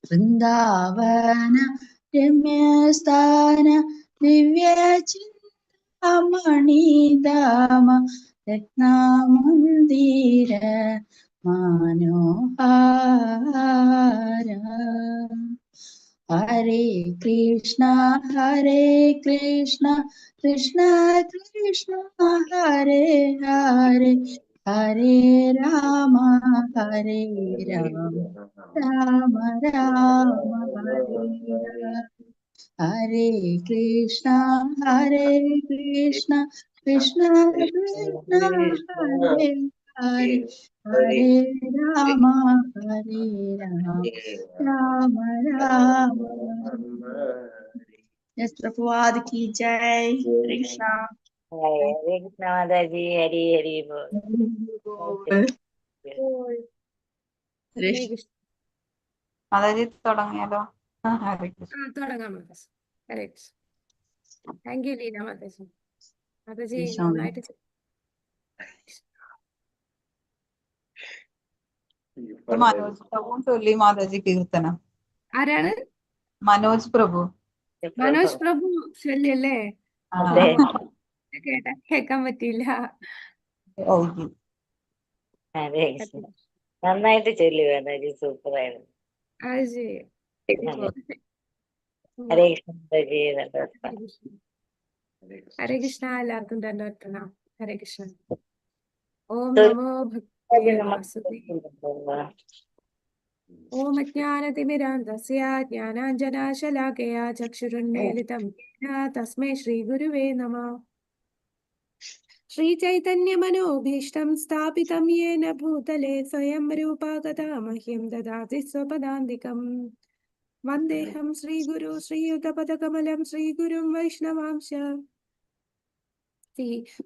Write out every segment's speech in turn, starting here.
വൃന്ദാവന രമ്യസ്ഥാന ദിവ്യചിന്താമണിധാമ രത്നമന്ദിര മനോഹാര. ഹരേ കൃഷ്ണ കൃഷ്ണ കൃഷ്ണ ഹരേ ഹരേ, ഹരേ രാമ രാമ രാമ ഹരേ ഹരേ. ഹരേ കൃഷ്ണ കൃഷ്ണ കൃഷ്ണ ഹരേ ഹരേ, Hare Rama Rama Rama. Yes Prabhupada की जय. हरे कृष्णा. हरे कृष्ण माताजी. हरि हरि बोल. ഹരേ കൃഷ്ണ. മാതാജി തുടങ്ങിയാലോ? ഹരേ കൃഷ്ണ. തുടങ്ങാം മാതാജി. ഹരേ കൃഷ്ണ. Thank you Leena Mataji. മാതാജി കൃഷ്ണ. നന്നായിട്ട് മനോജ് പ്രഭു ചൊല്ലി മാതാജി കീർത്തനം. ആരാണ്? മനോജ് പ്രഭു. മനോജ് പ്രഭു ചൊല്ലിയല്ലേ? അതെ. കേൾക്കാൻ പറ്റിയില്ല. ഓക്കെ. ഹരേ കൃഷ്ണ. നന്നായിട്ട് ചൊല്ലി മാതാജി. സൂപ്പറായിരുന്നു. അത് ശരി. ഹരേ കൃഷ്ണ മാതാജി. ഹരേ കൃഷ്ണ. എല്ലാവർക്കും ദണ്ഡവത്തന. ഹരേ കൃഷ്ണ. ഓം നമോ ഭഗവതേ വാസുദേവായ. ഓം അജ്ഞാനതിമിരാന്ധസ്യ ജ്ഞാനാഞ്ജനാശലാകയാ ചക്ഷുരുന്മീലിതം യേന തസ്മൈ ശ്രീഗുരുവേ നമഃ. ശ്രീചൈതന്യമനോഭീഷ്ടം സ്ഥാപിതം യേന ഭൂതലേ സ്വയം രൂപാ ഗദാ മഹ്യം ദദാതി സ്വപദാന്തികം. വന്ദേഹം ശ്രീഗുരു ശ്രീയുതപദകമലം ശ്രീഗുരും വൈഷ്ണവാംശ.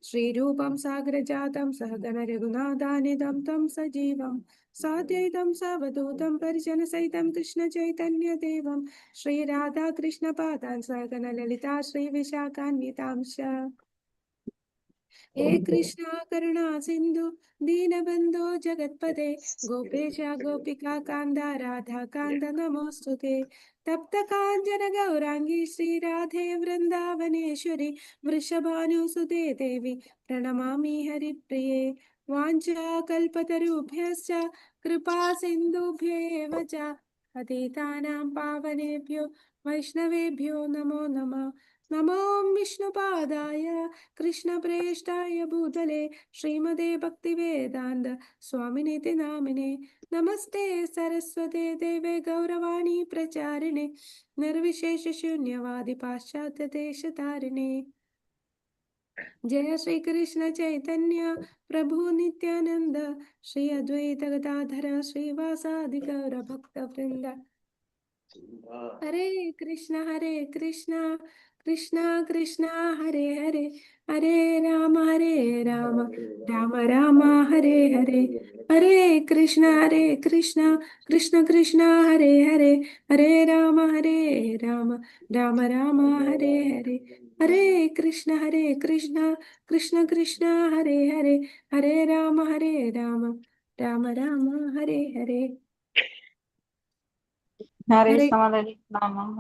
ശ്രീരൂപം സാഗരജാതം സഹഗണ രഘുനാഥാനിധം തം സജീവം സാദ്വൈതം സാവധൂതം പരിജനസഹിതം കൃഷ്ണ ചൈതന്യദേവം ശ്രീരാധാകൃഷ്ണപാദാൻ സഹഗണ ലളിതാ ശ്രീവിശാഖാന്വിതാംശ. ഹേ കൃഷ്ണ കരുണാ സിന്ധു ദീനബന്ധോ ജഗത്പദേ ഗോപേശ ഗോപികാ കാന്ത രാധാകാന്ത നമോസ്തുതേ. തപ്ത കാഞ്ചന ഗൗരാംഗി ശ്രീരാധേ വൃന്ദാവനേശ്വരി വൃഷഭാനുസുതേ ദേവി പ്രണമാമി ഹരിപ്രിയേ. വാഞ്ചാകൽപതരുഭ്യശ്ച കൃപാ സിന്ധുഭ്യേവ ച പതിതാനാം പാവനേഭ്യോ വൈഷ്ണവേഭ്യോ നമോ നമഃ. നമോ വിഷ്ണുപാദായ കൃഷ്ണപ്രേഷ്ഠായ ഭൂതലേ ശ്രീമതേ ഭക്തിവേദാന്ത സ്വാമിനിതി നാമിനെ. നമസ്തേ സരസ്വതേ ദേവേ ഗൗരവാണി പ്രചാരിണേ നിർവിശേഷ ശൂന്യവാദി പാശ്ചാത്യ ദേശതാരിണേ. ജയ ശ്രീകൃഷ്ണ ചൈതന്യ പ്രഭു നിത്യാനന്ദ ശ്രീ അദ്വൈത ഗദാധര ശ്രീവാസാദി ഗൗര ഭക്തവൃന്ദ. ഹരേ കൃഷ്ണ കൃഷ്ണ കൃഷ്ണ ഹരേ ഹരേ, ഹരേ രാമ രാമ രാമ ഹരേ ഹരേ. ഹരേ കൃഷ്ണ കൃഷ്ണ കൃഷ്ണ ഹരേ ഹരേ, ഹരേ രാമ രാമ രാമ ഹരേ ഹരേ. ഹരേ കൃഷ്ണ കൃഷ്ണ കൃഷ്ണ ഹരേ ഹരേ, ഹരേ രാമ രാമ ഹരേ ഹരേ. ഹരേ കൃഷ്ണ മാതാജി.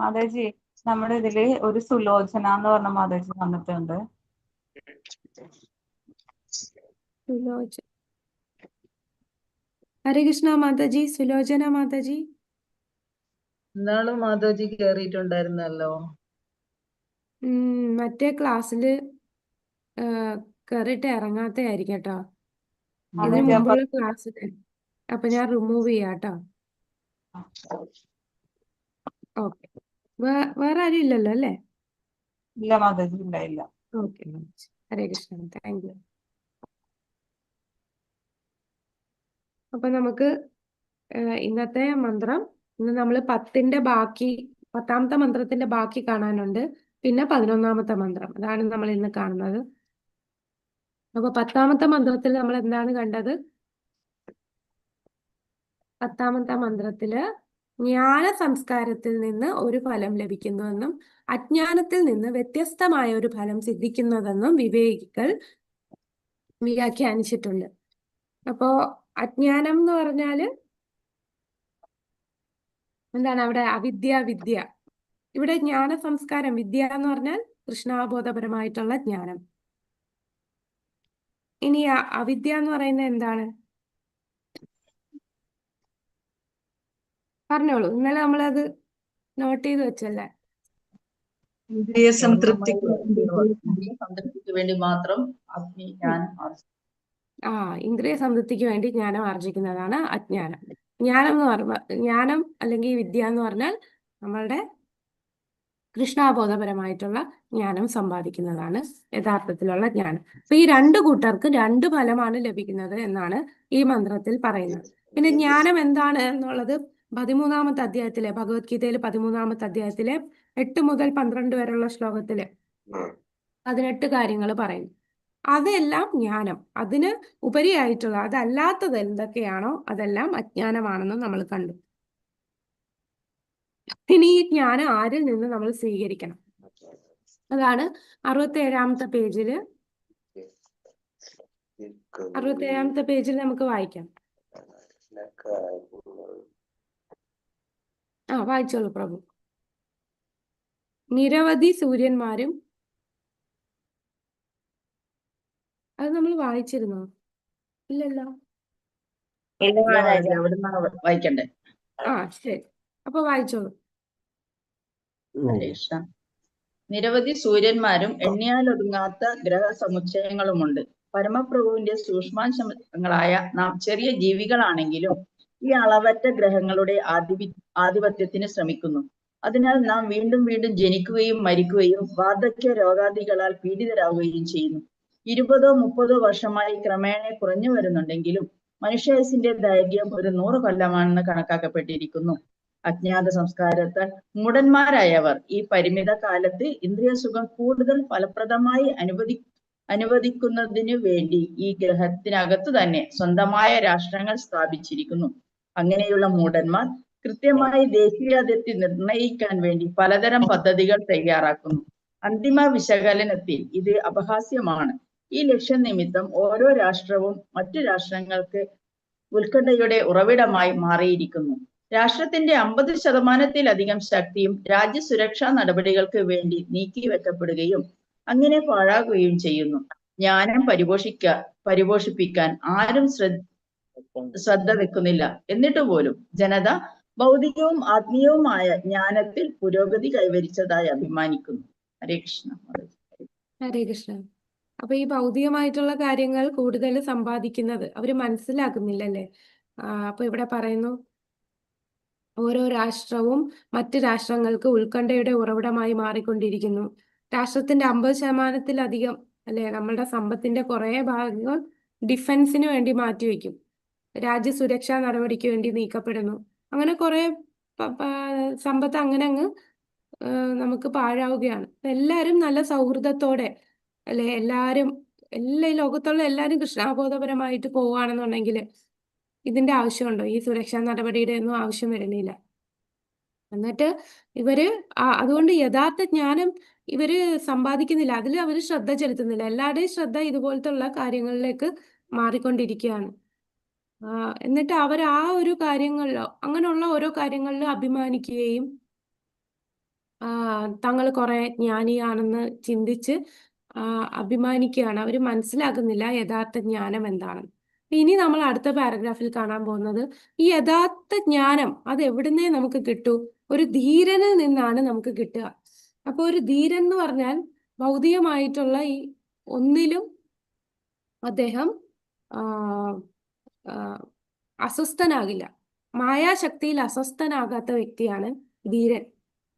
മാതാജി നമ്മുടെ ഇതില് ഒരു സുലോചന എന്ന് പറഞ്ഞ മാതാജി വന്നിട്ടുണ്ട്. ഹരേ കൃഷ്ണ മാതാജി. സുലോചന മാതാജി എന്നാണ് മാതാജി കേറിയിട്ടുണ്ടായിരുന്നല്ലോ. മറ്റേ ക്ലാസ്സില് കേറിയിട്ട് ഇറങ്ങാത്ത ആയിരിക്കും കേട്ടോ. ഇതിന് മുമ്പുള്ള ക്ലാസ്സില്. അപ്പൊ ഞാൻ റിമൂവ് ചെയ്യാട്ടോ. ഓക്കെ. വേറെ ആരും ഇല്ലല്ലോ അല്ലേ? ഇല്ല മാതാജി, ഇല്ല. ഓക്കെ. ഹരേ കൃഷ്ണ. Thank U. അപ്പൊ നമുക്ക് ഇന്നത്തെ മന്ത്രം, ഇന്ന് നമ്മൾ 10ാമത്തെ മന്ത്രത്തിന്റെ ബാക്കി കാണാനുണ്ട്. പിന്നെ 11ാമത്തെ മന്ത്രം, അതാണ് നമ്മൾ ഇന്ന് കാണുന്നത്. അപ്പൊ 10ാമത്തെ മന്ത്രത്തിൽ നമ്മൾ എന്താണ് കണ്ടത്? 10ാമത്തെ മന്ത്രത്തില് ജ്ഞാന സംസ്കാരത്തിൽ നിന്ന് ഒരു ഫലം ലഭിക്കുന്നുവെന്നും അജ്ഞാനത്തിൽ നിന്ന് വ്യത്യസ്തമായ ഒരു ഫലം സിദ്ധിക്കുന്നതെന്നും വിവേകികൾ വ്യാഖ്യാനിച്ചിട്ടുണ്ട്. അപ്പോ അജ്ഞാനം എന്ന് പറഞ്ഞാല് എന്താണ് അവിടെ അവിദ്യ വിദ്യ. ഇവിടെ ജ്ഞാന സംസ്കാരം, വിദ്യ എന്ന് പറഞ്ഞാൽ കൃഷ്ണാബോധപരമായിട്ടുള്ള ജ്ഞാനം. ഇനി അവിദ്യ എന്ന് പറയുന്നത് എന്താണ്? പറഞ്ഞോളൂ. ഇന്നലെ നമ്മളത് നോട്ട് ചെയ്ത് വെച്ചല്ലേ? ഇന്ദ്രിയ പൂർണ്ണമായി സംതൃപ്തിക്ക് വേണ്ടി മാത്രം അജ്ഞാനം ഇന്ദ്രിയ സംതൃപ്തിക്ക് വേണ്ടി ജ്ഞാനം ആർജിക്കുന്നതാണ് അജ്ഞാനം. ജ്ഞാനം എന്ന് പറഞ്ഞാൽ, ജ്ഞാനം അല്ലെങ്കിൽ വിദ്യ എന്ന് പറഞ്ഞാൽ നമ്മളുടെ കൃഷ്ണാബോധപരമായിട്ടുള്ള ജ്ഞാനം സമ്പാദിക്കുന്നതാണ് യഥാർത്ഥത്തിലുള്ള ജ്ഞാനം. അപ്പൊ ഈ രണ്ടു കൂട്ടർക്ക് രണ്ട് ഫലമാണ് ലഭിക്കുന്നത് എന്നാണ് ഈ മന്ത്രത്തിൽ പറയുന്നത്. പിന്നെ ജ്ഞാനം എന്താണ് എന്നുള്ളത് 13-ാമത്തെ അധ്യായത്തിലെ, ഭഗവത്ഗീതയിലെ 13-ാമത്തെ അധ്യായത്തിലെ 8 മുതൽ 12 വരെയുള്ള ശ്ലോകത്തില് 18 കാര്യങ്ങൾ പറയുന്നു. അതെല്ലാം ജ്ഞാനം. അതിന് ഉപരിയായിട്ടുള്ള, അതല്ലാത്തത് എന്തൊക്കെയാണോ അതെല്ലാം അജ്ഞാനമാണെന്ന് നമ്മൾ കണ്ടു. ഇനി ഈ ജ്ഞാനം ആരിൽ നിന്ന് നമ്മൾ സ്വീകരിക്കണം? അതാണ് 67-ാമത്തെ പേജില്. 67-ാമത്തെ പേജിൽ നമുക്ക് വായിക്കാം. വായിച്ചോളൂ പ്രഭു. നിരവധി സൂര്യന്മാരും, അത് നമ്മൾ വായിച്ചിരുന്നോ? ഇല്ലല്ലോ. ഇല്ല മാതാജി. എവിടുന്നാ വായിക്കണ്ടേ? ശരി, അപ്പൊ വായിച്ചോളൂ. കൃഷ്ണ. നിരവധി സൂര്യന്മാരും എണ്ണിയാലൊടുങ്ങാത്ത ഗ്രഹസമുച്ചയങ്ങളുമുണ്ട്. പരമപ്രഭുവിന്റെ സൂക്ഷ്മാംശങ്ങളായ നാം ചെറിയ ജീവികളാണെങ്കിലും ഈ അളവറ്റ ഗ്രഹങ്ങളുടെ ആധിപത്യത്തിന് ശ്രമിക്കുന്നു. അതിനാൽ നാം വീണ്ടും വീണ്ടും ജനിക്കുകയും മരിക്കുകയും വാർദ്ധക്യ രോഗാദികളാൽ പീഡിതരാകുകയും ചെയ്യുന്നു. 20-30 വർഷമായി ക്രമേണ കുറഞ്ഞു വരുന്നുണ്ടെങ്കിലും മനുഷ്യായുസിന്റെ ദൈർഘ്യം ഒരു 100 കൊല്ലമാണെന്ന് കണക്കാക്കപ്പെട്ടിരിക്കുന്നു. അജ്ഞാത സംസ്കാരത്താൽ മൂഢന്മാരായവർ ഈ പരിമിത കാലത്ത് ഇന്ദ്രിയസുഖം കൂടുതൽ ഫലപ്രദമായി അനുവദിക്കുന്നതിനു വേണ്ടി ഈ ഗ്രഹത്തിനകത്തു തന്നെ സ്വന്തമായ രാഷ്ട്രങ്ങൾ സ്ഥാപിച്ചിരിക്കുന്നു. അങ്ങനെയുള്ള മൂഢന്മാർ കൃത്യമായി ദേശീയാതിർത്തി നിർണയിക്കാൻ വേണ്ടി പലതരം പദ്ധതികൾ തയ്യാറാക്കുന്നു. അന്തിമ വിശകലനത്തിൽ ഇത് അപഹാസ്യമാണ്. ഈ ലക്ഷ്യം നിമിത്തം ഓരോ രാഷ്ട്രവും മറ്റു രാഷ്ട്രങ്ങൾക്ക് ഉത്കണ്ഠയുടെ ഉറവിടമായി മാറിയിരിക്കുന്നു. രാഷ്ട്രത്തിന്റെ 50%-ത്തിലധികം ശക്തിയും രാജ്യസുരക്ഷാ നടപടികൾക്ക് വേണ്ടി നീക്കിവെക്കപ്പെടുകയും അങ്ങനെ പാഴാകുകയും ചെയ്യുന്നു. ജ്ഞാനം പരിപോഷിപ്പിക്കാൻ ആരും ശ്രദ്ധ വെക്കുന്നില്ല. എന്നിട്ട് പോലും ജനത ഭൗതികവും ആത്മീയവുമായ ജ്ഞാനത്തിൽ പുരോഗതി കൈവരിച്ചതായി അഭിമാനിക്കുന്നു. ഹരേ കൃഷ്ണ. ഹരേ കൃഷ്ണ. അപ്പൊ ഈ ഭൗതികമായിട്ടുള്ള കാര്യങ്ങൾ കൂടുതൽ സമ്പാദിക്കുന്നത് അവര് മനസ്സിലാക്കുന്നില്ലല്ലേ? അപ്പൊ ഇവിടെ പറയുന്നു, ഓരോ രാഷ്ട്രവും മറ്റ് രാഷ്ട്രങ്ങൾക്ക് ഉത്കണ്ഠയുടെ ഉറവിടമായി മാറിക്കൊണ്ടിരിക്കുന്നു. രാഷ്ട്രത്തിന്റെ 50%-ത്തിലധികം അല്ലെ, നമ്മളുടെ സമ്പത്തിന്റെ കുറെ ഭാഗങ്ങൾ ഡിഫൻസിന് വേണ്ടി മാറ്റിവെക്കും. രാജ്യസുരക്ഷാ നടപടിക്ക് വേണ്ടി നീക്കപ്പെടുന്നു. അങ്ങനെ കുറെ സമ്പത്ത് അങ്ങനെ അങ്ങ് നമുക്ക് പാഴാവുകയാണ്. എല്ലാവരും നല്ല സൗഹൃദത്തോടെ അല്ലെ, എല്ലാ ലോകത്തുള്ള എല്ലാവരും കൃഷ്ണാബോധപരമായിട്ട് പോവുകയാണെന്നുണ്ടെങ്കിൽ ഇതിന്റെ ആവശ്യമുണ്ടോ? ഈ സുരക്ഷാ നടപടിയുടെ ഒന്നും ആവശ്യം വരുന്നില്ല. എന്നിട്ട് ഇവര് അതുകൊണ്ട് യഥാർത്ഥ ജ്ഞാനം ഇവര് സമ്പാദിക്കുന്നില്ല, അതിൽ അവർ ശ്രദ്ധ ചെലുത്തുന്നില്ല. എല്ലാവരുടെയും ശ്രദ്ധ ഇതുപോലത്തുള്ള കാര്യങ്ങളിലേക്ക് മാറിക്കൊണ്ടിരിക്കുകയാണ്. എന്നിട്ട് അവർ ആ ഒരു കാര്യങ്ങളിലോ അങ്ങനെയുള്ള ഓരോ കാര്യങ്ങളിലും അഭിമാനിക്കുകയും തങ്ങൾ കുറെ ജ്ഞാനിയാണെന്ന് ചിന്തിച്ച് അഭിമാനിക്കുകയാണ്. അവർ മനസ്സിലാക്കുന്നില്ല യഥാർത്ഥ ജ്ഞാനം എന്താണെന്ന്. ഇനി നമ്മൾ അടുത്ത പാരഗ്രാഫിൽ കാണാൻ പോകുന്നത് ഈ യഥാർത്ഥ ജ്ഞാനം അത് എവിടുന്നേ നമുക്ക് കിട്ടൂ? ഒരു ധീരനിൽ നിന്നാണ് നമുക്ക് കിട്ടുക. അപ്പൊ ഒരു ധീരൻ എന്ന് പറഞ്ഞാൽ ഭൗതികമായിട്ടുള്ള ഈ ഒന്നിലും അദ്ദേഹം അസ്വസ്ഥനാകില്ല. മായാശക്തിയിൽ അസ്വസ്ഥനാകാത്ത വ്യക്തിയാണ് ധീരൻ.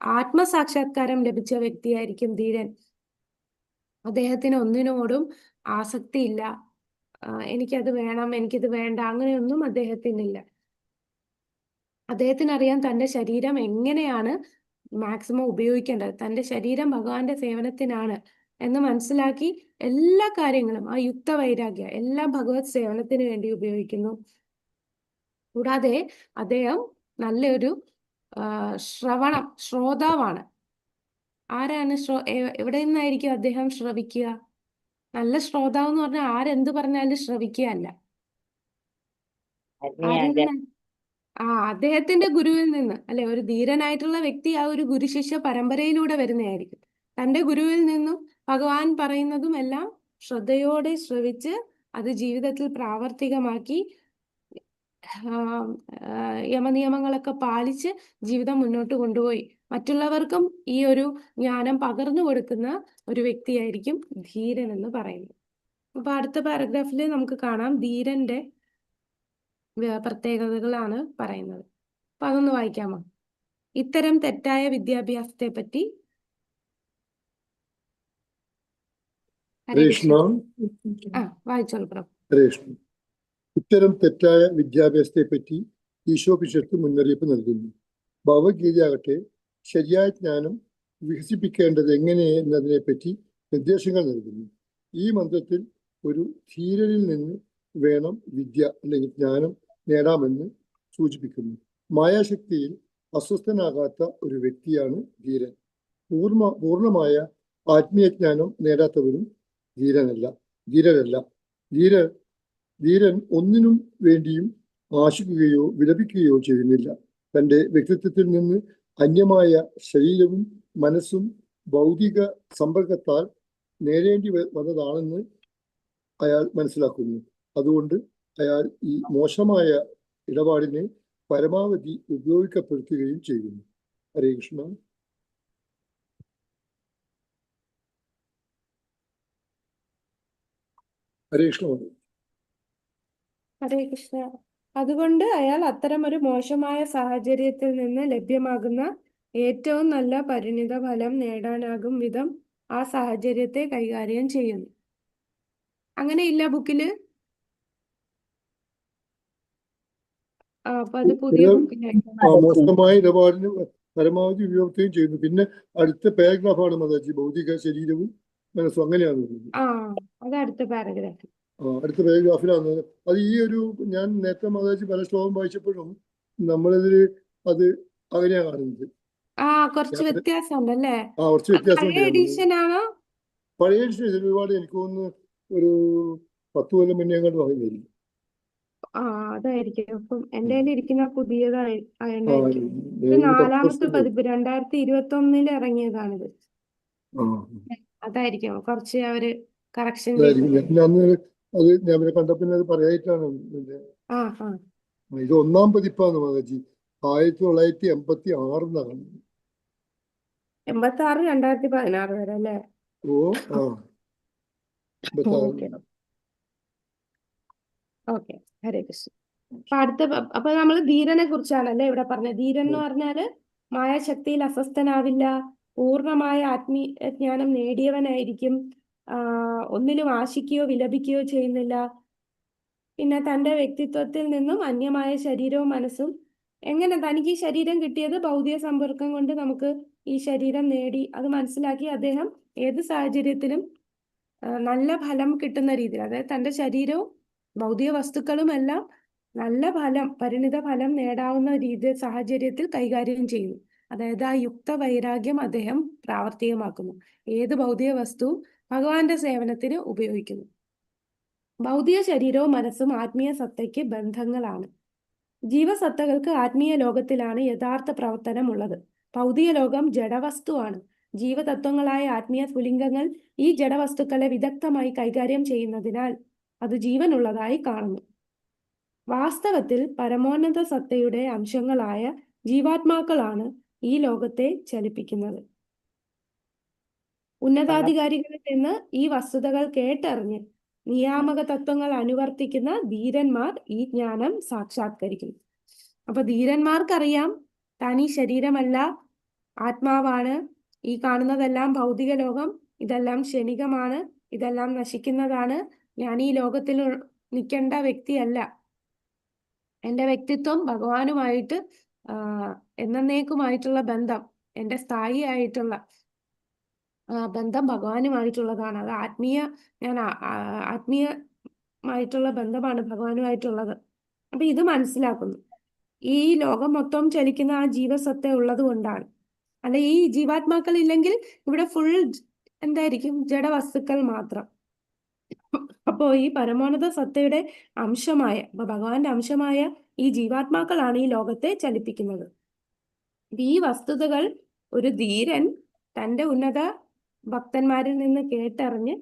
ആത്മസാക്ഷാത്കാരം ലഭിച്ച വ്യക്തിയായിരിക്കും ധീരൻ. അദ്ദേഹത്തിന് ഒന്നിനോടും ആസക്തിയില്ല. എനിക്കത് വേണം, എനിക്കിത് വേണ്ട, അങ്ങനെയൊന്നും അദ്ദേഹത്തിനില്ല. അദ്ദേഹത്തിന് അറിയാം തൻ്റെ ശരീരം എങ്ങനെയാണ് മാക്സിമം ഉപയോഗിക്കേണ്ടത്. തൻ്റെ ശരീരം ഭഗവാന്റെ സേവനത്തിനാണ് എന്ന് മനസ്സിലാക്കി എല്ലാ കാര്യങ്ങളും, ആ യുക്തവൈരാഗ്യം എല്ലാം ഭഗവത് സേവനത്തിന് വേണ്ടി ഉപയോഗിക്കുന്നു. കൂടാതെ അദ്ദേഹം നല്ലൊരു ശ്രോതാവാണ്. ആരാണ് എവിടെ നിന്നായിരിക്കും അദ്ദേഹം ശ്രവിക്കുക? നല്ല ശ്രോതാവ് എന്ന് പറഞ്ഞാൽ ആരെന്ത് പറഞ്ഞാലും ശ്രവിക്കുകയല്ല. അദ്ദേഹത്തിന്റെ ഗുരുവിൽ നിന്ന് അല്ലെ, ഒരു ധീരനായിട്ടുള്ള വ്യക്തി ആ ഒരു ഗുരുശിഷ്യ പരമ്പരയിലൂടെ വരുന്നതായിരിക്കും. തന്റെ ഗുരുവിൽ നിന്നും ഭഗവാൻ പറയുന്നതും എല്ലാം ശ്രദ്ധയോടെ ശ്രവിച്ച് അത് ജീവിതത്തിൽ പ്രാവർത്തികമാക്കി യമനിയമങ്ങളൊക്കെ പാലിച്ച് ജീവിതം മുന്നോട്ട് കൊണ്ടുപോയി മറ്റുള്ളവർക്കും ഈ ഒരു ജ്ഞാനം പകർന്നു കൊടുക്കുന്ന ഒരു വ്യക്തിയായിരിക്കും ധീരൻ എന്ന് പറയുന്നത്. അപ്പൊ അടുത്ത പാരഗ്രാഫിൽ നമുക്ക് കാണാം ധീരന്റെ പ്രത്യേകതകളാണ് പറയുന്നത്. അപ്പൊ അതൊന്ന് വായിക്കാമോ? ഇത്തരം തെറ്റായ വിദ്യാഭ്യാസത്തെ പറ്റി വായിച്ചോളൂ പ്രഭു. ഇത്തരം തെറ്റായ വിദ്യാഭ്യാസത്തെ പറ്റി ഈശോപിശത്ത് മുന്നറിയിപ്പ് നൽകുന്നു. ഭഗവത്ഗീതയാകട്ടെ ശരിയായ ജ്ഞാനം വികസിപ്പിക്കേണ്ടത് എങ്ങനെ എന്നതിനെ പറ്റി നിർദ്ദേശങ്ങൾ നൽകുന്നു. ഈ മന്ത്രത്തിൽ ഒരു ധീരനിൽ നിന്ന് വേണം വിദ്യ അല്ലെങ്കിൽ ജ്ഞാനം നേടാമെന്ന് സൂചിപ്പിക്കുന്നു. മായാശക്തിയിൽ അസ്വസ്ഥനാകാത്ത ഒരു വ്യക്തിയാണ് ധീരൻ. പൂർണ്ണമായ ആത്മീയജ്ഞാനം നേടാത്തവരും ധീരരല്ല. ധീരൻ ഒന്നിനും വേണ്ടിയും ആശിക്കുകയോ വിലപിക്കുകയോ ചെയ്യുന്നില്ല. തൻ്റെ വ്യക്തിത്വത്തിൽ നിന്ന് അന്യമായ ശരീരവും മനസ്സും ഭൗതിക സമ്പർക്കത്താൽ നേടേണ്ടി വന്നതാണെന്ന് അയാൾ മനസ്സിലാക്കുന്നു. അതുകൊണ്ട് അയാൾ ഈ മോശമായ ഇടപാടിനെ പരമാവധി ഉപയോഗിക്കപ്പെടുത്തുകയും ചെയ്യുന്നു. ഹരേ കൃഷ്ണ. ഹരേ കൃഷ്ണ. ഹരേ കൃഷ്ണ. അതുകൊണ്ട് അയാൾ അത്തരമൊരു മോശമായ സാഹചര്യത്തിൽ നിന്ന് ലഭ്യമാകുന്ന ഏറ്റവും നല്ല പരിണിത ഫലം നേടാനാകും വിധം ആ സാഹചര്യത്തെ കൈകാര്യം ചെയ്യുന്നു. അങ്ങനെയില്ല ബുക്കില്? അപ്പൊ അത് പുതിയ മോശമായ ഇടപാടിന് പരമാവധി ഉപയോഗിക്കുകയും ചെയ്യുന്നു. പിന്നെ അടുത്ത പാരഗ്രാഫാണ് മാതാജി ഭൗതിക ശരീരവും മനസ്സും അങ്ങനെയാണ്. അത് അടുത്ത പാരഗ്രാഫ്. അടുത്ത പാരഗ്രാഫിലാണ് അത്. ഈ ഒരു ഞാൻ നേരത്തെ മാതാജി പല ശ്ലോകം വായിച്ചപ്പോഴും നമ്മളിതിൽ അത് അങ്ങനെയാണ് കാണുന്നത്. കുറച്ച് വ്യത്യാസമുണ്ടല്ലേ? കുറച്ച് വ്യത്യാസം. പഴയ എഡിഷൻ ഒരുപാട് എനിക്ക് തോന്നുന്നു ഒരു 10 കൊല്ലം മുന്നേ അങ്ങോട്ട് വാങ്ങിയായിരിക്കും. അതായിരിക്കും. അപ്പം എന്റെ കയ്യിൽ ഇരിക്കുന്ന പുതിയതായിരിക്കും. 4ാമത്തെ പതിപ്പ് 2021 ഇറങ്ങിയതാണിത്. അതായിരിക്കും കുറച്ച് അവര് കറക്ഷൻ അത് ഞാൻ കണ്ടപ്പോ അത് പറയായിട്ടാണ്. ഇത് 1ാം പതിപ്പാണ് മാതാജി. 1986 കാണുന്നത്. 86 2016 വരെ അല്ലേ? ഓക്കെ. ഹരേ കൃഷ്ണ. അപ്പൊ നമ്മള് ധീരനെ കുറിച്ചാണല്ലേ ഇവിടെ പറഞ്ഞത്. ധീരൻ എന്ന് പറഞ്ഞാല് മായാശക്തിയിൽ അസ്വസ്ഥനാവില്ല, പൂർണ്ണമായ ആത്മീയജ്ഞാനം നേടിയവനായിരിക്കും, ഒന്നിലും ആശിക്കുകയോ വിലപിക്കുകയോ ചെയ്യുന്നില്ല, പിന്നെ തന്റെ വ്യക്തിത്വത്തിൽ നിന്നും അന്യമായ ശരീരവും മനസ്സും. എങ്ങനെ തനിക്ക് ഈ ശരീരം കിട്ടിയത്? ഭൗതിക സമ്പർക്കം കൊണ്ട് നമുക്ക് ഈ ശരീരം നേടി. അത് മനസ്സിലാക്കി അദ്ദേഹം ഏത് സാഹചര്യത്തിലും നല്ല ഫലം കിട്ടുന്ന രീതിയിൽ, അതായത് തന്റെ ശരീരവും ഭൗതിക വസ്തുക്കളും എല്ലാം നല്ല ഫലം, പരിണിത ഫലം നേടാവുന്ന സാഹചര്യത്തിൽ കൈകാര്യം ചെയ്യുന്നു. അതായത് ആ യുക്ത വൈരാഗ്യം അദ്ദേഹം പ്രാവർത്തികമാക്കുന്നു. ഏത് ഭൗതിക വസ്തുവും ഭഗവാന്റെ സേവനത്തിന് ഉപയോഗിക്കുന്നു. ഭൗതിക ശരീരവും മനസ്സും ആത്മീയ സത്തയ്ക്ക് ബന്ധങ്ങളാണ്. ജീവസത്തകൾക്ക് ആത്മീയ ലോകത്തിലാണ് യഥാർത്ഥ പ്രവർത്തനം ഉള്ളത്. ഭൗതിക ലോകം ജഡവസ്തുവാണ്. ജീവതത്വങ്ങളായ ആത്മീയ സ്ഫുലിംഗങ്ങൾ ഈ ജഡവസ്തുക്കളെ വിദഗ്ധമായി കൈകാര്യം ചെയ്യുന്നതിനാൽ അത് ജീവനുള്ളതായി കാണുന്നു. വാസ്തവത്തിൽ പരമോന്നത സത്തയുടെ അംശങ്ങളായ ജീവാത്മാക്കളാണ് ഈ ലോകത്തെ ചലിപ്പിക്കുന്നത്. ഉന്നതാധികാരികളിൽ നിന്ന് ഈ വസ്തുതകൾ കേട്ടറിഞ്ഞ് നിയാമക തത്വങ്ങൾ അനുവർത്തിക്കുന്ന ധീരന്മാർ ഈ ജ്ഞാനം സാക്ഷാത്കരിക്കുന്നു. അപ്പൊ ധീരന്മാർക്കറിയാം താൻ ഈ ശരീരമല്ല, ആത്മാവാണ്. ഈ കാണുന്നതെല്ലാം ഭൗതിക ലോകം, ഇതെല്ലാം ക്ഷണികമാണ്, ഇതെല്ലാം നശിക്കുന്നതാണ്. ഞാൻ ഈ ലോകത്തിൽ നിൽക്കേണ്ട വ്യക്തിയല്ല. എൻ്റെ വ്യക്തിത്വം ഭഗവാനുമായിട്ട് എന്നേക്കുമായിട്ടുള്ള ബന്ധം, എൻ്റെ സ്ഥായി ആയിട്ടുള്ള ബന്ധം ഭഗവാനുമായിട്ടുള്ളതാണ്. അത് ആത്മീയമായിട്ടുള്ള ബന്ധമാണ് ഭഗവാനുമായിട്ടുള്ളത്. അപ്പൊ ഇത് മനസ്സിലാക്കുന്നു. ഈ ലോകം മൊത്തം ചലിക്കുന്ന ആ ജീവസത്ത ഉള്ളത് കൊണ്ടാണ്. അല്ല, ഈ ജീവാത്മാക്കൾ ഇല്ലെങ്കിൽ ഇവിടെ ഫുൾ എന്തായിരിക്കും? ജഡവസ്തുക്കൾ മാത്രം. അപ്പോൾ ഈ പരമോന്നത സത്തയുടെ അംശമായ, അപ്പൊ ഭഗവാന്റെ അംശമായ ഈ ജീവാത്മാക്കളാണ് ഈ ലോകത്തെ ചലിപ്പിക്കുന്നത്. ഈ വസ്തുതകൾ ഒരു ധീരൻ തന്റെ ഉന്നത ഭക്തന്മാരിൽ നിന്ന് കേട്ടറിഞ്ഞ്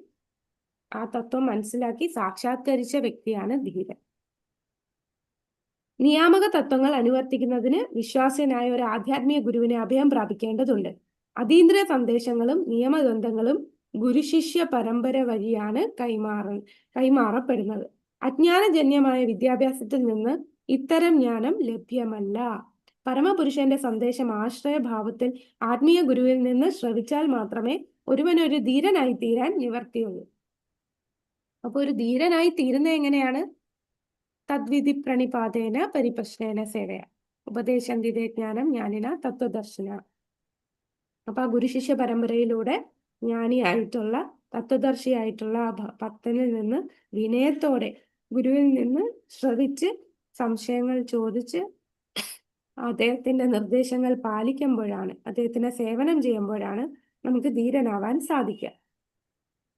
ആ തത്വം മനസ്സിലാക്കി സാക്ഷാത്കരിച്ച വ്യക്തിയാണ് ധീരൻ. നിയാമക തത്വങ്ങൾ അനുവർത്തിക്കുന്നതിന് വിശ്വാസ്യനായ ഒരു ആധ്യാത്മിക ഗുരുവിനെ അഭയം പ്രാപിക്കേണ്ടതുണ്ട്. അതീന്ദ്രിയ സന്ദേശങ്ങളും നിയമഗ്രന്ഥങ്ങളും ഗുരുശിഷ്യ പരമ്പര വഴിയാണ് കൈമാറപ്പെടുന്നത്. അജ്ഞാനജന്യമായ വിദ്യാഭ്യാസത്തിൽ നിന്ന് ഇത്തരം ജ്ഞാനം ലഭ്യമല്ല. പരമപുരുഷന്റെ സന്ദേശം ആശ്രയഭാവത്തിൽ ആത്മീയ ഗുരുവിൽ നിന്ന് ശ്രവിച്ചാൽ മാത്രമേ ഒരുവനൊരു ധീരനായി തീരാൻ നിവർത്തിയുള്ളൂ. അപ്പൊ ഒരു ധീരനായി തീരുന്ന എങ്ങനെയാണ്? തദ്വിധി പ്രണിപാതേന പരിപ്രശ്നേന സേവയ ഉപദേശന്തിതേ ജ്ഞാനം ജ്ഞാനിന തത്വദർശന. അപ്പൊ ആ ഗുരുശിഷ്യ പരമ്പരയിലൂടെ ജ്ഞാനിയായിട്ടുള്ള തത്വദർശിയായിട്ടുള്ള ആ ഭക്തനിൽ നിന്ന് വിനയത്തോടെ ഗുരുവിൽ നിന്ന് ശ്രവിച്ച് സംശയങ്ങൾ ചോദിച്ച് അദ്ദേഹത്തിന്റെ നിർദ്ദേശങ്ങൾ പാലിക്കുമ്പോഴാണ്, അദ്ദേഹത്തിന്റെ സേവനം ചെയ്യുമ്പോഴാണ് നമുക്ക് ധീരനാവാൻ സാധിക്കുക.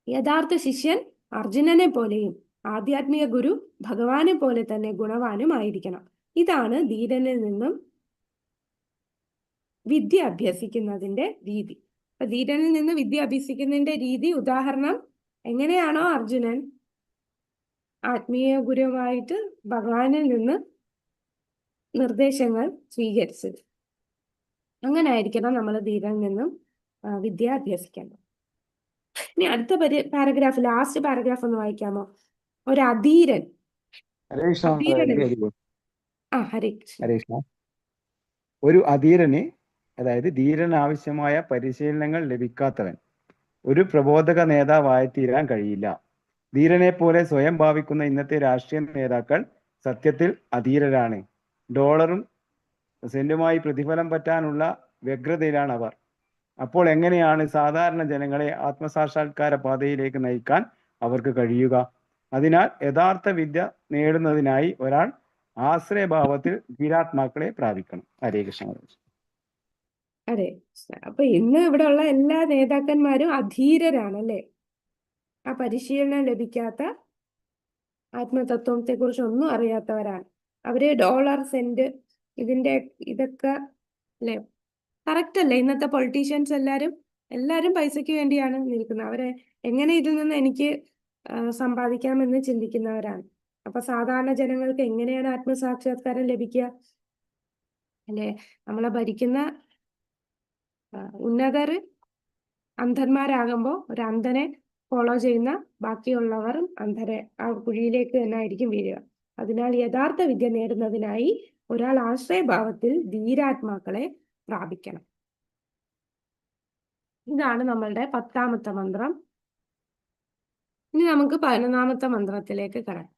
യഥാർത്ഥ ശിഷ്യൻ അർജുനനെ പോലെയും ആധ്യാത്മിക ഗുരു ഭഗവാനെ പോലെ തന്നെ ഗുണവാനുമായിരിക്കണം. ഇതാണ് ധീരനിൽ നിന്നും വിദ്യ അഭ്യസിക്കുന്നതിന്റെ രീതി. അപ്പൊ ധീരനിൽ നിന്ന് വിദ്യ അഭ്യസിക്കുന്നതിന്റെ രീതി, ഉദാഹരണം, എങ്ങനെയാണോ അർജുനൻ ആത്മീയ ഗുരുവായിട്ട് ഭഗവാനിൽ നിന്ന് നിർദ്ദേശങ്ങൾ സ്വീകരിച്ചത്, അങ്ങനെ ആയിരിക്കണം നമ്മൾ ധീരനിൽ നിന്നും വിദ്യ അഭ്യസിക്കേണ്ടത്. ഇനി അടുത്ത പാരഗ്രാഫ്, ലാസ്റ്റ് പാരഗ്രാഫ് ഒന്ന് വായിക്കാമോ? ഒരു അധീരൻ. ഹരേ കൃഷ്ണ. ഹരേ കൃഷ്ണ. ഹരേ കൃഷ്ണ. ഒരു അധീരന്, അതായത് ധീരന് ആവശ്യമായ പരിശീലനങ്ങൾ ലഭിക്കാത്തവൻ ഒരു പ്രബോധക നേതാവായി തീരാൻ കഴിയില്ല. ധീരനെ പോലെ സ്വയം ഭാവിക്കുന്ന ഇന്നത്തെ രാഷ്ട്രീയ നേതാക്കൾ സത്യത്തിൽ അധീരരാണ്. ഡോളറും സെന്റുമായി പ്രതിഫലം പറ്റാനുള്ള വ്യഗ്രതയിലാണ് അവർ. അപ്പോൾ എങ്ങനെയാണ് സാധാരണ ജനങ്ങളെ ആത്മസാക്ഷാത്കാര പാതയിലേക്ക് നയിക്കാൻ അവർക്ക് കഴിയുക? അതിനാൽ യഥാർത്ഥ വിദ്യ നേടുന്നതിനായി ഒരാൾ ആശ്രയഭാവത്തിൽ ധീരാത്മാക്കളെ പ്രാപിക്കണം. ഹരേ കൃഷ്ണ. അതെ. അപ്പൊ ഇന്ന് ഇവിടെ ഉള്ള എല്ലാ നേതാക്കന്മാരും അധീരരാണ് അല്ലേ? ആ പരിശീലനം ലഭിക്കാത്ത, ആത്മതത്വത്തെ കുറിച്ച് ഒന്നും അറിയാത്തവരാണ്. അവര് ഡോളർ, സെന്റ്, ഇതൊക്കെ അല്ലെ, കറക്റ്റ് അല്ലേ? ഇന്നത്തെ പൊളിറ്റീഷ്യൻസ് എല്ലാരും പൈസയ്ക്ക് വേണ്ടിയാണ് നിൽക്കുന്നത്. അവരെ എങ്ങനെ ഇതിൽ നിന്ന് എനിക്ക് സമ്പാദിക്കാമെന്ന് ചിന്തിക്കുന്നവരാണ്. അപ്പൊ സാധാരണ ജനങ്ങൾക്ക് എങ്ങനെയാണ് ആത്മസാക്ഷാത്കാരം ലഭിക്കുക? അല്ലെ, നമ്മളെ ഭരിക്കുന്ന ഉന്നതർ അന്ധന്മാരാകുമ്പോൾ ഒരു അന്ധനെ ഫോളോ ചെയ്യുന്ന ബാക്കിയുള്ളവരും അന്ധരെ ആ കുഴിയിലേക്ക് തന്നെ ആയിരിക്കും വീഴുക. അതിനാൽ യഥാർത്ഥ വിദ്യ നേടുന്നതിനായി ഒരാൾ ആശ്രയഭാവത്തിൽ ധീരാത്മാക്കളെ പ്രാപിക്കണം. ഇതാണ് നമ്മളുടെ 10ാമത്തെ മന്ത്രം. ഇനി നമുക്ക് 11ാമത്തെ മന്ത്രത്തിലേക്ക് കടക്കാം.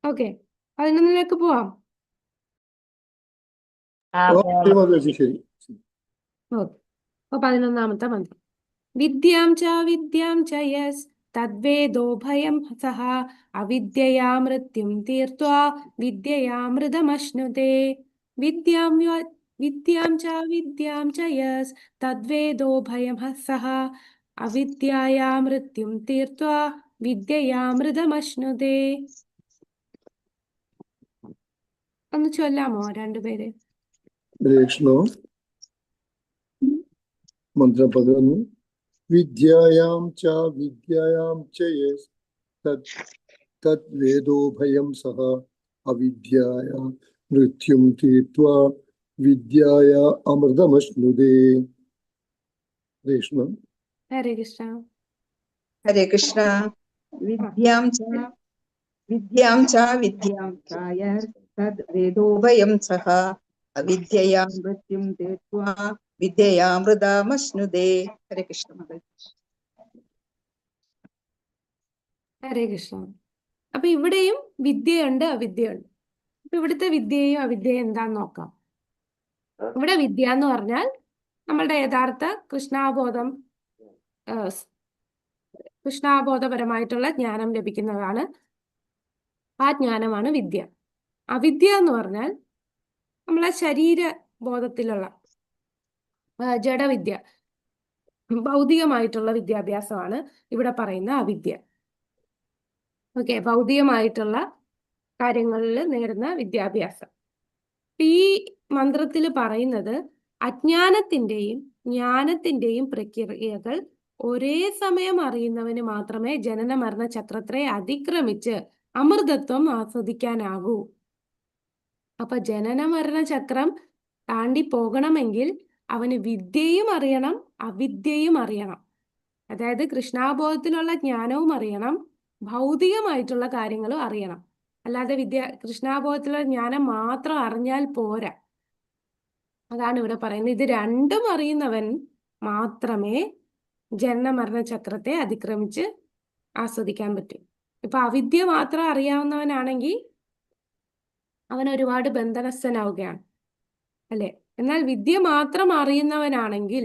ഓക്കെ, 11ലേക്ക് പോവാം. ശരി. ഓക്കെ, അപ്പൊ 11ാമത്തെ മന്ത്രം. വിദ്യാം ച യസ് തദ്വേദോ ഭയം സഹ അവിദ്യയാ മൃത്യും തീർത്വാ വിദ്യയാമൃതമശ്നുതേ. വിദ്യാം ച യസ് തദ്വേദോ ഭയം സഹ അവിദ്യയാ മൃത്യും തീർത്വാ വിദ്യയാമൃതമശ്നുതേ. ഒന്ന് ചൊല്ലാമോ രണ്ടുപേര്? മന്ത്രം 11. വിദ്യായാം ച യസ് തദ്വേദോ ഭയം സഹ അവിദ്യയാ മൃത്യും തീർത്വാ വിദ്യയാ അമൃതമശ്നുതേ. ഹരേ കൃഷ്ണ. ഹരേ കൃഷ്ണ. വിദ്യാം ച യസ് തദ്വേദോ ഭയം സഹ അവിദ്യയാ മൃത്യും തീർത്വാ വിദ്യയാമൃതമശ്നുതേ. ഹരേ കൃഷ്ണ. ഹരേ കൃഷ്ണ. അപ്പൊ ഇവിടെയും വിദ്യയുണ്ട്, അവിദ്യയുണ്ട്. അപ്പൊ ഇവിടുത്തെ വിദ്യയും അവിദ്യയും എന്താന്ന് നോക്കാം. ഇവിടെ വിദ്യ എന്ന് പറഞ്ഞാൽ നമ്മളുടെ യഥാർത്ഥ കൃഷ്ണാബോധപരമായിട്ടുള്ള ജ്ഞാനം ലഭിക്കുന്നതാണ്. ആ ജ്ഞാനമാണ് വിദ്യ. അവിദ്യ എന്ന് പറഞ്ഞാൽ നമ്മളെ ശരീരബോധത്തിലുള്ള ജഡവിദ്യ, ഭൗതികമായിട്ടുള്ള വിദ്യാഭ്യാസമാണ് ഇവിടെ പറയുന്ന അവിദ്യ. ഓക്കെ, ഭൗതികമായിട്ടുള്ള കാര്യങ്ങളിൽ നേടുന്ന വിദ്യാഭ്യാസം. ഈ മന്ത്രത്തിൽ പറയുന്നത് അജ്ഞാനത്തിന്റെയും ജ്ഞാനത്തിന്റെയും പ്രക്രിയകൾ ഒരേ സമയം അറിയുന്നവന് മാത്രമേ ജനന മരണ ചക്രത്തെ അതിക്രമിച്ച് അമൃതത്വം ആസ്വദിക്കാനാകൂ. അപ്പൊ ജനന മരണ ചക്രം താണ്ടി പോകണമെങ്കിൽ അവന് വിദ്യയും അറിയണം, അവിദ്യയും അറിയണം. അതായത് കൃഷ്ണാബോധത്തിലുള്ള ജ്ഞാനവും അറിയണം, ഭൗതികമായിട്ടുള്ള കാര്യങ്ങളും അറിയണം. അല്ലാതെ കൃഷ്ണാബോധത്തിലുള്ള ജ്ഞാനം മാത്രം അറിഞ്ഞാൽ പോരാ. അതാണ് ഇവിടെ പറയുന്നത്. ഇത് രണ്ടും അറിയുന്നവൻ മാത്രമേ ജനന മരണ ചക്രത്തെ അതിക്രമിച്ച് ആസ്വദിക്കാൻ പറ്റൂ. ഇപ്പൊ അവിദ്യ മാത്രം അറിയാവുന്നവനാണെങ്കിൽ അവൻ ഒരുപാട് ബന്ധനസ്ഥനാവുകയാണ്, അല്ലെ? എന്നാൽ വിദ്യ മാത്രം അറിയുന്നവനാണെങ്കിൽ,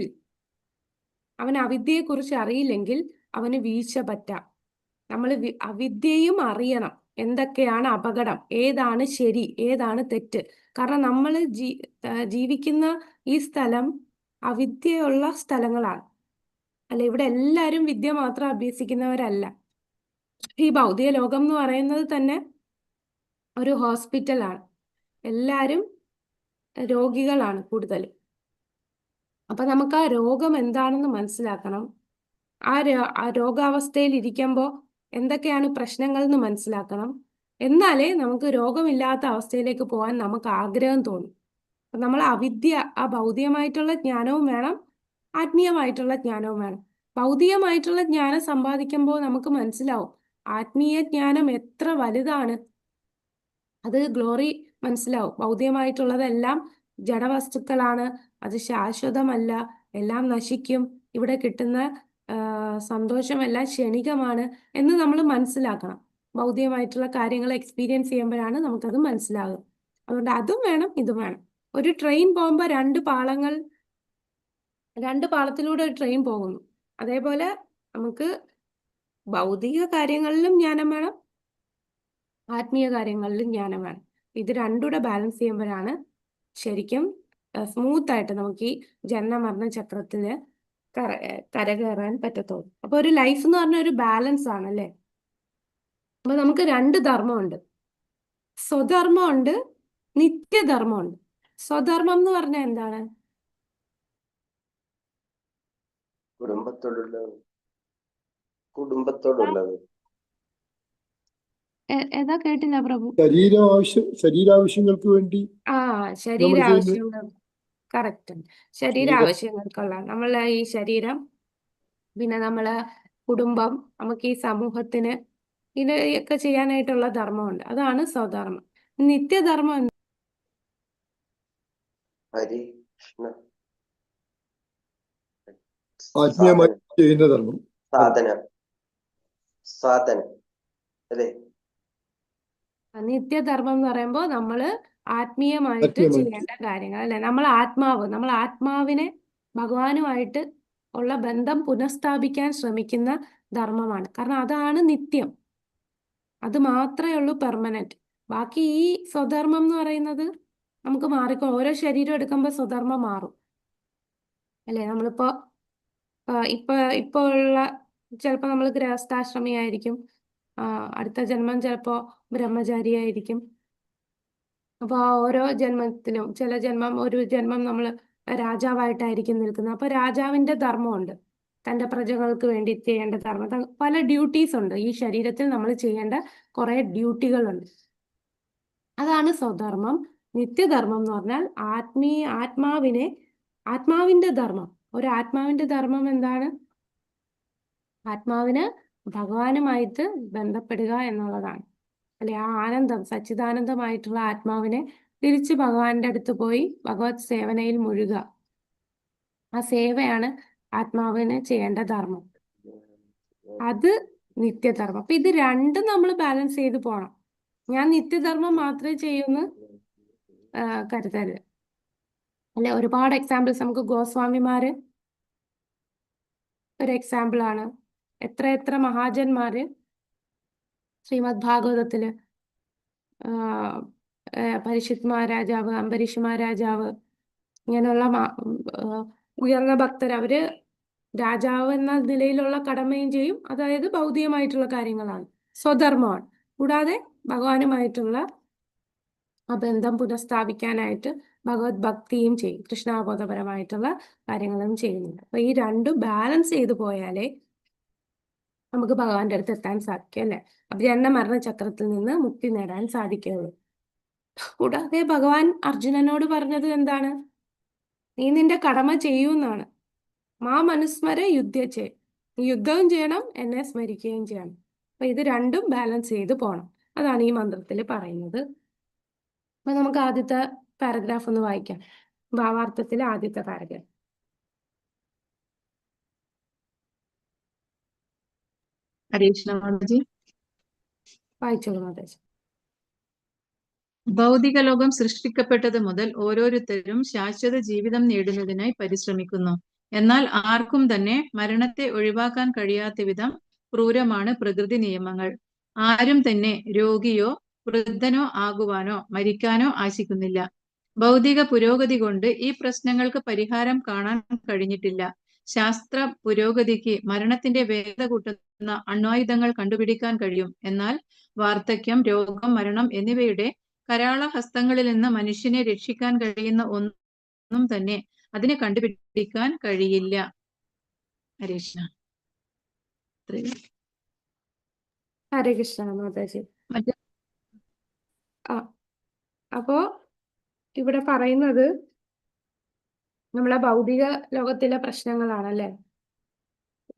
അവൻ അവിദ്യയെക്കുറിച്ച് അറിയില്ലെങ്കിൽ അവന് വീഴ്ച പറ്റാം. നമ്മൾ അവിദ്യയും അറിയണം. എന്തൊക്കെയാണ് അപകടം, ഏതാണ് ശരി, ഏതാണ് തെറ്റ്. കാരണം നമ്മൾ ജീവിക്കുന്ന ഈ സ്ഥലം അവിദ്യയുള്ള സ്ഥലങ്ങളാണ്, അല്ലെ? ഇവിടെ എല്ലാവരും വിദ്യ മാത്രം അഭ്യസിക്കുന്നവരല്ല. ഈ ഭൗതിക ലോകം എന്ന് പറയുന്നത് തന്നെ ഒരു ഹോസ്പിറ്റലാണ്. എല്ലാവരും രോഗികളാണ് കൂടുതലും. അപ്പൊ നമുക്ക് ആ രോഗം എന്താണെന്ന് മനസ്സിലാക്കണം. ആ രോഗാവസ്ഥയിൽ ഇരിക്കുമ്പോൾ എന്തൊക്കെയാണ് പ്രശ്നങ്ങൾ എന്ന് മനസ്സിലാക്കണം. എന്നാലേ നമുക്ക് രോഗമില്ലാത്ത അവസ്ഥയിലേക്ക് പോകാൻ നമുക്ക് ആഗ്രഹം തോന്നും. അപ്പൊ നമ്മൾ അവിദ്യ, ആ ഭൗതികമായിട്ടുള്ള ജ്ഞാനവും വേണം, ആത്മീയമായിട്ടുള്ള ജ്ഞാനവും വേണം. ഭൗതികമായിട്ടുള്ള ജ്ഞാനം സമ്പാദിക്കുമ്പോൾ നമുക്ക് മനസ്സിലാവും ആത്മീയ ജ്ഞാനം എത്ര വലുതാണ്. അത് ഗ്ലോറി മനസ്സിലാവും. ഭൗതികമായിട്ടുള്ളതെല്ലാം ജഡവസ്തുക്കളാണ്, അത് ശാശ്വതമല്ല, എല്ലാം നശിക്കും, ഇവിടെ കിട്ടുന്ന സന്തോഷമെല്ലാം ക്ഷണികമാണ് എന്ന് നമ്മൾ മനസ്സിലാക്കണം. ഭൗതികമായിട്ടുള്ള കാര്യങ്ങൾ എക്സ്പീരിയൻസ് ചെയ്യുമ്പോഴാണ് നമുക്കത് മനസ്സിലാകും. അതുകൊണ്ട് അതും വേണം, ഇതും വേണം. ഒരു ട്രെയിൻ പോകുമ്പോൾ രണ്ട് പാളത്തിലൂടെ ഒരു ട്രെയിൻ പോകുന്നു. അതേപോലെ നമുക്ക് ഭൗതിക കാര്യങ്ങളിലും ജ്ഞാനം വേണം, ആത്മീയ കാര്യങ്ങളിലും ജ്ഞാനം വേണം. ഇത് രണ്ടുകൂടെ ബാലൻസ് ചെയ്യുമ്പോഴാണ് ശരിക്കും സ്മൂത്ത് ആയിട്ട് നമുക്ക് ഈ ജനന മരണ ചക്രത്തില് കരകയറാൻ പറ്റത്തുള്ളൂ. അപ്പൊ ഒരു ലൈഫ് എന്ന് പറഞ്ഞ ഒരു ബാലൻസ് ആണ്, അല്ലേ? അപ്പൊ നമുക്ക് രണ്ട് ധർമ്മമുണ്ട്. സ്വധർമ്മമുണ്ട്, നിത്യധർമ്മമുണ്ട്. സ്വധർമ്മം എന്ന് പറഞ്ഞാൽ എന്താണ്? കുടുംബത്തോടുള്ളത് ഏതാ? കേട്ടില്ല പ്രഭു. ശരീരാവശ്യങ്ങൾക്ക് വേണ്ടി ശരീരാവശ്യങ്ങൾ. കറക്റ്റ്. ശരീരാവശ്യങ്ങൾക്കുള്ള നമ്മളെ ഈ ശരീരം, പിന്നെ നമ്മളെ കുടുംബം, നമുക്ക് ഈ സമൂഹത്തിന് ഇതൊക്കെ ചെയ്യാനായിട്ടുള്ള ധർമ്മമുണ്ട്. അതാണ് സ്വധർമ്മം. നിത്യധർമ്മം ആത്മീയമായി ചെയ്യുന്ന ധർമ്മം, സാധനം അല്ലേ? നിത്യധർമ്മം എന്ന് പറയുമ്പോൾ നമ്മള് ആത്മീയമായിട്ട് ചെയ്യേണ്ട കാര്യങ്ങൾ, അല്ലെ? നമ്മൾ ആത്മാവിനെ ഭഗവാനുമായിട്ട് ഉള്ള ബന്ധം പുനഃസ്ഥാപിക്കാൻ ശ്രമിക്കുന്ന ധർമ്മമാണ്. കാരണം അതാണ് നിത്യം, അത് മാത്രമേ ഉള്ളൂ പെർമനന്റ്. ബാക്കി ഈ സ്വധർമ്മം എന്ന് പറയുന്നത് നമുക്ക് മാറിക്കോ. ഓരോ ശരീരം എടുക്കുമ്പോൾ സ്വധർമ്മം മാറും, അല്ലെ? നമ്മളിപ്പോ ഇപ്പൊ ഉള്ള ചിലപ്പോൾ നമ്മൾ ഗൃഹസ്ഥാശ്രമിയായിരിക്കും, അടുത്ത ജന്മം ചിലപ്പോ ബ്രഹ്മചാരിയായിരിക്കും. അപ്പൊ ഓരോ ജന്മത്തിലും ഒരു ജന്മം നമ്മൾ രാജാവായിട്ടായിരിക്കും നിൽക്കുന്നത്. അപ്പൊ രാജാവിന്റെ ധർമ്മമുണ്ട്, തന്റെ പ്രജകൾക്ക് വേണ്ടി ചെയ്യേണ്ട ധർമ്മം. പല ഡ്യൂട്ടീസ് ഉണ്ട് ഈ ശരീരത്തിൽ, നമ്മൾ ചെയ്യേണ്ട കുറെ ഡ്യൂട്ടികളുണ്ട്. അതാണ് സ്വധർമ്മം. നിത്യധർമ്മം എന്ന് പറഞ്ഞാൽ ആത്മാവിന്റെ ധർമ്മം. ഒരു ആത്മാവിന്റെ ധർമ്മം എന്താണ്? ആത്മാവിന് ഭഗവാനുമായിട്ട് ബന്ധപ്പെടുക എന്നുള്ളതാണ്, അല്ലെ? ആ ആനന്ദം, സച്ചിദാനന്ദമായിട്ടുള്ള ആത്മാവിനെ തിരിച്ച് ഭഗവാന്റെ അടുത്ത് പോയി ഭഗവത് സേവനയിൽ മുഴുകുക. ആ സേവയാണ് ആത്മാവിന് ചെയ്യേണ്ട ധർമ്മം. അത് നിത്യധർമ്മം. അപ്പൊ ഇത് രണ്ടും നമ്മൾ ബാലൻസ് ചെയ്ത് പോണം. ഞാൻ നിത്യധർമ്മം മാത്രമേ ചെയ്യുമെന്ന് കരുതരുത്, അല്ലെ? ഒരുപാട് എക്സാമ്പിൾസ് നമുക്ക് ഗോസ്വാമിമാര് ഒരു എക്സാമ്പിൾ ആണ്. എത്ര മഹാജന്മാര് ശ്രീമദ് ഭാഗവതത്തില് പരീക്ഷിത് മഹാരാജാവ്, അംബരീഷ് മഹാരാജാവ്, ഇങ്ങനെയുള്ള ഉയർന്ന ഭക്തർ, അവര് രാജാവ് എന്ന നിലയിലുള്ള കടമയും ചെയ്യും, അതായത് ഭൗതികമായിട്ടുള്ള കാര്യങ്ങളാണ്, സ്വധർമ്മമാണ്. കൂടാതെ ഭഗവാനുമായിട്ടുള്ള ആ ബന്ധം പുനഃസ്ഥാപിക്കാനായിട്ട് ഭഗവത് ഭക്തിയും ചെയ്യും, കൃഷ്ണാബോധപരമായിട്ടുള്ള കാര്യങ്ങളും ചെയ്യുന്നുണ്ട്. അപ്പൊ ഈ രണ്ടും ബാലൻസ് ചെയ്തു പോയാലേ നമുക്ക് ഭഗവാന്റെ അടുത്ത് എത്താൻ സാധിക്കും, അല്ലെ? അപ്പൊ ജനന മരണ ചക്രത്തിൽ നിന്ന് മുക്തി നേടാൻ സാധിക്കുകയുള്ളൂ. കൂടാതെ ഭഗവാൻ അർജുനനോട് പറഞ്ഞത് എന്താണ്? നീ നിന്റെ കടമ ചെയ്യൂന്നാണ്. മാ മനുസ്മര യുദ്ധച്ചേ, നീ യുദ്ധവും ചെയ്യണം, എന്നെ സ്മരിക്കുകയും ചെയ്യണം. അപ്പൊ ഇത് രണ്ടും ബാലൻസ് ചെയ്ത് പോണം. അതാണ് ഈ മന്ത്രത്തിൽ പറയുന്നത്. അപ്പൊ നമുക്ക് ആദ്യത്തെ പാരഗ്രാഫ് ഒന്ന് വായിക്കാം. ഭാവാർത്ഥത്തിലെ ആദ്യത്തെ പാരഗ്രാഫ് ഹരേ കൃഷ്ണ മാതാജി. വായിച്ചോളൂ മാതാജി. ഭൗതിക ലോകം സൃഷ്ടിക്കപ്പെട്ടത് മുതൽ ഓരോരുത്തരും ശാശ്വത ജീവിതം നേടുന്നതിനായി പരിശ്രമിക്കുന്നു. എന്നാൽ ആർക്കും തന്നെ മരണത്തെ ഒഴിവാക്കാൻ കഴിയാത്ത വിധം ക്രൂരമാണ് പ്രകൃതി നിയമങ്ങൾ. ആരും തന്നെ രോഗിയോ വൃദ്ധനോ ആകുവാനോ മരിക്കാനോ ആശിക്കുന്നില്ല. ഭൗതിക പുരോഗതി കൊണ്ട് ഈ പ്രശ്നങ്ങൾക്ക് പരിഹാരം കാണാൻ കഴിഞ്ഞിട്ടില്ല. ശാസ്ത്ര പുരോഗതിക്ക് മരണത്തിന്റെ വേഗത കൂട്ടുന്ന അണ്വായുധങ്ങൾ കണ്ടുപിടിക്കാൻ കഴിയും. എന്നാൽ വാർദ്ധക്യം, രോഗം, മരണം എന്നിവയുടെ കരാള ഹസ്തങ്ങളിൽ നിന്ന് മനുഷ്യനെ രക്ഷിക്കാൻ കഴിയുന്ന ഒന്നും തന്നെ അതിനെ കണ്ടുപിടിക്കാൻ കഴിയില്ല. ഹരേ കൃഷ്ണ. ഹരേ കൃഷ്ണ മാതാജി. അപ്പോ ഇവിടെ പറയുന്നത് നമ്മളെ ഭൗതിക ലോകത്തിലെ പ്രശ്നങ്ങളാണല്ലേ.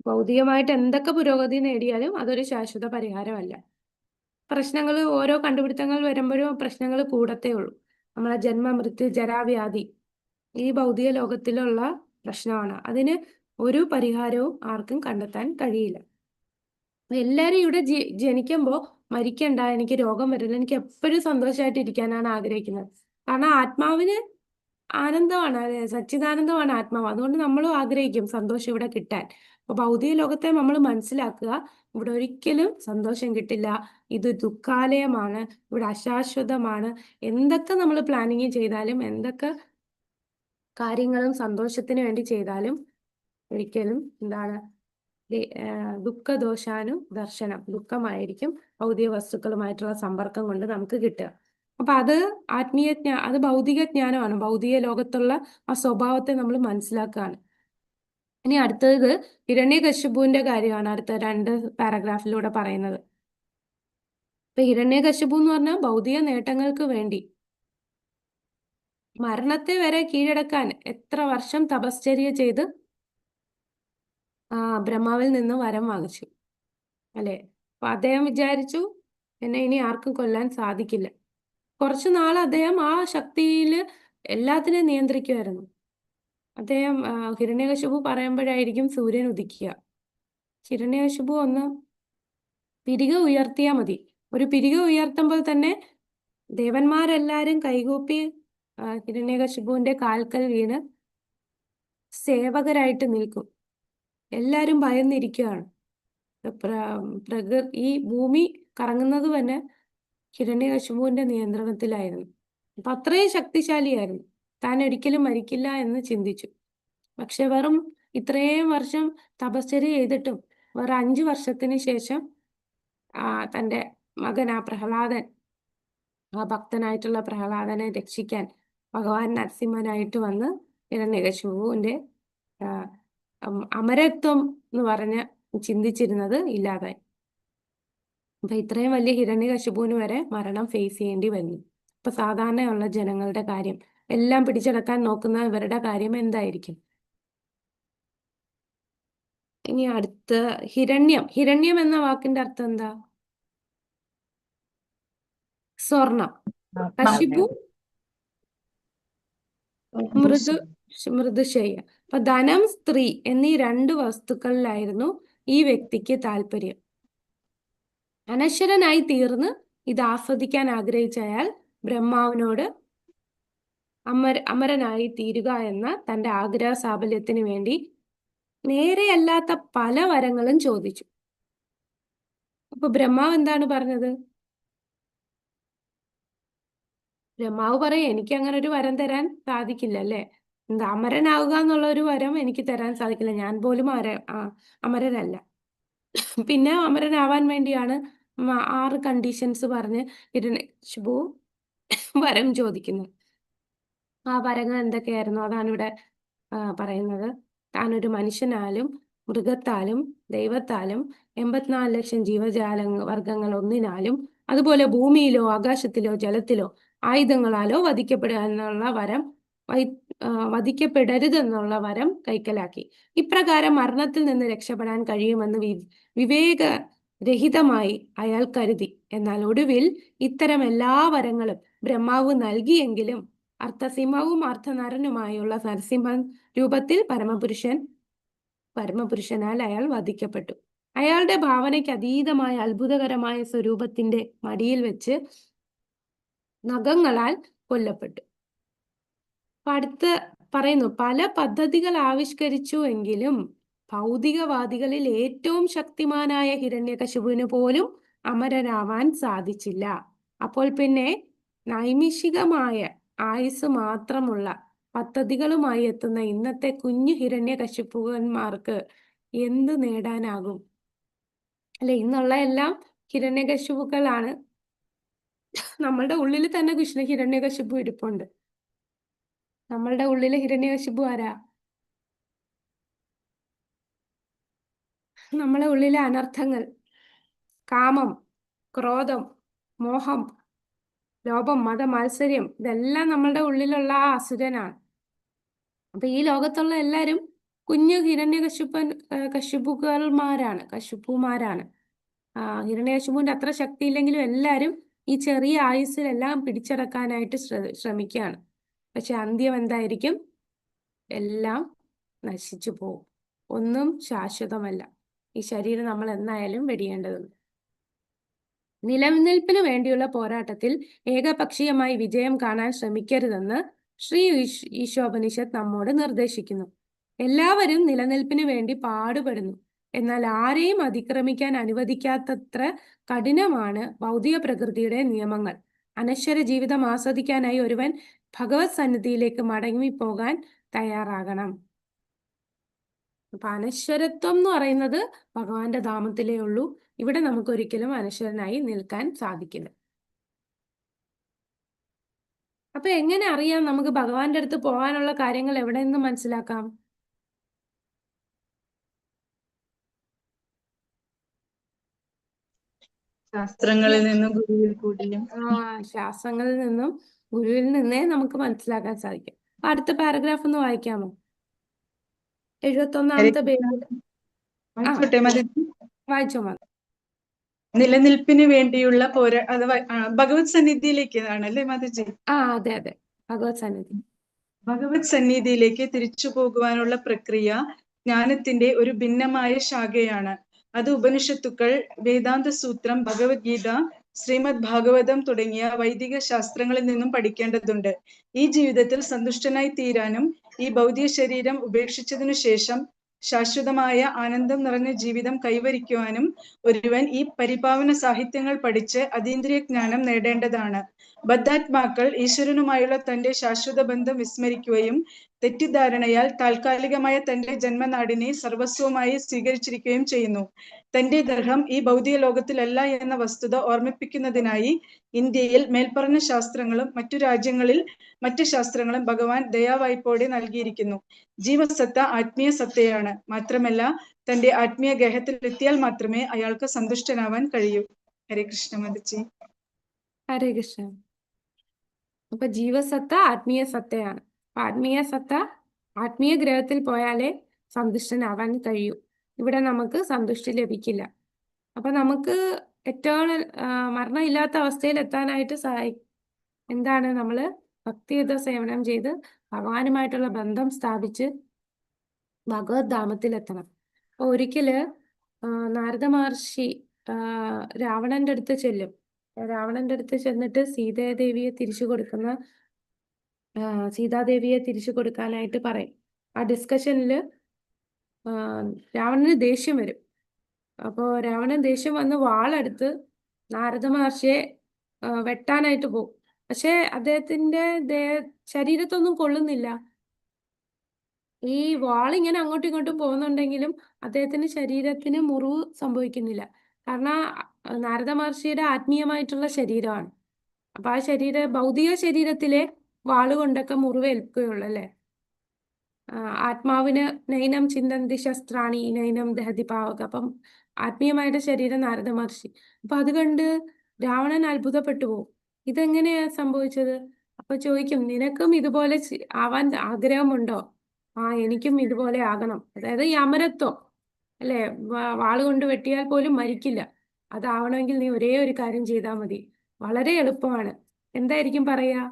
ഭൗതികമായിട്ട് എന്തൊക്കെ പുരോഗതി നേടിയാലും അതൊരു ശാശ്വത പരിഹാരമല്ല. പ്രശ്നങ്ങൾ, ഓരോ കണ്ടുപിടുത്തങ്ങൾ വരുമ്പോഴും പ്രശ്നങ്ങൾ കൂടത്തേ ഉള്ളൂ. നമ്മളെ ജന്മ, മൃത്യു, ജരാവ്യാധി ഈ ഭൗതിക ലോകത്തിലുള്ള പ്രശ്നമാണ്. അതിന് ഒരു പരിഹാരവും ആർക്കും കണ്ടെത്താൻ കഴിയില്ല. എല്ലാരും ഇവിടെ ജനിക്കുമ്പോൾ മരിക്കണ്ട, എനിക്ക് രോഗം വരില്ല, എനിക്ക് എപ്പോഴും സന്തോഷമായിട്ട് ഇരിക്കാനാണ് ആഗ്രഹിക്കുന്നത്. കാരണം ആത്മാവിന് ആനന്ദമാണ്, അല്ലെ? സച്ചിദാനന്ദമാണ് ആത്മാവ്. അതുകൊണ്ട് നമ്മളും ആഗ്രഹിക്കും സന്തോഷം ഇവിടെ കിട്ടാൻ. അപ്പൊ ഭൗതിക ലോകത്തെ നമ്മൾ മനസ്സിലാക്കുക, ഇവിടെ ഒരിക്കലും സന്തോഷം കിട്ടില്ല, ഇത് ദുഃഖാലയമാണ്, ഇവിടെ അശാശ്വതമാണ്. എന്തൊക്കെ നമ്മൾ പ്ലാനിങ് ചെയ്താലും, എന്തൊക്കെ കാര്യങ്ങളും സന്തോഷത്തിന് വേണ്ടി ചെയ്താലും ഒരിക്കലും എന്താണ് ദുഃഖദോഷാനു ദർശനം, ദുഃഖമായിരിക്കും ഭൗതിക വസ്തുക്കളുമായിട്ടുള്ള സമ്പർക്കം കൊണ്ട് നമുക്ക് കിട്ടുക. അപ്പൊ അത് അത് ഭൗതിക ജ്ഞാനമാണ്. ഭൗതിക ലോകത്തുള്ള ആ സ്വഭാവത്തെ നമ്മൾ മനസ്സിലാക്കുകയാണ്. ഇനി അടുത്തത് ഹിരണ്യകശിപുവിന്റെ കാര്യമാണ് അടുത്ത 2 പാരഗ്രാഫിലൂടെ പറയുന്നത്. ഇപ്പൊ ഹിരണ്യകശിപു എന്ന് പറഞ്ഞാൽ ഭൗതിക നേട്ടങ്ങൾക്ക് വേണ്ടി മരണത്തെ വരെ കീഴടക്കാൻ എത്ര വർഷം തപശ്ചര്യ ചെയ്ത് ബ്രഹ്മാവിൽ നിന്ന് വരം വാങ്ങിച്ചു, അല്ലെ? അപ്പൊ അദ്ദേഹം വിചാരിച്ചു എന്നെ ഇനി ആർക്കും കൊല്ലാൻ സാധിക്കില്ല. കുറച്ചു നാൾ അദ്ദേഹം ആ ശക്തിയിൽ എല്ലാത്തിനെയും നിയന്ത്രിക്കുമായിരുന്നു. അദ്ദേഹം ഹിരണ്യകശിപു പറയുമ്പോഴായിരിക്കും സൂര്യൻ ഉദിക്കുക. ഹിരണ്യകശിപു ഒന്ന് പിരിക ഉയർത്തിയാൽ മതി. ഒരു പിരിക ഉയർത്തുമ്പോൾ തന്നെ ദേവന്മാരെല്ലാരും കൈകൂപ്പി ഹിരണ്യകശിപുവിന്റെ കാൽക്കൽ വീണ് സേവകരായിട്ട് നിൽക്കും. എല്ലാരും ഭയന്നിരിക്കുകയാണ്. ഈ ഭൂമി കറങ്ങുന്നത് തന്നെ ഹിരണ്യകശിപുവിന്റെ നിയന്ത്രണത്തിലായിരുന്നു. അപ്പൊ അത്രയും ശക്തിശാലിയായിരുന്നു. താൻ ഒരിക്കലും മരിക്കില്ല എന്ന് ചിന്തിച്ചു. പക്ഷെ വെറും ഇത്രയും വർഷം തപശ്ചര്യ ചെയ്തിട്ടും വേറെ 5 വർഷത്തിന് ശേഷം തൻ്റെ മകൻ പ്രഹ്ലാദൻ, ഭക്തനായിട്ടുള്ള പ്രഹ്ലാദനെ രക്ഷിക്കാൻ ഭഗവാൻ നരസിംഹനായിട്ട് വന്ന് ഹിരണ്യകശിപുവിന്റെ അമരത്വം എന്ന് പറഞ്ഞ് ചിന്തിച്ചിരുന്നത് ഇല്ലാതായി. അപ്പൊ ഇത്രയും വലിയ ഹിരണ്യകശിപുവിന് വരെ മരണം ഫേസ് ചെയ്യേണ്ടി വന്നു. ഇപ്പൊ സാധാരണയുള്ള ജനങ്ങളുടെ കാര്യം, എല്ലാം പിടിച്ചെടുക്കാൻ നോക്കുന്ന ഇവരുടെ കാര്യം എന്തായിരിക്കും? ഇനി അടുത്ത ഹിരണ്യം എന്ന വാക്കിന്റെ അർത്ഥം എന്താ? സ്വർണം. കശിപു മൃദുശയ്യ. അപ്പൊ ധനം, സ്ത്രീ എന്നീ 2 വസ്തുക്കളിലായിരുന്നു ഈ വ്യക്തിക്ക് താല്പര്യം. അനശ്വരനായി തീർന്ന് ഇത് ആസ്വദിക്കാൻ ആഗ്രഹിച്ച അയാൾ ബ്രഹ്മാവിനോട് അമരനായി തീരുക എന്ന തന്റെ ആഗ്രഹ സാഫല്യത്തിന് വേണ്ടി നേരെയല്ലാത്ത പല വരങ്ങളും ചോദിച്ചു. അപ്പൊ ബ്രഹ്മാവ് എന്താണ് പറഞ്ഞത്? ബ്രഹ്മാവ് പറയും, എനിക്ക് അങ്ങനെ ഒരു വരം തരാൻ സാധിക്കില്ല, അല്ലെ? എന്താ അമരനാവുക എന്നുള്ള ഒരു വരം എനിക്ക് തരാൻ സാധിക്കില്ല. ഞാൻ പോലും അമരനല്ല. പിന്നെ അമരനാവാൻ വേണ്ടിയാണ് 6 കണ്ടീഷൻസ് പറഞ്ഞ് ഹിരണ്യകശിപു വരം ചോദിക്കുന്നത്. ആ വരങ്ങൾ എന്തൊക്കെയായിരുന്നു? അതാണ് ഇവിടെ പറയുന്നത്. താനൊരു മനുഷ്യനാലും മൃഗത്താലും ദൈവത്താലും 84 ലക്ഷം ജീവജാല വർഗങ്ങൾ ഒന്നിനാലും അതുപോലെ ഭൂമിയിലോ ആകാശത്തിലോ ജലത്തിലോ ആയുധങ്ങളാലോ വധിക്കപ്പെടുക എന്നുള്ള വരം വധിക്കപ്പെടരുതെന്നുള്ള വരം കൈക്കലാക്കി. ഇപ്രകാരം മരണത്തിൽ നിന്ന് രക്ഷപ്പെടാൻ കഴിയുമെന്ന് വിവേകരഹിതമായി അയാൾ കരുതി. എന്നാൽ ഒടുവിൽ ഇത്തരം എല്ലാ വരങ്ങളും ബ്രഹ്മാവ് നൽകിയെങ്കിലും അർത്ഥസിംഹവും അർത്ഥനരനുമായുള്ള നരസിംഹൻ രൂപത്തിൽ പരമപുരുഷനാൽ അയാൾ വധിക്കപ്പെട്ടു. അയാളുടെ ഭാവനയ്ക്ക് അതീതമായ അത്ഭുതകരമായ സ്വരൂപത്തിന്റെ മടിയിൽ വെച്ച് നഖങ്ങളാൽ കൊല്ലപ്പെട്ടു. അപ്പൊ അടുത്ത് പറയുന്നു, പല പദ്ധതികൾ ആവിഷ്കരിച്ചു എങ്കിലും ഭൗതികവാദികളിൽ ഏറ്റവും ശക്തിമാനായ ഹിരണ്യകശിപുവിന് പോലും അമരനാവാൻ സാധിച്ചില്ല. അപ്പോൾ പിന്നെ നൈമിഷികമായ ആയുസ് മാത്രമുള്ള പദ്ധതികളുമായി എത്തുന്ന ഇന്നത്തെ കുഞ്ഞു ഹിരണ്യകശിപുവന്മാർക്ക് എന്ത് നേടാനാകും? അല്ലെ, ഇന്നുള്ള എല്ലാം ഹിരണ്യകശിപുക്കളാണ്. നമ്മളുടെ ഉള്ളിൽ തന്നെ ഹിരണ്യകശിപു ഇരിപ്പുണ്ട്. നമ്മളുടെ ഉള്ളിലെ ഹിരണ്യകശിപു ആരാ? നമ്മളെ ഉള്ളിലെ അനർത്ഥങ്ങൾ, കാമം, ക്രോധം, മോഹം, ലോഭം, മതമാത്സര്യം, ഇതെല്ലാം നമ്മളുടെ ഉള്ളിലുള്ള ആ അസുരനാണ്. അപ്പൊ ഈ ലോകത്തുള്ള എല്ലാരും കുഞ്ഞു കശിപ്പുമാരാണ്. ഹിരണ്യകശിപുവിന്റെ അത്ര ശക്തിയില്ലെങ്കിലും എല്ലാരും ഈ ചെറിയ ആയുസ്സിലെല്ലാം പിടിച്ചടക്കാനായിട്ട് ശ്രമിക്കുകയാണ്. പക്ഷെ അന്ത്യം എന്തായിരിക്കും? എല്ലാം നശിച്ചു പോകും. ഒന്നും ശാശ്വതമല്ല. ഈ ശരീരം നമ്മൾ എന്നായാലും വെടിയേണ്ടതുണ്ട്. നിലനിൽപ്പിന് വേണ്ടിയുള്ള പോരാട്ടത്തിൽ ഏകപക്ഷീയമായി വിജയം കാണാൻ ശ്രമിക്കരുതെന്ന് ശ്രീ ഈശോപനിഷത്ത് നമ്മോട് നിർദ്ദേശിക്കുന്നു. എല്ലാവരും നിലനിൽപ്പിന് വേണ്ടി പാടുപെടുന്നു. എന്നാൽ ആരെയും അതിക്രമിക്കാൻ അനുവദിക്കാത്തത്ര കഠിനമാണ് ഭൗതിക പ്രകൃതിയുടെ നിയമങ്ങൾ. അനശ്വര ജീവിതം ആസ്വദിക്കാനായി ഒരുവൻ ഭഗവത് സന്നിധിയിലേക്ക് മടങ്ങിപ്പോകാൻ തയ്യാറാകണം. അപ്പൊ അനശ്വരത്വം എന്ന് പറയുന്നത് ഭഗവാന്റെ ധാമത്തിലേ ഉള്ളൂ. ഇവിടെ നമുക്ക് ഒരിക്കലും അനശ്വരനായി നിൽക്കാൻ സാധിക്കില്ല. അപ്പൊ എങ്ങനെ അറിയാം നമുക്ക് ഭഗവാന്റെ അടുത്ത് പോകാനുള്ള കാര്യങ്ങൾ എവിടെ നിന്ന് മനസ്സിലാക്കാം? ശാസ്ത്രങ്ങളിൽ നിന്നും ഗുരുവിൽ കൂടിയും. ശാസ്ത്രങ്ങളിൽ നിന്നും ഗുരുവിൽ നിന്നേ നമുക്ക് മനസ്സിലാക്കാൻ സാധിക്കും. അടുത്ത പാരഗ്രാഫ് ഒന്ന് വായിക്കാമോ? 71ാമത്തെ പേജ് വായിച്ചോ. നിലനിൽപ്പിന് വേണ്ടിയുള്ള ഭഗവത് സന്നിധിയിലേക്ക് ആണല്ലേ മാതാജി? അതെ അതെ, ഭഗവത് സന്നിധി. ഭഗവത് സന്നിധിയിലേക്ക് തിരിച്ചു പോകുവാനുള്ള പ്രക്രിയ ജ്ഞാനത്തിന്റെ ഒരു ഭിന്നമായ ശാഖയാണ്. അത് ഉപനിഷത്തുക്കൾ, വേദാന്ത സൂത്രം, ഭഗവത്ഗീത, ശ്രീമദ് ഭാഗവതം തുടങ്ങിയ വൈദിക ശാസ്ത്രങ്ങളിൽ നിന്നും പഠിക്കേണ്ടതുണ്ട്. ഈ ജീവിതത്തിൽ സന്തുഷ്ടനായി തീരാനും ഈ ഭൗതിക ശരീരം ഉപേക്ഷിച്ചതിനു ശേഷം ശാശ്വതമായ ആനന്ദം നിറഞ്ഞ ജീവിതം കൈവരിക്കുവാനും ഒരുവൻ ഈ പരിപാവന സാഹിത്യങ്ങൾ പഠിച്ച് അതീന്ദ്രിയ ജ്ഞാനം നേടേണ്ടതാണ്. ബദ്ധാത്മാക്കൾ ഈശ്വരനുമായുള്ള തന്റെ ശാശ്വത ബന്ധം വിസ്മരിക്കുകയും തെറ്റിദ്ധാരണയാൽ താൽക്കാലികമായ തന്റെ ജന്മനാടിനെ സർവസ്വമായി സ്വീകരിച്ചിരിക്കുകയും ചെയ്യുന്നു. തന്റെ ദേഹം ഈ ഭൗതിക ലോകത്തിലല്ല എന്ന വസ്തുത ഓർമ്മിപ്പിക്കുന്നതിനായി ഇന്ത്യയിൽ മേൽപ്പറഞ്ഞ ശാസ്ത്രങ്ങളും മറ്റു രാജ്യങ്ങളിൽ മറ്റ് ശാസ്ത്രങ്ങളും ഭഗവാൻ ദയാവായ്പോടെ നൽകിയിരിക്കുന്നു. ജീവസത്ത ആത്മീയ സത്തയാണ്. മാത്രമല്ല തന്റെ ആത്മീയ ഗേഹത്തിലെത്തിയാൽ മാത്രമേ അയാൾക്ക് സന്തുഷ്ടനാവാൻ കഴിയൂ. ഹരേ കൃഷ്ണ മാതാജി. ഹരേ കൃഷ്ണ. അപ്പൊ ജീവസത്ത ആത്മീയ സത്തയാണ്. ആത്മീയ സത്ത ആത്മീയ ഗ്രഹത്തിൽ പോയാലേ സന്തുഷ്ടനാവാൻ കഴിയൂ. ഇവിടെ നമുക്ക് സന്തുഷ്ടി ലഭിക്കില്ല. അപ്പൊ നമുക്ക് എറ്റേണൽ മരണമില്ലാത്ത അവസ്ഥയിൽ എത്താനായിട്ട് എന്താണ്? നമ്മള് ഭക്തിയുത സേവനം ചെയ്ത് ഭഗവാനുമായിട്ടുള്ള ബന്ധം സ്ഥാപിച്ച് ഭഗവത് ധാമത്തിലെത്തണം. അപ്പൊ ഒരിക്കല് നാരദ മഹർഷി രാവണന്റെ അടുത്ത് ചെല്ലും. രാവണന്റെ അടുത്ത് ചെന്നിട്ട് സീതാദേവിയെ തിരിച്ചു കൊടുക്കാനായിട്ട് പറയും. ആ ഡിസ്കഷനില് രാവണന് ദേഷ്യം വരും. അപ്പോ രാവണൻ ദേഷ്യം വന്ന് വാളെടുത്ത് നാരദ മഹർഷിയെ വെട്ടാനായിട്ട് പോകും. പക്ഷെ അദ്ദേഹത്തിന്റെ ശരീരത്തൊന്നും കൊള്ളുന്നില്ല. ഈ വാളിങ്ങനെ അങ്ങോട്ടും ഇങ്ങോട്ടും പോകുന്നുണ്ടെങ്കിലും അദ്ദേഹത്തിന്റെ ശരീരത്തിന് മുറിവ് സംഭവിക്കുന്നില്ല. കാരണം നാരദ മഹർഷിയുടെ ആത്മീയമായിട്ടുള്ള ശരീരമാണ്. അപ്പൊ ആ ഭൗതിക ശരീരത്തിലെ വാളുകൊണ്ടൊക്കെ മുറിവേൽക്കുകയുള്ളൂ അല്ലേ. ആത്മാവിന് നൈനം ചിന്തന്തി ശസ്ത്രാണി നൈനം ദഹതി പാവക. അപ്പം ആത്മീയമായിട്ട് ശരീരം നാരദ മഹർഷി. അപ്പൊ അത് കണ്ട് രാവണൻ അത്ഭുതപ്പെട്ടു പോകും. ഇതെങ്ങനെയാ സംഭവിച്ചത്? അപ്പൊ ചോദിക്കും, നിനക്കും ഇതുപോലെ ആവാൻ ആഗ്രഹമുണ്ടോ? എനിക്കും ഇതുപോലെ ആകണം. അതായത് ഈ അമരത്വം അല്ലെ, വാളുകൊണ്ട് വെട്ടിയാൽ പോലും മരിക്കില്ല. അതാവണമെങ്കിൽ നീ ഒരേ ഒരു കാര്യം ചെയ്താൽ മതി. വളരെ എളുപ്പമാണ്. എന്തായിരിക്കും പറയാ?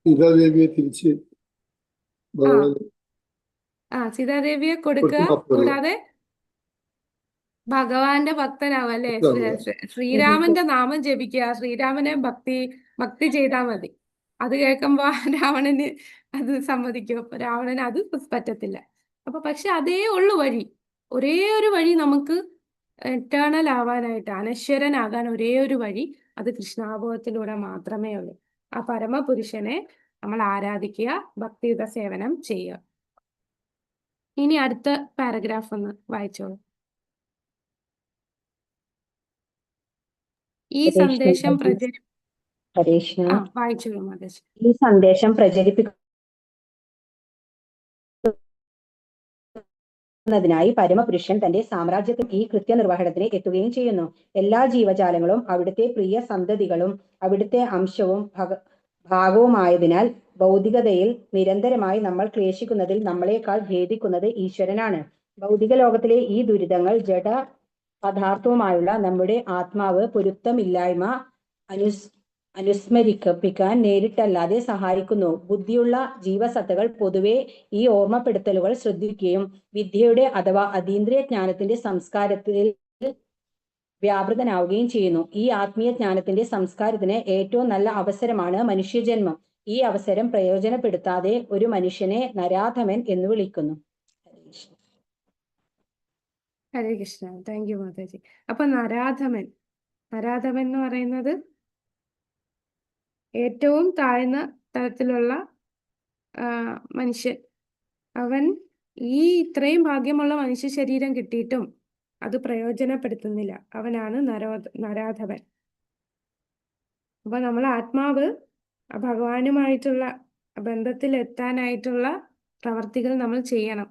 സീതാദേവിയെ തിരിച്ച് സീതാദേവിയെ കൊടുക്കുക, കൂടാതെ ഭഗവാന്റെ ഭക്തനാവും അല്ലെ. ശ്രീരാമന്റെ നാമം ജപിക്കുക, ശ്രീരാമനെ ഭക്തി ചെയ്താൽ മതി. അത് കേൾക്കുമ്പോ രാവണന് അത് സമ്മതിക്കും. അപ്പൊ രാവണന് അത് പറ്റത്തില്ല. അപ്പൊ പക്ഷെ അതേ ഉള്ളു വഴി. ഒരേ ഒരു വഴി നമുക്ക് എറ്റേണൽ ആവാനായിട്ട്, അനശ്വരനാകാൻ ഒരേ ഒരു വഴി, അത് കൃഷ്ണാനുഭവത്തിലൂടെ മാത്രമേ ഉള്ളൂ. ആ പരമപുരുഷനെ നമ്മൾ ആരാധിക്കുക, ഭക്തിയുത സേവനം ചെയ്യുക. ഇനി അടുത്ത പാരഗ്രാഫ് ഒന്ന് വായിച്ചോളൂ. ഈ സന്ദേശം വായിച്ചോളൂ മാതേശ്. ഈ സന്ദേശം പ്രചരിപ്പിക്കുന്നതിനായി പരമപുരുഷൻ തന്റെ സാമ്രാജ്യത്തിൽ ഈ കൃത്യനിർവഹണത്തിന് എത്തുകയും ചെയ്യുന്നു. എല്ലാ ജീവജാലങ്ങളും അവിടുത്തെ പ്രിയ സന്തതികളും അവിടുത്തെ അംശവും ഭാഗവുമായതിനാൽ ഭൗതികതയിൽ നിരന്തരമായി നമ്മൾ ക്ലേശിക്കുന്നതിൽ നമ്മളെക്കാൾ ഭേദിക്കുന്നത് ഈശ്വരനാണ്. ഭൗതിക ലോകത്തിലെ ഈ ദുരിതങ്ങൾ ജഡ പദാർത്ഥവുമായുള്ള നമ്മുടെ ആത്മാവ് പൊരുത്തമില്ലായ്മ അനുസ്മരിപ്പിക്കാൻ നേരിട്ടല്ലാതെ സഹായിക്കുന്നു. ബുദ്ധിയുള്ള ജീവസത്തകൾ പൊതുവെ ഈ ഓർമ്മപ്പെടുത്തലുകൾ ശ്രദ്ധിക്കുകയും വിദ്യയുടെ അഥവാ അതീന്ദ്രിയ ജ്ഞാനത്തിന്റെ സംസ്കാരത്തിൽ വ്യാപൃതനാവുകയും ചെയ്യുന്നു. ഈ ആത്മീയ ജ്ഞാനത്തിന്റെ സംസ്കാരത്തിന് ഏറ്റവും നല്ല അവസരമാണ് മനുഷ്യജന്മം. ഈ അവസരം പ്രയോജനപ്പെടുത്താതെ ഒരു മനുഷ്യനെ നരാധമൻ എന്ന് വിളിക്കുന്നു. ഹരേ കൃഷ്ണ. Thank you Mataji. അപ്പൊ നരാധമൻ എന്ന് പറയുന്നത് ഏറ്റവും താഴ്ന്ന തരത്തിലുള്ള മനുഷ്യൻ. അവൻ ഈ ഇത്രയും ഭാഗ്യമുള്ള മനുഷ്യ ശരീരം കിട്ടിയിട്ടും അത് പ്രയോജനപ്പെടുത്തുന്നില്ല. അവനാണ് നരാധവൻ. അപ്പൊ നമ്മൾ ആത്മാവ് ഭഗവാനുമായിട്ടുള്ള ബന്ധത്തിൽ എത്താനായിട്ടുള്ള പ്രവർത്തികൾ നമ്മൾ ചെയ്യണം.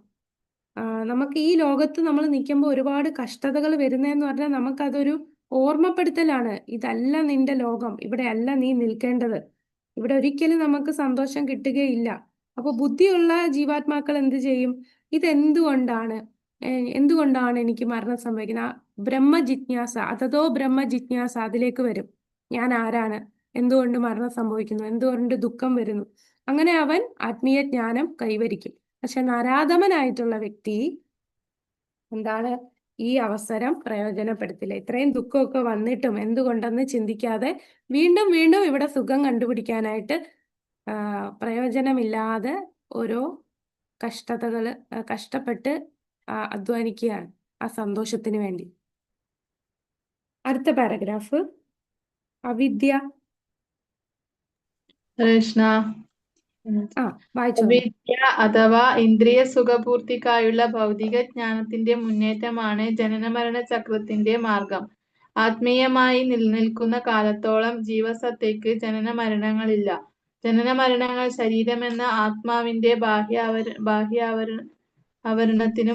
നമുക്ക് ഈ ലോകത്ത് നമ്മൾ നിൽക്കുമ്പോൾ ഒരുപാട് കഷ്ടതകൾ വരുന്നതെന്ന് പറഞ്ഞാൽ നമുക്കതൊരു ഓർമ്മപ്പെടുത്തലാണ്. ഇതല്ല നിന്റെ ലോകം, ഇവിടെ അല്ല നീ നിൽക്കേണ്ടത്, ഇവിടെ ഒരിക്കലും നമുക്ക് സന്തോഷം കിട്ടുകയില്ല. അപ്പൊ ബുദ്ധിയുള്ള ജീവാത്മാക്കൾ എന്ത് ചെയ്യും? എന്തുകൊണ്ടാണ് എനിക്ക് മരണം സംഭവിക്കുന്നത്? ബ്രഹ്മ ജിജ്ഞാസ, അതതോ ബ്രഹ്മ ജിജ്ഞാസ, അതിലേക്ക് വരും. ഞാൻ ആരാണ്? എന്തുകൊണ്ട് മരണം സംഭവിക്കുന്നു? എന്തുകൊണ്ട് ദുഃഖം വരുന്നു? അങ്ങനെ അവൻ ആത്മീയ ജ്ഞാനം കൈവരിക്കും. പക്ഷെ നരാധമനായിട്ടുള്ള വ്യക്തി എന്താണ്? ഈ അവസരം പ്രയോജനപ്പെടുത്തില്ല. ഇത്രയും ദുഃഖമൊക്കെ വന്നിട്ടും എന്തുകൊണ്ടെന്ന് ചിന്തിക്കാതെ വീണ്ടും വീണ്ടും ഇവിടെ സുഖം കണ്ടുപിടിക്കാനായിട്ട് പ്രയോജനമില്ലാതെ ഓരോ കഷ്ടപ്പെട്ട് അധ്വാനിക്കുകയാണ് ആ സന്തോഷത്തിന് വേണ്ടി. അടുത്ത പാരഗ്രാഫ് അവിദ്യ. കൃഷ്ണ. വിദ്യ അഥവാ ഇന്ദ്രിയ സുഖപൂർത്തിക്കായുള്ള ഭൗതിക ജ്ഞാനത്തിന്റെ മുന്നേറ്റമാണ് ജനനമരണ ചക്രത്തിന്റെ മാർഗം. ആത്മീയമായി നിലനിൽക്കുന്ന കാലത്തോളം ജീവസത്തയ്ക്ക് ജനനമരണങ്ങളില്ല. ജനനമരണങ്ങൾ ശരീരമെന്ന ആത്മാവിന്റെ ആവരണത്തിനു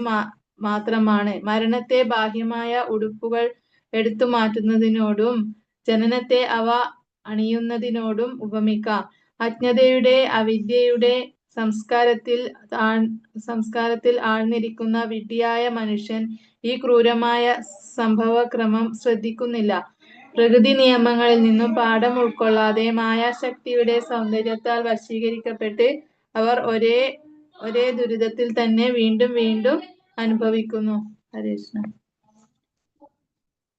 മാത്രമാണ്. മരണത്തെ ബാഹ്യമായ ഉടുപ്പുകൾ എടുത്തു മാറ്റുന്നതിനോടും ജനനത്തെ അവ അണിയുന്നതിനോടും ഉപമിക്കാം. അജ്ഞതയുടെ അവിദ്യയുടെ സംസ്കാരത്തിൽ ആഴ്ന്നിരിക്കുന്ന വിഡ്ഢിയായ മനുഷ്യൻ ഈ ക്രൂരമായ സംഭവക്രമം ശ്രദ്ധിക്കുന്നില്ല. പ്രകൃതി നിയമങ്ങളിൽ നിന്നും പാഠം ഉൾക്കൊള്ളാതെ മായാശക്തിയുടെ സൗന്ദര്യത്താൽ വശീകരിക്കപ്പെട്ട് അവർ ഒരേ ദുരിതത്തിൽ തന്നെ വീണ്ടും വീണ്ടും അനുഭവിക്കുന്നു. ഹരേ കൃഷ്ണ.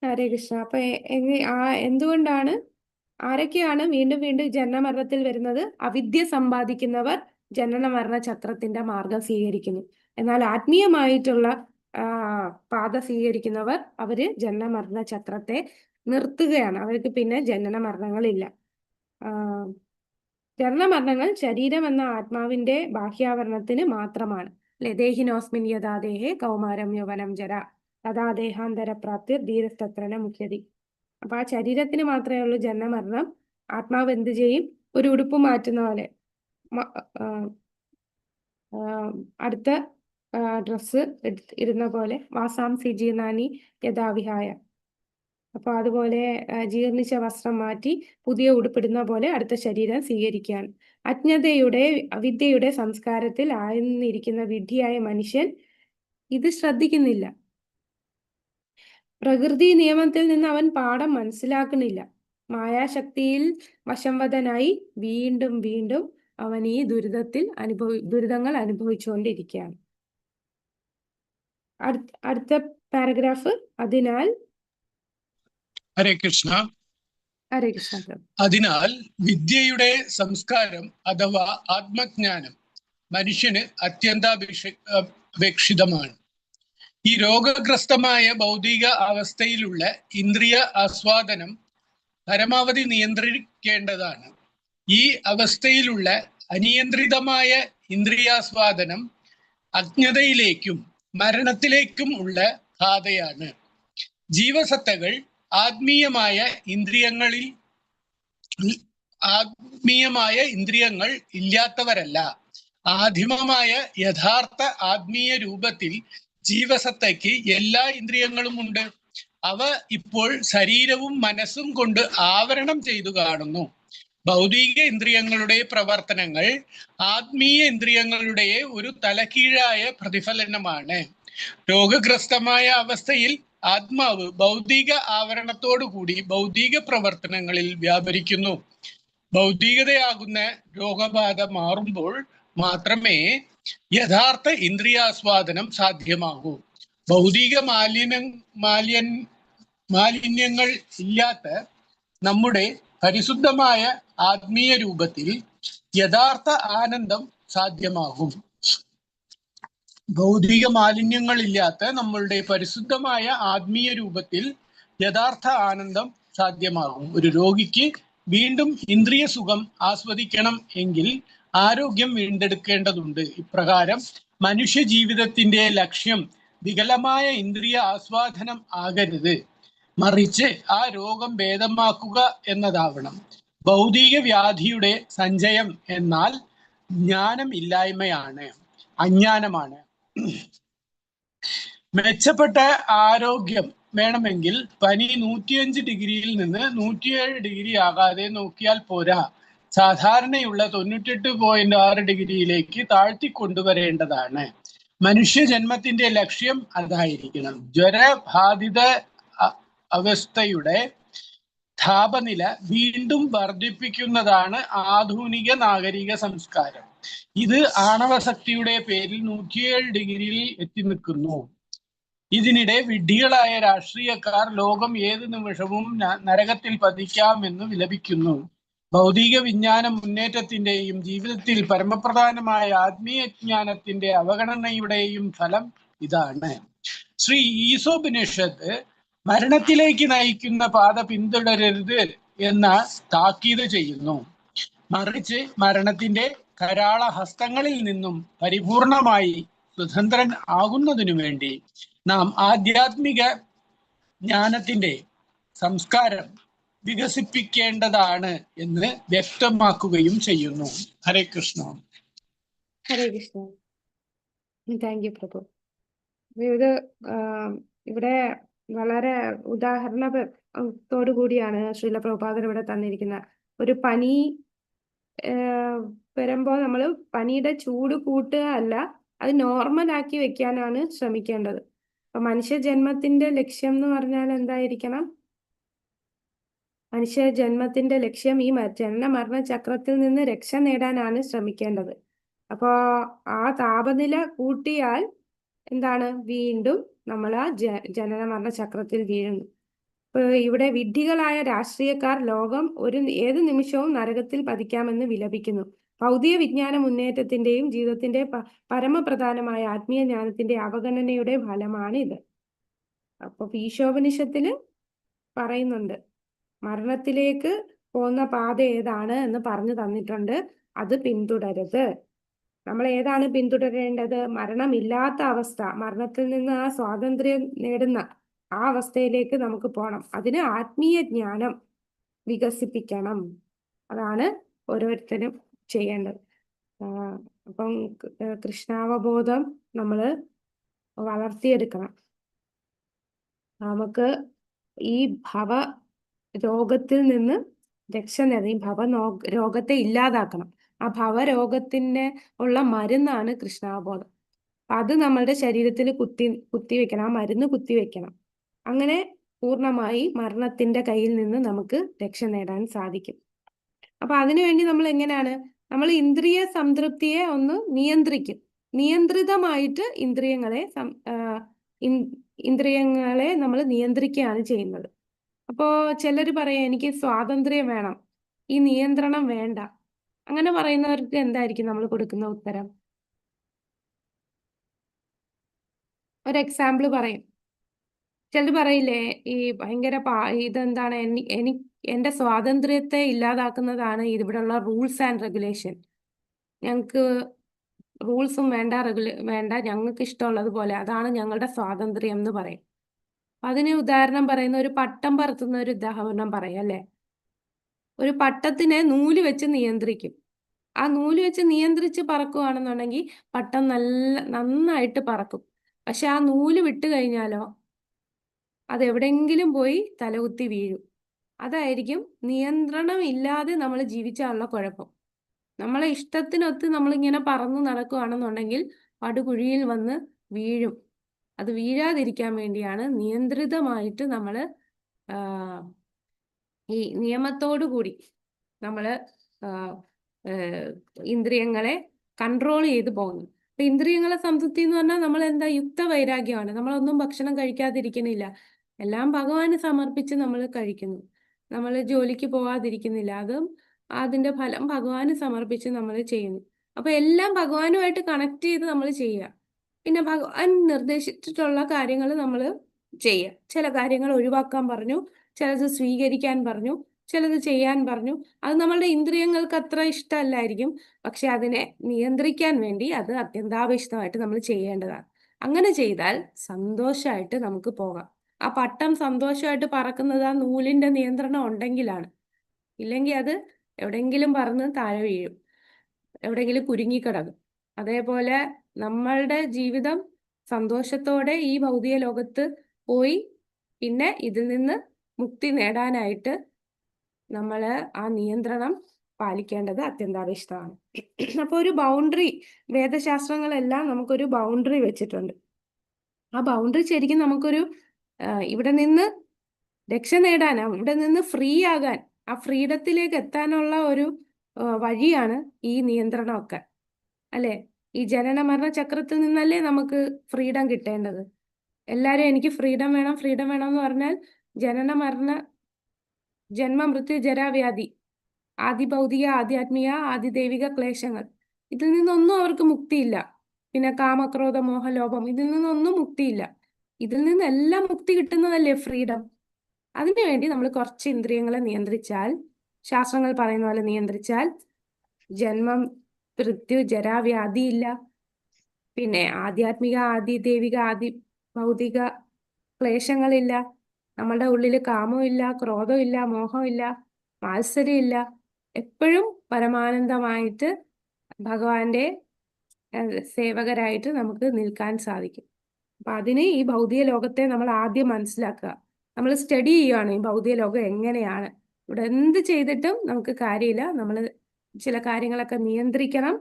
ഹരേ കൃഷ്ണ. അപ്പൊ എന്തുകൊണ്ടാണ്, ആരൊക്കെയാണ് വീണ്ടും വീണ്ടും ജനനമരണത്തിൽ വരുന്നത്? അവിദ്യ സമ്പാദിക്കുന്നവർ ജനനമരണ ചക്രത്തിന്റെ മാർഗം സ്വീകരിക്കുന്നു. എന്നാൽ ആത്മീയമായിട്ടുള്ള പാത സ്വീകരിക്കുന്നവർ അവര് ജനനമരണ ചക്രത്തെ നിർത്തുകയാണ്. അവർക്ക് പിന്നെ ജനന മരണങ്ങളില്ല. ജനനമരണങ്ങൾ ശരീരം എന്ന ആത്മാവിന്റെ ബാഹ്യാവരണത്തിന് മാത്രമാണ്. അല്ലെ, ദേഹിനോസ്മിൻ യഥാ ദേഹേ കൗമാരം യൗവനം ജര തഥാ ദേഹാന്തര പ്രാപ്തിർ ധീരസ്തത്രന മുഖ്യതി. അപ്പൊ ആ ശരീരത്തിന് മാത്രമേ ഉള്ളൂ ജനനമരണം. ആത്മാവ് എന്ത് ചെയ്യും? ഒരു ഉടുപ്പ് മാറ്റുന്ന പോലെ അടുത്ത ഡ്രസ്സ് ഇടുന്ന പോലെ വാസാംസി ജീർണാനി യഥാവിഹായ. അപ്പൊ അതുപോലെ ജീർണിച്ച വസ്ത്രം മാറ്റി പുതിയ ഉടുപ്പിടുന്ന പോലെ അടുത്ത ശരീരം സ്വീകരിക്കുകയാണ്. അവിദ്യയുടെ സംസ്കാരത്തിൽ ആയിരുന്നിരിക്കുന്ന വിഡ്ഢിയായ മനുഷ്യൻ ഇത് ശ്രദ്ധിക്കുന്നില്ല. പ്രകൃതി നിയമത്തിൽ നിന്ന് അവൻ പാഠം മനസ്സിലാക്കുന്നില്ല. മായാശക്തിയിൽ വശംവദനായി വീണ്ടും വീണ്ടും അവൻ ഈ ദുരിതങ്ങൾ അനുഭവിച്ചുകൊണ്ടിരിക്കുകയാണ്. അടുത്ത പാരഗ്രാഫ്. അതിനാൽ ഹരേ കൃഷ്ണ. ഹരേ കൃഷ്ണ. അതിനാൽ വിദ്യയുടെ സംസ്കാരം അഥവാ ആത്മജ്ഞാനം മനുഷ്യന് അത്യന്താപേക്ഷിതമാണ്. ഈ രോഗഗ്രസ്തമായ ഭൗതിക അവസ്ഥയിലുള്ള ഇന്ദ്രിയ ആസ്വാദനം പരമാവധി നിയന്ത്രിക്കേണ്ടതാണ്. ഈ അവസ്ഥയിലുള്ള അനിയന്ത്രിതമായ ഇന്ദ്രിയാസ്വാദനം അജ്ഞതയിലേക്കും മരണത്തിലേക്കും ഉള്ള ബാധയാണ്. ജീവസത്തകൾ ആത്മീയമായ ഇന്ദ്രിയങ്ങൾ ഇല്ലാത്തവരല്ല. ആദിമമായ യഥാർത്ഥ ആത്മീയ രൂപത്തിൽ ജീവസത്തയ്ക്ക് എല്ലാ ഇന്ദ്രിയങ്ങളും ഉണ്ട്. അവ ഇപ്പോൾ ശരീരവും മനസ്സും കൊണ്ട് ആവരണം ചെയ്തു കാണുന്നു. ഭൗതിക ഇന്ദ്രിയങ്ങളുടെ പ്രവർത്തനങ്ങൾ ആത്മീയ ഇന്ദ്രിയങ്ങളുടെ ഒരു തലകീഴായ പ്രതിഫലനമാണ്. രോഗഗ്രസ്തമായ അവസ്ഥയിൽ ആത്മാവ് ഭൗതിക ആവരണത്തോടുകൂടി ഭൗതിക പ്രവർത്തനങ്ങളിൽ വ്യാപരിക്കുന്നു. ഭൗതികതയാകുന്ന രോഗബാധ മാറുമ്പോൾ മാത്രമേ യഥാർത്ഥ ഇന്ദ്രിയാസ്വാദനം സാധ്യമാകൂ. ഭൗതിക മാലിന്യങ്ങൾ ഇല്ലാത്ത നമ്മുടെ പരിശുദ്ധമായ ആത്മീയ രൂപത്തിൽ യഥാർത്ഥ ആനന്ദം സാധ്യമാകും. ഭൗതിക മാലിന്യങ്ങളില്ലാത്ത നമ്മളുടെ പരിശുദ്ധമായ ആത്മീയ രൂപത്തിൽ യഥാർത്ഥ ആനന്ദം സാധ്യമാകും. ഒരു രോഗിക്ക് വീണ്ടും ഇന്ദ്രിയ സുഖം ആസ്വദിക്കണം എങ്കിൽ ആരോഗ്യം വീണ്ടെടുക്കേണ്ടതുണ്ട്. ഇപ്രകാരം മനുഷ്യ ജീവിതത്തിന്റെ ലക്ഷ്യം വികലമായ ഇന്ദ്രിയ ആസ്വാദനം ആകരുത്, മറിച്ച് ആ രോഗം ഭേദമാക്കുക എന്നതാവണം. ഭൗതിക വ്യാധിയുടെ സഞ്ചയം എന്നാൽ ജ്ഞാനം ഇല്ലായ്മയാണ്, അജ്ഞാനമാണ്. മെച്ചപ്പെട്ട ആരോഗ്യം വേണമെങ്കിൽ പനി 105 ഡിഗ്രിയിൽ നിന്ന് 107 ഡിഗ്രി ആകാതെ നോക്കിയാൽ പോരാ. സാധാരണയുള്ള 98.6 ഡിഗ്രിയിലേക്ക് താഴ്ത്തിക്കൊണ്ടുവരേണ്ടതാണ്. മനുഷ്യ ജന്മത്തിന്റെ ലക്ഷ്യം അതായിരിക്കണം. ജ്വരബാധിത അവസ്ഥയുടെ താപനില വീണ്ടും വർദ്ധിപ്പിക്കുന്നതാണ് ആധുനിക നാഗരിക സംസ്കാരം. ഇത് ആണവശക്തിയുടെ പേരിൽ 107 ഡിഗ്രിയിൽ എത്തി നിൽക്കുന്നു. ഇതിനിടെ വിഡ്ഢികളായ രാഷ്ട്രീയക്കാർ ലോകം ഏത് നിമിഷവും നരകത്തിൽ പതിക്കാമെന്ന് വിലപിക്കുന്നു. ഭൗതിക വിജ്ഞാന മുന്നേറ്റത്തിന്റെയും ജീവിതത്തിൽ പരമപ്രധാനമായ ആത്മീയ ജ്ഞാനത്തിന്റെ അവഗണനയുടെയും ഫലം ഇതാണ്. ശ്രീ ഈശോപനിഷത്ത് മരണത്തിലേക്ക് നയിക്കുന്ന പാത പിന്തുടരരുത് എന്ന താക്കീത് ചെയ്യുന്നു. മറിച്ച് മരണത്തിന്റെ കരാള ഹസ്തങ്ങളിൽ നിന്നും പരിപൂർണമായി സ്വതന്ത്രൻ ആകുന്നതിനു വേണ്ടി നാം ആധ്യാത്മിക ജ്ഞാനത്തിന്റെ സംസ്കാരം വികസിപ്പിക്കേണ്ടതാണ് എന്ന് വ്യക്തമാക്കുകയും ചെയ്യുന്നു. ഹരേ കൃഷ്ണ. ഹരേ കൃഷ്ണ. താങ്ക് യു പ്രഭു. ഇത് ഇവിടെ വളരെ ഉദാഹരണത്തോടു കൂടിയാണ് ശ്രീല പ്രഭുപാദൻ ഇവിടെ തന്നിരിക്കുന്നത്. ഒരു പനി വരുമ്പോൾ നമ്മൾ പനിയുടെ ചൂട് കൂട്ടുക അല്ല, അത് നോർമൽ ആക്കി വെക്കാനാണ് ശ്രമിക്കേണ്ടത്. അപ്പൊ മനുഷ്യ ജന്മത്തിന്റെ ലക്ഷ്യം എന്ന് പറഞ്ഞാൽ എന്തായിരിക്കണം? മനുഷ്യ ജന്മത്തിന്റെ ലക്ഷ്യം ഈ ജനന മരണ ചക്രത്തിൽ നിന്ന് രക്ഷ നേടാനാണ് ശ്രമിക്കേണ്ടത്. അപ്പോ ആ താപനില കൂട്ടിയാൽ എന്താണ്? വീണ്ടും നമ്മൾ ആ ജനന മരണ ചക്രത്തിൽ വീഴുന്നു. ഇപ്പൊ ഇവിടെ വിഡ്ഢികളായ രാഷ്ട്രീയക്കാർ ലോകം ഏത് നിമിഷവും നരകത്തിൽ പതിക്കാമെന്ന് വിലപിക്കുന്നു. ഭൗതിക വിജ്ഞാന മുന്നേറ്റത്തിന്റെയും ജീവിതത്തിന്റെ പരമപ്രധാനമായ ആത്മീയ ജ്ഞാനത്തിന്റെ അവഗണനയുടെ ഫലമാണ് ഇത്. അപ്പൊ ഈശോപനിഷത്തില് പറയുന്നുണ്ട്, മരണത്തിലേക്ക് പോകുന്ന പാത ഏതാണ് എന്ന് പറഞ്ഞു തന്നിട്ടുണ്ട്. അത് പിന്തുടരുത്. നമ്മൾ ഏതാണ് പിന്തുടരേണ്ടത്? മരണമില്ലാത്ത അവസ്ഥ, മരണത്തിൽ നിന്ന് ആ സ്വാതന്ത്ര്യം നേടുന്ന ആ അവസ്ഥയിലേക്ക് നമുക്ക് പോകണം. അതിന് ആത്മീയ ജ്ഞാനം വികസിപ്പിക്കണം. അതാണ് ഓരോരുത്തരും ചെയ്യേണ്ടത്. അപ്പം കൃഷ്ണാവബോധം നമ്മൾ വളർത്തിയെടുക്കണം. നമുക്ക് ഈ ഭവ രോഗത്തിൽ നിന്ന് രക്ഷ നേടാൻ, ഈ രോഗത്തെ ഇല്ലാതാക്കണം. ആ ഭവരോഗത്തിന് ഉള്ള മരുന്നാണ് കൃഷ്ണാവബോധം. അത് നമ്മളുടെ ശരീരത്തിൽ കുത്തിവെക്കണം. ആ മരുന്ന് കുത്തിവെക്കണം. അങ്ങനെ പൂർണ്ണമായി മരണത്തിന്റെ കയ്യിൽ നിന്ന് നമുക്ക് രക്ഷ നേടാൻ സാധിക്കും. അപ്പൊ അതിനുവേണ്ടി നമ്മൾ എങ്ങനെയാണ്? നമ്മൾ ഇന്ദ്രിയ സംതൃപ്തിയെ ഒന്ന് നിയന്ത്രിക്കും. നിയന്ത്രിതമായിട്ട് ഇന്ദ്രിയങ്ങളെ നമ്മൾ നിയന്ത്രിക്കുകയാണ് ചെയ്യുന്നത്. അപ്പോ ചിലർ പറയാം, എനിക്ക് സ്വാതന്ത്ര്യം വേണം, ഈ നിയന്ത്രണം വേണ്ട. അങ്ങനെ പറയുന്നവർക്ക് എന്തായിരിക്കും നമ്മൾ കൊടുക്കുന്ന ഉത്തരം? ഒരു എക്സാമ്പിൾ പറയും. ചിലർ പറയില്ലേ, ഈ ഭയങ്കര ഇതെന്താണ്, എന്റെ സ്വാതന്ത്ര്യത്തെ ഇല്ലാതാക്കുന്നതാണ് ഇവിടെയുള്ള റൂൾസ് ആൻഡ് റെഗുലേഷൻ. ഞങ്ങൾക്ക് റൂൾസും വേണ്ട, ഞങ്ങൾക്ക് ഇഷ്ടമുള്ളത് പോലെ, അതാണ് ഞങ്ങളുടെ സ്വാതന്ത്ര്യം എന്ന് പറയും. അതിന് ഉദാഹരണം പറയുന്ന ഒരു പട്ടം പറത്തുന്ന ഒരു ഉദാഹരണം പറയാം അല്ലെ. ഒരു പട്ടത്തിനെ നൂല് വെച്ച് നിയന്ത്രിക്കും. ആ നൂല് വെച്ച് നിയന്ത്രിച്ച് പറക്കുകയാണെന്നുണ്ടെങ്കിൽ പട്ടം നന്നായിട്ട് പറക്കും. പക്ഷെ ആ നൂല് വിട്ട് കഴിഞ്ഞാലോ അത് എവിടെയെങ്കിലും പോയി തലകുത്തി വീഴും. അതായിരിക്കും നിയന്ത്രണം ഇല്ലാതെ നമ്മൾ ജീവിച്ചാലുള്ള കുഴപ്പം. നമ്മളെ ഇഷ്ടത്തിനൊത്ത് നമ്മളിങ്ങനെ പറന്ന് നടക്കുകയാണെന്നുണ്ടെങ്കിൽ പടുകുഴിയിൽ വന്ന് വീഴും. അത് വീഴാതിരിക്കാൻ വേണ്ടിയാണ് നിയന്ത്രിതമായിട്ട് നമ്മൾ ഈ നിയമത്തോടു കൂടി നമ്മൾ ഇന്ദ്രിയങ്ങളെ കൺട്രോൾ ചെയ്ത് പോകുന്നു. അപ്പൊ ഇന്ദ്രിയങ്ങളെ സംതൃപ്തി എന്ന് പറഞ്ഞാൽ നമ്മൾ എന്താ, യുക്ത വൈരാഗ്യമാണ്. നമ്മളൊന്നും ഭക്ഷണം കഴിക്കാതിരിക്കുന്നില്ല, എല്ലാം ഭഗവാന് സമർപ്പിച്ച് നമ്മൾ കഴിക്കുന്നു. നമ്മൾ ജോലിക്ക് പോകാതിരിക്കുന്നില്ല, അതും അതിന്റെ ഫലം ഭഗവാന് സമർപ്പിച്ച് നമ്മൾ ചെയ്യുന്നു. അപ്പൊ എല്ലാം ഭഗവാനുമായിട്ട് കണക്ട് ചെയ്ത് നമ്മൾ ചെയ്യുക. പിന്നെ ഭഗവാൻ നിർദ്ദേശിച്ചിട്ടുള്ള കാര്യങ്ങൾ നമ്മൾ ചെയ്യുക. ചില കാര്യങ്ങൾ ഒഴിവാക്കാൻ പറഞ്ഞു, ചിലത് സ്വീകരിക്കാൻ പറഞ്ഞു, ചിലത് ചെയ്യാൻ പറഞ്ഞു. അത് നമ്മളുടെ ഇന്ദ്രിയങ്ങൾക്ക് അത്ര ഇഷ്ടമല്ലായിരിക്കും, പക്ഷെ അതിനെ നിയന്ത്രിക്കാൻ വേണ്ടി അത് അത്യന്താപേക്ഷിതമായിട്ട് നമ്മൾ ചെയ്യേണ്ടതാണ്. അങ്ങനെ ചെയ്താൽ സന്തോഷമായിട്ട് നമുക്ക് പോകാം. ആ പട്ടം സന്തോഷമായിട്ട് പറക്കുന്നത് ആ നൂലിന്റെ നിയന്ത്രണം ഉണ്ടെങ്കിലാണ്. ഇല്ലെങ്കിൽ അത് എവിടെയെങ്കിലും പറന്ന് താഴെ വീഴും, എവിടെയെങ്കിലും കുരുങ്ങിക്കിടക്കും. അതേപോലെ നമ്മളുടെ ജീവിതം സന്തോഷത്തോടെ ഈ ഭൗതിക ലോകത്ത് പോയി പിന്നെ ഇതിൽ നിന്ന് മുക്തി നേടാനായിട്ട് നമ്മൾ ആ നിയന്ത്രണം പാലിക്കേണ്ടത് അത്യന്താപേക്ഷിതമാണ്. അപ്പൊ ഒരു ബൗണ്ടറി, വേദശാസ്ത്രങ്ങളെല്ലാം നമുക്കൊരു ബൗണ്ടറി വെച്ചിട്ടുണ്ട്. ആ ബൗണ്ടറി ശരിക്കും നമുക്കൊരു ഇവിടെ നിന്ന് രക്ഷ നേടാൻ, ഇവിടെ നിന്ന് ഫ്രീ ആകാൻ, ആ ഫ്രീഡത്തിലേക്ക് എത്താനുള്ള ഒരു വഴിയാണ് ഈ നിയന്ത്രണമൊക്കെ അല്ലെ. ഈ ജനന മരണ ചക്രത്തിൽ നിന്നല്ലേ നമുക്ക് ഫ്രീഡം കിട്ടേണ്ടത്. എല്ലാരും എനിക്ക് ഫ്രീഡം വേണം എന്ന് പറഞ്ഞാൽ ജന്മ മൃത്യു ജരാവ്യാധി, ആദി ഭൗതിക, ആധ്യാത്മിക, ആദി ദൈവിക ക്ലേശങ്ങൾ, ഇതിൽ നിന്നൊന്നും അവർക്ക് മുക്തിയില്ല. പിന്നെ കാമക്രോധ മോഹലോഭം, ഇതിൽ നിന്നൊന്നും മുക്തിയില്ല. ഇതിൽ നിന്നെല്ലാം മുക്തി കിട്ടുന്നതല്ലേ ഫ്രീഡം. അതിനുവേണ്ടി നമ്മൾ കുറച്ച് ഇന്ദ്രിയങ്ങളെ നിയന്ത്രിച്ചാൽ, ശാസ്ത്രങ്ങൾ പറയുന്ന പോലെ നിയന്ത്രിച്ചാൽ, ജന്മം മൃത്യു ജരാവ്യാധി ഇല്ല. പിന്നെ ആധ്യാത്മിക, ആദി ദൈവിക, ആദി ഭൗതിക ക്ലേശങ്ങളില്ല. നമ്മളുടെ ഉള്ളിൽ കാമമില്ല, ക്രോധമില്ല, മോഹമില്ല, മാത്സര്യമില്ല. എപ്പോഴും പരമാനന്ദമായിട്ട് ഭഗവാന്റെ സേവകരായിട്ട് നമുക്ക് നിൽക്കാൻ സാധിക്കും. അപ്പൊ അതിന് ഈ ഭൗതിക ലോകത്തെ നമ്മൾ ആദ്യം മനസ്സിലാക്കുക. നമ്മൾ സ്റ്റഡി ചെയ്യുകയാണ് ഈ ഭൗതിക ലോകം എങ്ങനെയാണ്. ഇവിടെ എന്ത് ചെയ്തിട്ടും നമുക്ക് കാര്യമില്ല. നമ്മൾ ചില കാര്യങ്ങളൊക്കെ നിയന്ത്രിക്കണം.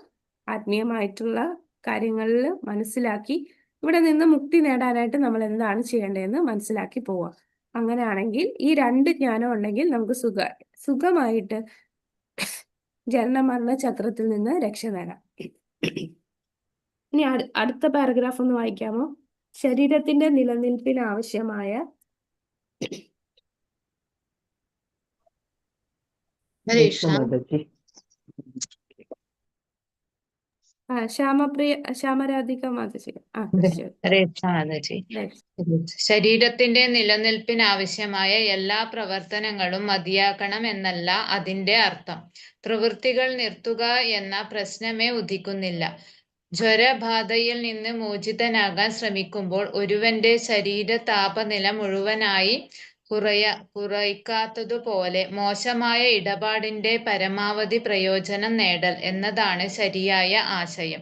ആത്മീയമായിട്ടുള്ള കാര്യങ്ങളിൽ മനസ്സിലാക്കി ഇവിടെ നിന്ന് മുക്തി നേടാനായിട്ട് നമ്മൾ എന്താണ് ചെയ്യേണ്ടതെന്ന് മനസ്സിലാക്കി പോവുക. അങ്ങനെയാണെങ്കിൽ ഈ രണ്ട് ജ്ഞാനം ഉണ്ടെങ്കിൽ നമുക്ക് സുഖമായിട്ട് ജനന ചക്രത്തിൽ നിന്ന് രക്ഷ നേടാം. ഇനി അടുത്ത പാരഗ്രാഫ് ഒന്ന് വായിക്കാമോ? ശരീരത്തിന്റെ നിലനിൽപ്പിന് ആവശ്യമായ ശ്യാമരാധിക മാതാജി. ശരി. ഹരേ കൃഷ്ണ മാതാജി. ശരീരത്തിന്റെ നിലനിൽപ്പിനാവശ്യമായ എല്ലാ പ്രവർത്തനങ്ങളും മതിയാക്കണം എന്നല്ല അതിന്റെ അർത്ഥം. പ്രവൃത്തികൾ നിർത്തുക എന്ന പ്രശ്നമേ ഉദിക്കുന്നില്ല. ജ്വരബാധയിൽ നിന്ന് മോചിതനാകാൻ ശ്രമിക്കുമ്പോൾ ഒരുവന്റെ ശരീര താപനില മുഴുവനായി കുറയ്ക്കാത്തതുപോലെ മോശമായ ഇടപാടിന്റെ പരമാവധി പ്രയോജനം നേടൽ എന്നതാണ് ശരിയായ ആശയം.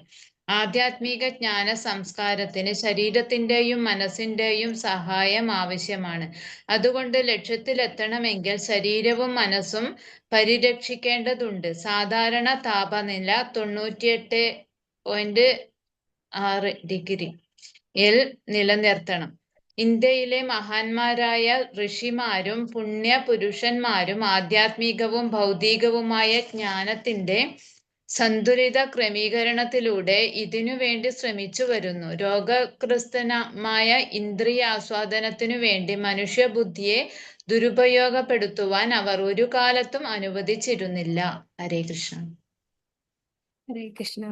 ആധ്യാത്മിക ജ്ഞാന സംസ്കാരത്തിന് ശരീരത്തിന്റെയും മനസ്സിന്റെയും സഹായം ആവശ്യമാണ്. അതുകൊണ്ട് ലക്ഷ്യത്തിലെത്തണമെങ്കിൽ ശരീരവും മനസ്സും പരിരക്ഷിക്കേണ്ടതുണ്ട്. സാധാരണ താപനില 98.6 ഡിഗ്രി നിലനിർത്തണം. ഇന്ത്യയിലെ മഹാന്മാരായ ഋഷിമാരും പുണ്യപുരുഷന്മാരും ആധ്യാത്മികവും ഭൗതികവുമായ ജ്ഞാനത്തിന്റെ സന്തുലിത ക്രമീകരണത്തിലൂടെ ഇതിനു വേണ്ടി ശ്രമിച്ചു വരുന്നു. രോഗഗ്രസ്തമായ ഇന്ദ്രിയാസ്വാദനത്തിനു വേണ്ടി മനുഷ്യബുദ്ധിയെ ദുരുപയോഗപ്പെടുത്തുവാൻ അവർ ഒരു കാലത്തും അനുവദിച്ചിരുന്നില്ല. ഹരേ കൃഷ്ണ. ഹരേ കൃഷ്ണ.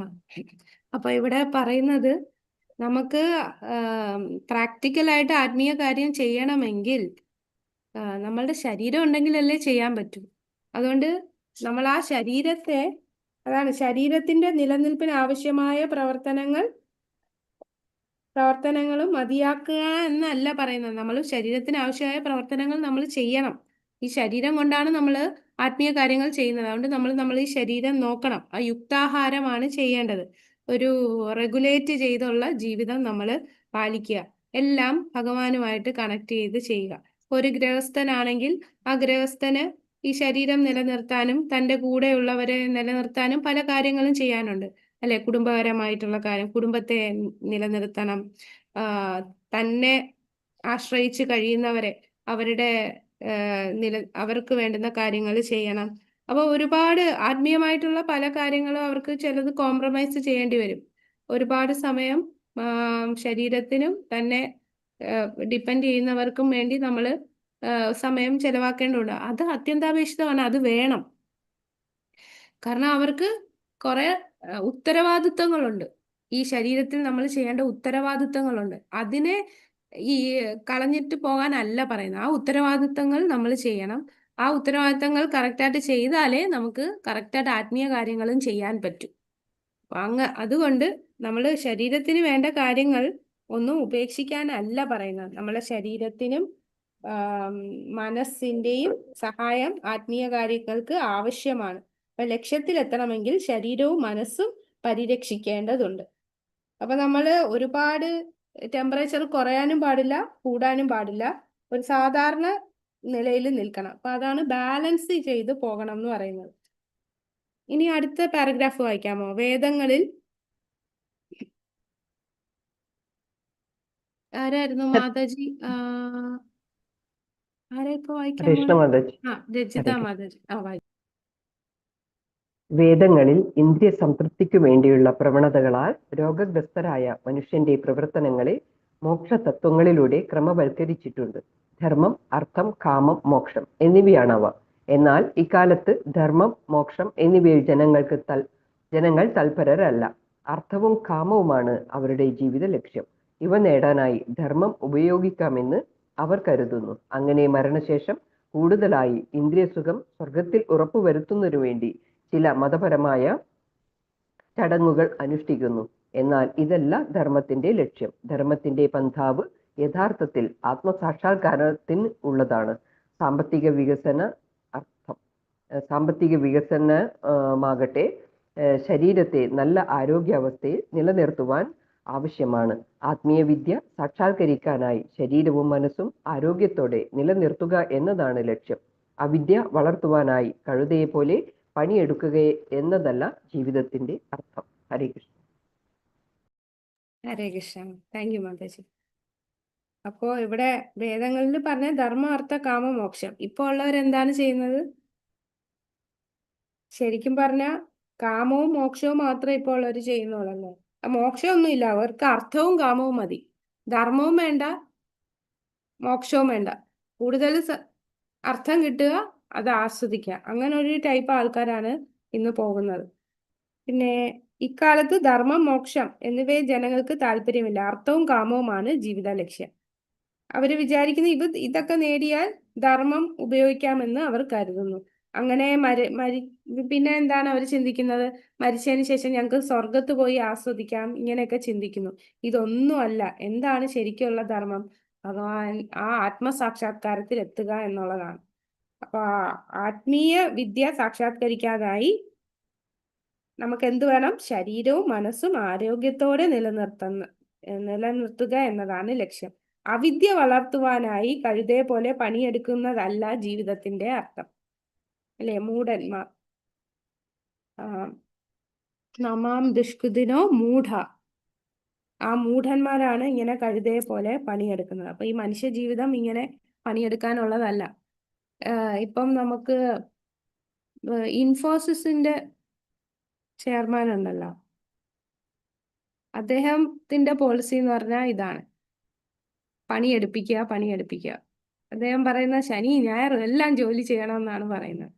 അപ്പൊ ഇവിടെ പറയുന്നത് നമുക്ക് പ്രാക്ടിക്കലായിട്ട് ആത്മീയ കാര്യം ചെയ്യണമെങ്കിൽ നമ്മളുടെ ശരീരം ഉണ്ടെങ്കിലല്ലേ ചെയ്യാൻ പറ്റൂ. അതുകൊണ്ട് നമ്മൾ ആ ശരീരത്തെ, അതാണ് ശരീരത്തിന്റെ നിലനിൽപ്പിന് ആവശ്യമായ പ്രവർത്തനങ്ങളും മതിയാക്കുക എന്നല്ല പറയുന്നത്. നമ്മൾ ശരീരത്തിന് ആവശ്യമായ പ്രവർത്തനങ്ങൾ നമ്മൾ ചെയ്യണം. ഈ ശരീരം കൊണ്ടാണ് നമ്മൾ ആത്മീയ കാര്യങ്ങൾ ചെയ്യുന്നത്. അതുകൊണ്ട് നമ്മൾ ഈ ശരീരം നോക്കണം. ആ യുക്താഹാരമാണ് ചെയ്യേണ്ടത്. ഒരു റെഗുലേറ്റ് ചെയ്തുള്ള ജീവിതം നമ്മൾ പാലിക്കുക. എല്ലാം ഭഗവാനുമായിട്ട് കണക്ട് ചെയ്ത് ചെയ്യുക. ഒരു ഗൃഹസ്ഥനാണെങ്കിൽ ആ ഗൃഹസ്ഥന് ഈ ശരീരം നിലനിർത്താനും തൻ്റെ കൂടെയുള്ളവരെ നിലനിർത്താനും പല കാര്യങ്ങളും ചെയ്യാനുണ്ട് അല്ലെ. കുടുംബപരമായിട്ടുള്ള കാര്യം, കുടുംബത്തെ നിലനിർത്തണം, തന്നെ ആശ്രയിച്ച് കഴിയുന്നവരെ അവർക്ക് വേണ്ടുന്ന കാര്യങ്ങൾ ചെയ്യണം. അപ്പോൾ ഒരുപാട് ആത്മീയമായിട്ടുള്ള പല കാര്യങ്ങളും അവർക്ക് ചിലത് കോംപ്രമൈസ് ചെയ്യേണ്ടി വരും. ഒരുപാട് സമയം ശരീരത്തിനും തന്നെ ഡിപ്പെൻഡ് ചെയ്യുന്നവർക്കും വേണ്ടി നമ്മൾ സമയം ചെലവാക്കേണ്ടതുണ്ട്. അത് അത്യന്താപേക്ഷിതമാണ്, അത് വേണം. കാരണം അവർക്ക് കുറെ ഉത്തരവാദിത്വങ്ങളുണ്ട്. ഈ ശരീരത്തിൽ നമ്മൾ ചെയ്യേണ്ട ഉത്തരവാദിത്വങ്ങളുണ്ട്. അതിനെ ഈ കളഞ്ഞിട്ട് പോകാനല്ല പറയുന്നത്. ആ ഉത്തരവാദിത്വങ്ങൾ നമ്മൾ ചെയ്യണം. ആ ഉത്തരവാദിത്തങ്ങൾ കറക്റ്റായിട്ട് ചെയ്താലേ നമുക്ക് കറക്റ്റായിട്ട് ആത്മീയ കാര്യങ്ങളും ചെയ്യാൻ പറ്റും. അതുകൊണ്ട് നമ്മൾ ശരീരത്തിന് വേണ്ട കാര്യങ്ങൾ ഒന്നും ഉപേക്ഷിക്കാനല്ല പറയുന്നത്. നമ്മളെ ശരീരത്തിനും മനസ്സിന്റെയും സഹായം ആത്മീയ കാര്യങ്ങൾക്ക് ആവശ്യമാണ്. അപ്പൊ ലക്ഷ്യത്തിലെത്തണമെങ്കിൽ ശരീരവും മനസ്സും പരിരക്ഷിക്കേണ്ടതുണ്ട്. അപ്പൊ നമ്മൾ ഒരുപാട് ടെമ്പറേച്ചർ കുറയാനും പാടില്ല, കൂടാനും പാടില്ല. ഒരു സാധാരണ നിലയിൽ നിൽക്കണം. അപ്പൊ അതാണ് ബാലൻസ് ചെയ്ത് പോകണം എന്ന് പറയുന്നത്. ഇനി അടുത്ത പാരഗ്രാഫ് വായിക്കാമോ? വേദങ്ങളിൽ ആരായിരുന്നു മാതാജി? ആരാ ഇപ്പൊ വായിക്കാൻ? രജിത മാതാജി. വേദങ്ങളിൽ ഇന്ദ്രിയ സംതൃപ്തിക്കു വേണ്ടിയുള്ള പ്രവണതകളാൽ രോഗഗ്രസ്തരായ മനുഷ്യന്റെ പ്രവർത്തനങ്ങളെ മോക്ഷതത്വങ്ങളിലൂടെ ക്രമവൽക്കരിച്ചിട്ടുണ്ട്. ധർമ്മം, അർത്ഥം, കാമം, മോക്ഷം എന്നിവയാണവ. എന്നാൽ ഇക്കാലത്ത് ധർമ്മം, മോക്ഷം എന്നിവയിൽ ജനങ്ങൾ തൽപരരല്ല. അർത്ഥവും കാമവുമാണ് അവരുടെ ജീവിത ലക്ഷ്യം. ഇവ നേടാനായി ധർമ്മം ഉപയോഗിക്കാമെന്ന് അവർ കരുതുന്നു. അങ്ങനെ മരണശേഷം കൂടുതലായി ഇന്ദ്രിയസുഖം സ്വർഗത്തിൽ ഉറപ്പുവരുത്തുന്നതിനു വേണ്ടി ചില മതപരമായ ചടങ്ങുകൾ അനുഷ്ഠിക്കുന്നു. എന്നാൽ ഇതല്ല ധർമ്മത്തിന്റെ ലക്ഷ്യം. ധർമ്മത്തിന്റെ പന്ഥാവ് യഥാർത്ഥത്തിൽ ആത്മസാക്ഷാത്കാരത്തിന് ഉള്ളതാണ്. സാമ്പത്തിക വികസനമാകട്ടെ ശരീരത്തെ നല്ല ആരോഗ്യാവസ്ഥയിൽ നിലനിർത്തുവാൻ ആവശ്യമാണ്. ആത്മീയ വിദ്യ സാക്ഷാത്കരിക്കാനായി ശരീരവും മനസ്സും ആരോഗ്യത്തോടെ നിലനിർത്തുക എന്നതാണ് ലക്ഷ്യം. അവിദ്യ വളർത്തുവാനായി കഴുതയെ പോലെ പണിയെടുക്കുക എന്നതല്ല ജീവിതത്തിന്റെ അർത്ഥം. ഹരേ കൃഷ്ണ. ഹരേ കൃഷ്ണ. Thank you Mataji. അപ്പോ ഇവിടെ വേദങ്ങളിൽ പറഞ്ഞ ധർമ്മ, അർത്ഥ, കാമ, മോക്ഷം. ഇപ്പൊ ഉള്ളവരെന്താണ് ചെയ്യുന്നത്? ശരിക്കും പറഞ്ഞ കാമവും മോക്ഷവും മാത്രമേ ഇപ്പോൾ ഉള്ളവർ ചെയ്യുന്നുള്ളൂ. മോക്ഷമൊന്നുമില്ല, അവർക്ക് അർത്ഥവും കാമവും മതി. ധർമ്മവും വേണ്ട, മോക്ഷവും വേണ്ട. കൂടുതൽ അർത്ഥം കിട്ടുക, അത് ആസ്വദിക്കുക. അങ്ങനെ ഒരു ടൈപ്പ് ആൾക്കാരാണ് ഇന്ന് പോകുന്നത്. പിന്നെ ഇക്കാലത്ത് ധർമ്മം, മോക്ഷം എന്നിവയെ ജനങ്ങൾക്ക് താല്പര്യമില്ല. അർത്ഥവും കാമവുമാണ് ജീവിത ലക്ഷ്യം. അവര് വിചാരിക്കുന്ന ഇതൊക്കെ നേടിയാൽ ധർമ്മം ഉപയോഗിക്കാമെന്ന് അവർ കരുതുന്നു. അങ്ങനെ പിന്നെ എന്താണ് അവർ ചിന്തിക്കുന്നത്? മരിച്ചതിന് ശേഷം ഞങ്ങൾക്ക് സ്വർഗത്ത് പോയി ആസ്വദിക്കാം, ഇങ്ങനെയൊക്കെ ചിന്തിക്കുന്നു. ഇതൊന്നുമല്ല. എന്താണ് ശരിക്കുള്ള ധർമ്മം? ഭഗവാൻ ആ ആത്മസാക്ഷാത്കാരത്തിൽ എത്തുക എന്നുള്ളതാണ്. അപ്പൊ ആത്മീയ വിദ്യ സാക്ഷാത്കരിക്കാനായി നമുക്ക് എന്ത് വേണം? ശരീരവും മനസ്സും ആരോഗ്യത്തോടെ നിലനിർത്തുക എന്നതാണ് ലക്ഷ്യം. അവിദ്യ വളർത്തുവാനായി കഴുതയെ പോലെ പണിയെടുക്കുന്നതല്ല ജീവിതത്തിന്റെ അർത്ഥം, അല്ലെ? മൂഢന്മാർ നമാം ദുഷ്കൃതിനോ മൂഢ, ആ മൂഢന്മാരാണ് ഇങ്ങനെ കഴുതയെ പോലെ പണിയെടുക്കുന്നത്. അപ്പൊ ഈ മനുഷ്യ ജീവിതം ഇങ്ങനെ പണിയെടുക്കാനുള്ളതല്ല. ഇപ്പം നമുക്ക് ഇൻഫോസിസിന്റെ ചെയർമാൻ ഉണ്ടല്ലോ, അദ്ദേഹത്തിന്റെ പോളിസി എന്ന് പറഞ്ഞാൽ ഇതാണ്: പണിയെടുപ്പിക്കുക. അദ്ദേഹം പറയുന്ന ശനി ഞായറും എല്ലാം ജോലി ചെയ്യണമെന്നാണ് പറയുന്നത്.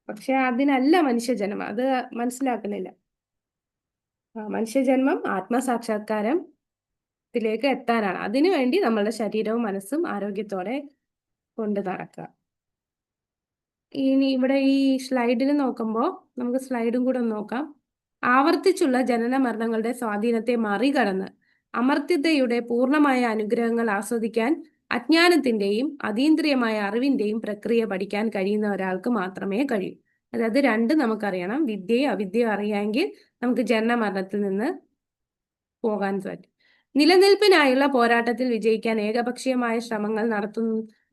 പക്ഷെ അതിനല്ല മനുഷ്യജന്മം, അത് മനസ്സിലാക്കുന്നില്ല. മനുഷ്യജന്മം ആത്മസാക്ഷാത്കാരത്തിലേക്ക് എത്താനാണ്. അതിനുവേണ്ടി നമ്മളുടെ ശരീരവും മനസ്സും ആരോഗ്യത്തോടെ കൊണ്ട് നടക്കുക. ഇനി ഇവിടെ ഈ സ്ലൈഡിൽ നോക്കുമ്പോൾ നമുക്ക് സ്ലൈഡും കൂടെ നോക്കാം. ആവർത്തിച്ചുള്ള ജനന മരണങ്ങളുടെ സ്വാധീനത്തെ മറികടന്ന് അമർത്യതയുടെ പൂർണ്ണമായ അനുഗ്രഹങ്ങൾ ആസ്വദിക്കാൻ അജ്ഞാനത്തിന്റെയും അതീന്ദ്രിയമായ അറിവിന്റെയും പ്രക്രിയ പഠിക്കാൻ കഴിയുന്ന ഒരാൾക്ക് മാത്രമേ കഴിയൂ. അതായത് രണ്ടും നമുക്കറിയണം. വിദ്യയും അവിദ്യയും അറിയാമെങ്കിൽ നമുക്ക് ജനന മരണത്തിൽ നിന്ന് പോകാൻ പറ്റും. നിലനിൽപ്പിനായുള്ള പോരാട്ടത്തിൽ വിജയിക്കാൻ ഏകപക്ഷീയമായ ശ്രമങ്ങൾ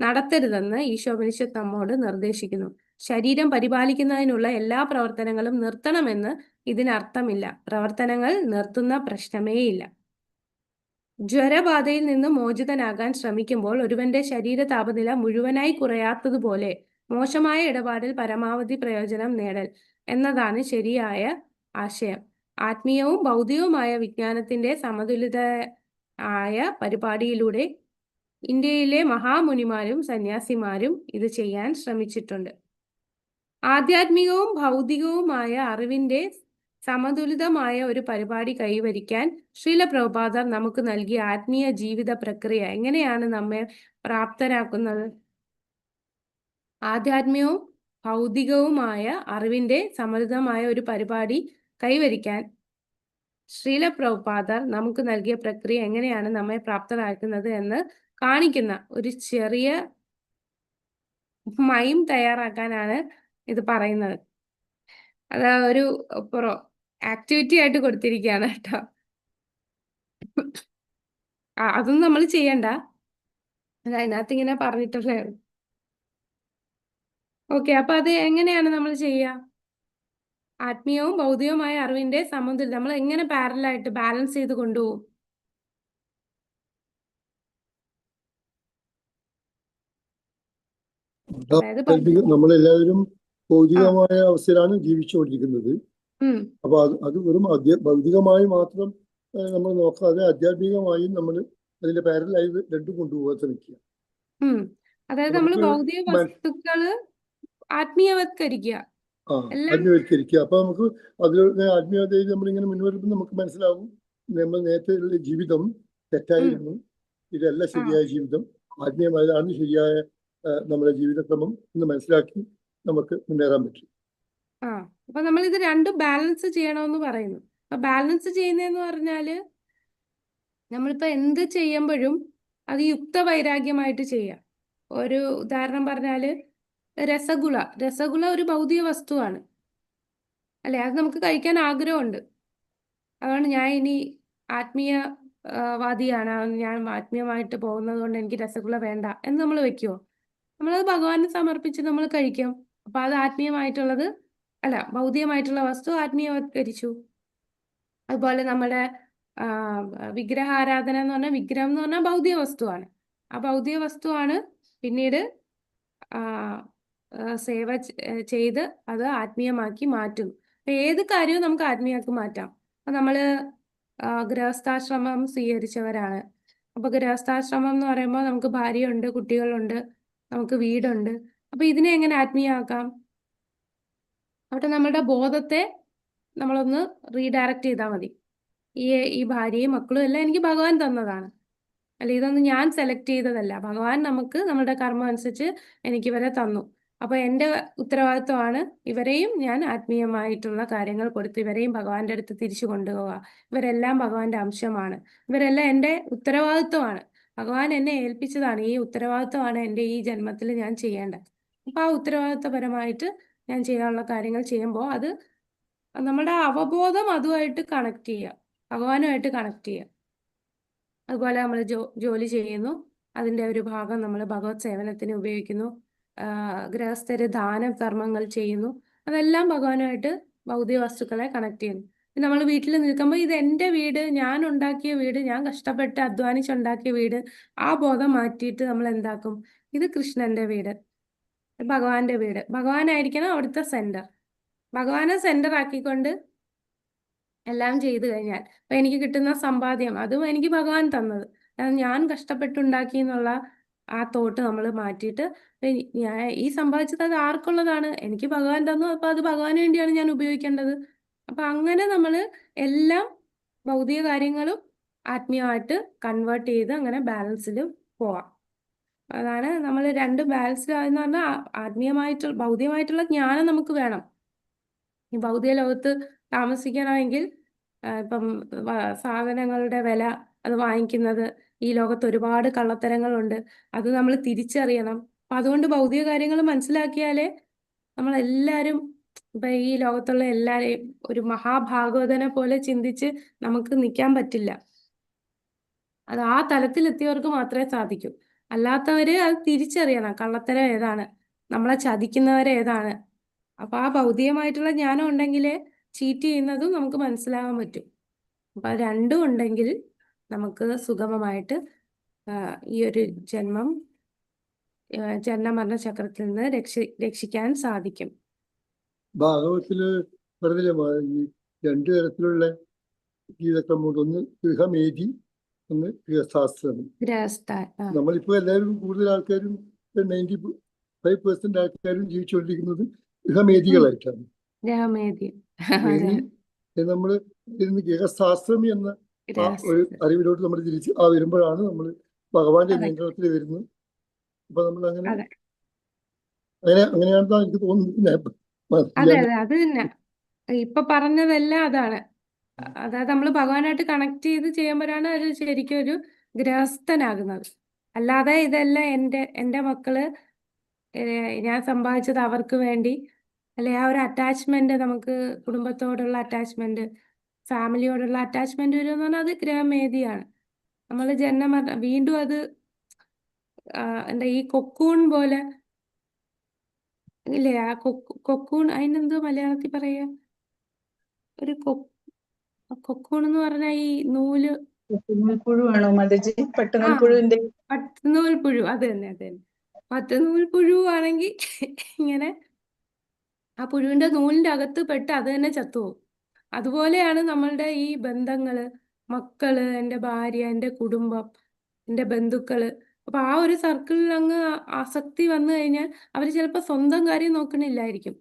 നടത്തരുതെന്ന് ഈശോപനിഷത്ത് നമ്മോട് നിർദ്ദേശിക്കുന്നു. ശരീരം പരിപാലിക്കുന്നതിനുള്ള എല്ലാ പ്രവർത്തനങ്ങളും നിർത്തണമെന്ന് ഇതിനർത്ഥമില്ല. പ്രവർത്തനങ്ങൾ നിർത്തുന്ന പ്രശ്നമേയില്ല. ജ്വരബാധയിൽ നിന്ന് മോചിതനാകാൻ ശ്രമിക്കുമ്പോൾ ഒരുവന്റെ ശരീര താപനില മുഴുവനായി കുറയാത്തതുപോലെ മോശമായ ഇടപാടിൽ പരമാവധി പ്രയോജനം നേടൽ എന്നതാണ് ശരിയായ ആശയം. ആത്മീയവും ഭൗതികവുമായ വിജ്ഞാനത്തിന്റെ സമതുലിതമായ പരിപാടിയിലൂടെ ഇന്ത്യയിലെ മഹാമുനിമാരും സന്യാസിമാരും ഇത് ചെയ്യാൻ ശ്രമിച്ചിട്ടുണ്ട്. ആധ്യാത്മികവും ഭൗതികവുമായ അറിവിന്റെ സമതുലിതമായ ഒരു പരിപാടി കൈവരിക്കാൻ ശ്രീല പ്രഭുപാദർ നമുക്ക് നൽകിയ ആത്മീയ ജീവിത പ്രക്രിയ എങ്ങനെയാണ് നമ്മെ പ്രാപ്തരാക്കുന്നത്? ആധ്യാത്മികവും ഭൗതികവുമായ അറിവിന്റെ സമതുലിതമായ ഒരു പരിപാടി കൈവരിക്കാൻ ശ്രീല പ്രഭുപാദർ നമുക്ക് നൽകിയ പ്രക്രിയ എങ്ങനെയാണ് നമ്മെ പ്രാപ്തരാക്കുന്നത് എന്ന് കാണിക്കുന്ന ഒരു ചെറിയ മൈം തയ്യാറാക്കാനാണ് ഇത് പറയുന്നത്. അത് ഒരു ആക്ടിവിറ്റി ആയിട്ട് കൊടുത്തിരിക്കുകയാണ് കേട്ടോ. അതൊന്നും നമ്മൾ ചെയ്യണ്ട, അതിനകത്ത് ഇങ്ങനെ പറഞ്ഞിട്ടല്ലേ. ഓക്കെ, അപ്പൊ അത് എങ്ങനെയാണ് നമ്മൾ ചെയ്യുക? ആത്മീയവും ഭൗതികവുമായ അറിവിന്റെ സമതുലിത നമ്മൾ എങ്ങനെ പാരലായിട്ട് ബാലൻസ് ചെയ്ത് കൊണ്ടുപോകും? നമ്മളെല്ലാവരും ഭൗതികമായ അവസ്ഥയിലാണ് ജീവിച്ചുകൊണ്ടിരിക്കുന്നത്. അപ്പൊ അത് വെറും ഭൗതികമായി മാത്രം നമ്മൾ നോക്കാതെ ആധ്യാത്മികമായും നമ്മൾ അതിന്റെ പാരലായി രണ്ടും കൊണ്ടുപോകാൻ ശ്രമിക്കുക. അതായത് നമ്മൾ ഭൗതിക വസ്തുക്കള് ആത്മീയവത്കരിക്കുക. ആത്മീയവത്കരിക്കുക. അപ്പൊ നമുക്ക് അതിൽ ആത്മീയതയിൽ നമ്മളിങ്ങനെ മുന്നോട്ട് നമുക്ക് മനസ്സിലാവും നമ്മൾ നേരത്തെ ജീവിതം തെറ്റായിരുന്നു, ഇതല്ല ശരിയായ ജീവിതം, ആത്മീയമായതാണ് ശരിയായ നമ്മുടെ ജീവിതക്രമം എന്ന് മനസ്സിലാക്കി നമുക്ക് മുന്നേറാൻ പറ്റും. അപ്പൊ നമ്മൾ ഇത് രണ്ടും ബാലൻസ് ചെയ്യണമെന്ന് പറയുന്നു. അപ്പൊ ബാലൻസ് ചെയ്യുന്നതെന്ന് പറഞ്ഞാല് നമ്മളിപ്പോ എന്ത് ചെയ്യുമ്പോഴും അത് യുക്തവൈരാഗ്യമായിട്ട് ചെയ്യാം. ഒരു ഉദാഹരണം പറഞ്ഞാല് രസഗുള ഒരു ഭൗതിക വസ്തുവാണ്, അല്ലെ? അത് നമുക്ക് കഴിക്കാൻ ആഗ്രഹമുണ്ട്. അതുകൊണ്ട് ഞാൻ ഇനി ആത്മീയവാദിയാണ്, ഞാൻ ആത്മീയമായിട്ട് പോകുന്നത് കൊണ്ട് എനിക്ക് രസഗുള വേണ്ട എന്ന് നമ്മൾ വെക്കുവോ? നമ്മളത് ഭഗവാന് സമർപ്പിച്ച് നമ്മൾ കഴിക്കും. അപ്പൊ അത് ആത്മീയമായിട്ടുള്ളത് അല്ല, ഭൗതികമായിട്ടുള്ള വസ്തു ആത്മീയവത്കരിച്ചു. അതുപോലെ നമ്മുടെ വിഗ്രഹാരാധന എന്ന് പറഞ്ഞാൽ വിഗ്രഹം എന്ന് പറഞ്ഞാൽ ഭൗതിക വസ്തുവാണ്. ആ ഭൗതിക വസ്തുവാണ് പിന്നീട് സേവ ചെയ്ത് അത് ആത്മീയമാക്കി മാറ്റുന്നു. അപ്പൊ ഏത് കാര്യവും നമുക്ക് ആത്മീയമാക്കി മാറ്റാം. അപ്പൊ നമ്മള് ഗൃഹസ്ഥാശ്രമം സ്വീകരിച്ചവരാണ്. അപ്പൊ ഗൃഹസ്ഥാശ്രമം എന്ന് പറയുമ്പോൾ നമുക്ക് ഭാര്യയുണ്ട്, കുട്ടികളുണ്ട്, നമുക്ക് വീടുണ്ട്. അപ്പൊ ഇതിനെ എങ്ങനെ ആത്മീയമാക്കാം? അവിടെ നമ്മുടെ ബോധത്തെ നമ്മളൊന്ന് റീഡയറക്റ്റ് ചെയ്താൽ മതി. ഈ ഭാര്യയും മക്കളും എല്ലാം എനിക്ക് ഭഗവാൻ തന്നതാണ്. അല്ല, ഇതൊന്നും ഞാൻ സെലക്ട് ചെയ്തതല്ല. ഭഗവാൻ നമുക്ക് നമ്മുടെ കർമ്മം അനുസരിച്ച് എനിക്ക് ഇവരെ തന്നു. അപ്പൊ എൻ്റെ ഉത്തരവാദിത്വമാണ് ഇവരെയും ഞാൻ ആത്മീയമായിട്ടുള്ള കാര്യങ്ങൾ കൊടുത്ത് ഇവരെയും ഭഗവാന്റെ അടുത്ത് തിരിച്ചു കൊണ്ടുപോവുക. ഇവരെല്ലാം ഭഗവാന്റെ അംശമാണ്. ഇവരെല്ലാം എൻ്റെ ഉത്തരവാദിത്വമാണ്. ഭഗവാൻ എന്നെ ഏൽപ്പിച്ചതാണ്. ഈ ഉത്തരവാദിത്വമാണ് എൻ്റെ ഈ ജന്മത്തിൽ ഞാൻ ചെയ്യേണ്ടത്. അപ്പൊ ആ ഉത്തരവാദിത്വപരമായിട്ട് ഞാൻ ചെയ്യാനുള്ള കാര്യങ്ങൾ ചെയ്യുമ്പോൾ അത് നമ്മുടെ അവബോധം അതുമായിട്ട് കണക്ട് ചെയ്യുക, ഭഗവാനുമായിട്ട് കണക്ട് ചെയ്യുക. അതുപോലെ നമ്മൾ ജോലി ചെയ്യുന്നു, അതിൻ്റെ ഒരു ഭാഗം നമ്മൾ ഭഗവത് സേവനത്തിന് ഉപയോഗിക്കുന്നു. ഗൃഹസ്ഥര് ദാനധർമ്മങ്ങൾ ചെയ്യുന്നു, അതെല്ലാം ഭഗവാനുമായിട്ട് ഭൗതിക വസ്തുക്കളെ കണക്ട് ചെയ്യുന്നു. നമ്മൾ വീട്ടിൽ നിൽക്കുമ്പോൾ ഇത് എൻ്റെ വീട്, ഞാൻ ഉണ്ടാക്കിയ വീട്, ഞാൻ കഷ്ടപ്പെട്ട് അധ്വാനിച്ചുണ്ടാക്കിയ വീട്, ആ ബോധം മാറ്റിയിട്ട് നമ്മൾ എന്താക്കും, ഇത് കൃഷ്ണന്റെ വീട്, ഭഗവാന്റെ വീട്, ഭഗവാനായിരിക്കണം അവിടുത്തെ സെന്റർ. ഭഗവാനെ സെന്റർ ആക്കിക്കൊണ്ട് എല്ലാം ചെയ്തു കഴിഞ്ഞാൽ അപ്പൊ എനിക്ക് കിട്ടുന്ന സമ്പാദ്യം അതും എനിക്ക് ഭഗവാൻ തന്നത്, ഞാൻ കഷ്ടപ്പെട്ടുണ്ടാക്കി എന്നുള്ള ആ തോട്ട് നമ്മൾ മാറ്റിയിട്ട് ഞാൻ ഈ സമ്പാദിച്ചത് അത് ആർക്കുള്ളതാണ്, എനിക്ക് ഭഗവാൻ തന്നു, അപ്പൊ അത് ഭഗവാന് വേണ്ടിയാണ് ഞാൻ ഉപയോഗിക്കേണ്ടത്. അപ്പൊ അങ്ങനെ നമ്മൾ എല്ലാം ഭൗതിക കാര്യങ്ങളും ആത്മീയമായിട്ട് കൺവേർട്ട് ചെയ്ത് അങ്ങനെ ബാലൻസിൽ പോവാം. അതാണ് നമ്മൾ രണ്ട് ബാലൻസിലായെന്ന് പറഞ്ഞാൽ ആത്മീയമായിട്ടുള്ള ഭൗതികമായിട്ടുള്ള ജ്ഞാനം നമുക്ക് വേണം. ഈ ഭൗതിക ലോകത്ത് താമസിക്കണമെങ്കിൽ ഇപ്പം സാധനങ്ങളുടെ വില അത് വാങ്ങിക്കുന്നത്, ഈ ലോകത്ത് ഒരുപാട് കള്ളത്തരങ്ങളുണ്ട്, അത് നമ്മൾ തിരിച്ചറിയണം. അപ്പൊ അതുകൊണ്ട് ഭൗതിക കാര്യങ്ങൾ മനസ്സിലാക്കിയാലേ നമ്മളെല്ലാവരും ഇപ്പൊ ഈ ലോകത്തുള്ള എല്ലാരെയും ഒരു മഹാഭാഗവതനെ പോലെ ചിന്തിച്ച് നമുക്ക് നിൽക്കാൻ പറ്റില്ല. അത് ആ തലത്തിലെത്തിയവർക്ക് മാത്രമേ സാധിക്കൂ. അല്ലാത്തവര് അത് തിരിച്ചറിയണം, കള്ളത്തരം ഏതാണ്, നമ്മളെ ചതിക്കുന്നവരെ ഏതാണ്. അപ്പൊ ആ ഭൗതികമായിട്ടുള്ള ജ്ഞാനം ഉണ്ടെങ്കിലേ ചീറ്റ് ചെയ്യുന്നതും നമുക്ക് മനസ്സിലാകാൻ പറ്റും. അപ്പൊ രണ്ടും ഉണ്ടെങ്കിൽ നമുക്ക് സുഗമമായിട്ട് ഈ ഒരു ജന്മമരണ ചക്രത്തിൽ നിന്ന് രക്ഷിക്കാൻ സാധിക്കും. ഭാഗവത്തില് പറഞ്ഞില്ലേ ഈ രണ്ടു തരത്തിലുള്ള ജീവിതക്രമമുണ്ട്. ഒന്ന് ഗൃഹമേധി, ഒന്ന് ഗൃഹസ്ഥാശ്രമം. നമ്മളിപ്പോ എല്ലാവരും കൂടുതൽ ആൾക്കാരും 95% ആൾക്കാരും ജീവിച്ചുകൊണ്ടിരിക്കുന്നത് ഗൃഹമേധികളായിട്ടാണ്. നമ്മള് ഗൃഹസ്ഥാശ്രമി എന്ന ഒരു അറിവിലോട്ട് നമ്മൾ തിരിച്ച് വരുമ്പോഴാണ് നമ്മൾ ഭഗവാന്റെ നിയന്ത്രണത്തിൽ വരുന്നത്. അപ്പൊ നമ്മൾ അങ്ങനെയാണെന്നാണ് എനിക്ക് തോന്നുന്നത്. അതെ അതെ, അത് തന്നെ ഇപ്പൊ പറഞ്ഞതെല്ലാം അതാണ്. അതായത് നമ്മൾ ഭഗവാനായിട്ട് കണക്ട് ചെയ്ത് ചെയ്യുമ്പോഴാണ് അത് ശരിക്കും ഒരു ഗൃഹസ്ഥനാകുന്നത്. അല്ലാതെ ഇതെല്ലാം എൻ്റെ മക്കള് ഞാൻ സമ്പാദിച്ചത് അവർക്ക് വേണ്ടി, അല്ലെ ആ ഒരു അറ്റാച്ച്മെന്റ്, നമുക്ക് കുടുംബത്തോടുള്ള അറ്റാച്ച്മെന്റ്, ഫാമിലിയോടുള്ള അറ്റാച്ച്മെന്റ് വരുമെന്ന് പറഞ്ഞാൽ അത് ഗൃഹമേധിയാണ്. നമ്മൾ വീണ്ടും അത് എന്താ ഈ കൊക്കൂൺ പോലെ ഇല്ലേ, ആ കൊക്കൂൺ, അതിനെന്തോ മലയാളത്തിൽ പറയാ, ഒരു കൊക്കൂൺ എന്ന് പറഞ്ഞാൽ ഈ നൂല്, പട്ടുനൂൽപ്പുഴുവാണോ മാതാജി? പട്ടുനൂൽപ്പുഴുവിന്റെ പട്ടുനൂൽപ്പുഴു, അത് തന്നെ അത് തന്നെ. പട്ടുനൂൽപ്പുഴു ആണെങ്കിൽ ഇങ്ങനെ ആ പുഴുവിന്റെ നൂലിന്റെ അകത്ത് പെട്ട് അത് തന്നെ ചത്തുപോകും. അതുപോലെയാണ് നമ്മളുടെ ഈ ബന്ധങ്ങള്, മക്കള്, എൻ്റെ ഭാര്യ, എൻ്റെ കുടുംബം, എൻ്റെ ബന്ധുക്കള്. അപ്പൊ ആ ഒരു സർക്കിളിൽ അങ്ങ് ആസക്തി വന്നു കഴിഞ്ഞാൽ അവർ ചിലപ്പോൾ സ്വന്തം കാര്യം നോക്കണില്ലായിരിക്കും.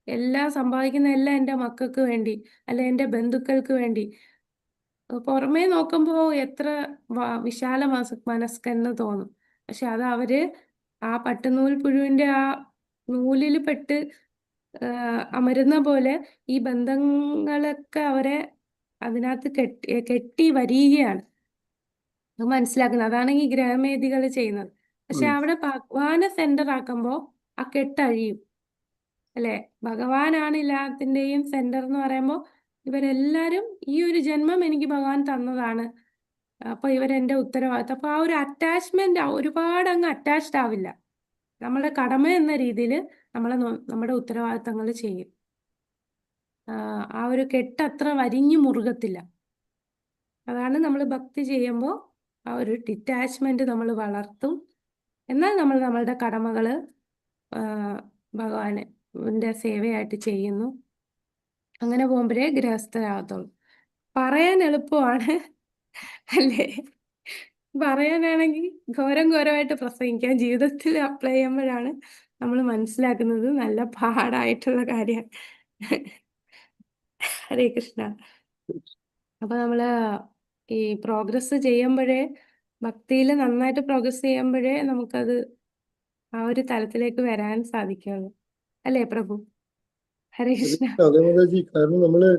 എല്ലാം സമ്പാദിക്കുന്ന എല്ലാം എൻ്റെ മക്കൾക്ക് വേണ്ടി, അല്ലെ എൻ്റെ ബന്ധുക്കൾക്ക് വേണ്ടി. പുറമേ നോക്കുമ്പോൾ എത്ര വിശാല മനസ്കെന്ന് തോന്നും. പക്ഷെ അത് അവര് ആ പട്ടുനൂൽ പുഴുവിന്റെ ആ നൂലിൽ പെട്ട് അമരുന്ന പോലെ ഈ ബന്ധങ്ങളൊക്കെ അവരെ അതിനകത്ത് കെട്ടി വരികയാണ്. അത് മനസ്സിലാക്കുന്നത്. അതാണ് ഈ ഗ്രഹമേധികൾ ചെയ്യുന്നത്. പക്ഷെ അവിടെ ഭഗവാനെ സെന്റർ ആക്കുമ്പോ ആ കെട്ടഴിയും. അല്ലെ, ഭഗവാനാണ് എല്ലാത്തിന്റെയും സെന്റർ എന്ന് പറയുമ്പോൾ ഇവരെല്ലാരും ഈ ഒരു ജന്മം എനിക്ക് ഭഗവാൻ തന്നതാണ്, അപ്പൊ ഇവരെന്റെ ഉത്തരവാദിത്തം. അപ്പൊ ആ ഒരു അറ്റാച്ച്മെന്റ് ഒരുപാട് അങ്ങ് അറ്റാച്ച്ഡ് ആവില്ല. നമ്മുടെ കടമ എന്ന രീതിയിൽ നമ്മുടെ ഉത്തരവാദിത്തങ്ങൾ ചെയ്യും. ആ ഒരു കെട്ട് അത്ര വരിഞ്ഞു മുറുകത്തില്ല. അതാണ് നമ്മൾ ഭക്തി ചെയ്യുമ്പോൾ ആ ഒരു ഡിറ്റാച്ച്മെന്റ് നമ്മൾ വളർത്തും. എന്നാൽ നമ്മൾ നമ്മളുടെ കടമകള് ഭഗവാന്റെ സേവയായിട്ട് ചെയ്യുന്നു. അങ്ങനെ പോകുമ്പോഴേ ഗൃഹസ്ഥരാകത്തുള്ളൂ. പറയാൻ എളുപ്പമാണ് അല്ലേ, പറയാനാണെങ്കിൽ ഘോരമായിട്ട് പ്രസംഗിക്കാം. ജീവിതത്തിൽ അപ്ലൈ ചെയ്യുമ്പോഴാണ് നമ്മൾ മനസ്സിലാക്കുന്നത് നല്ല പാടായിട്ടുള്ള കാര്യമാണ്. ഹരേ കൃഷ്ണ. അപ്പൊ നമ്മള് ഈ പ്രോഗ്രസ് ചെയ്യുമ്പോഴേ, ഭക്തിയിൽ നന്നായിട്ട് പ്രോഗ്രസ് ചെയ്യുമ്പോഴേ നമുക്കത് ആ ഒരു തലത്തിലേക്ക് വരാൻ സാധിക്കുള്ളൂ. അല്ലേ പ്രഭു? ഹരേ കൃഷ്ണ. അതെ മാതാജി, കാരണം നമ്മള്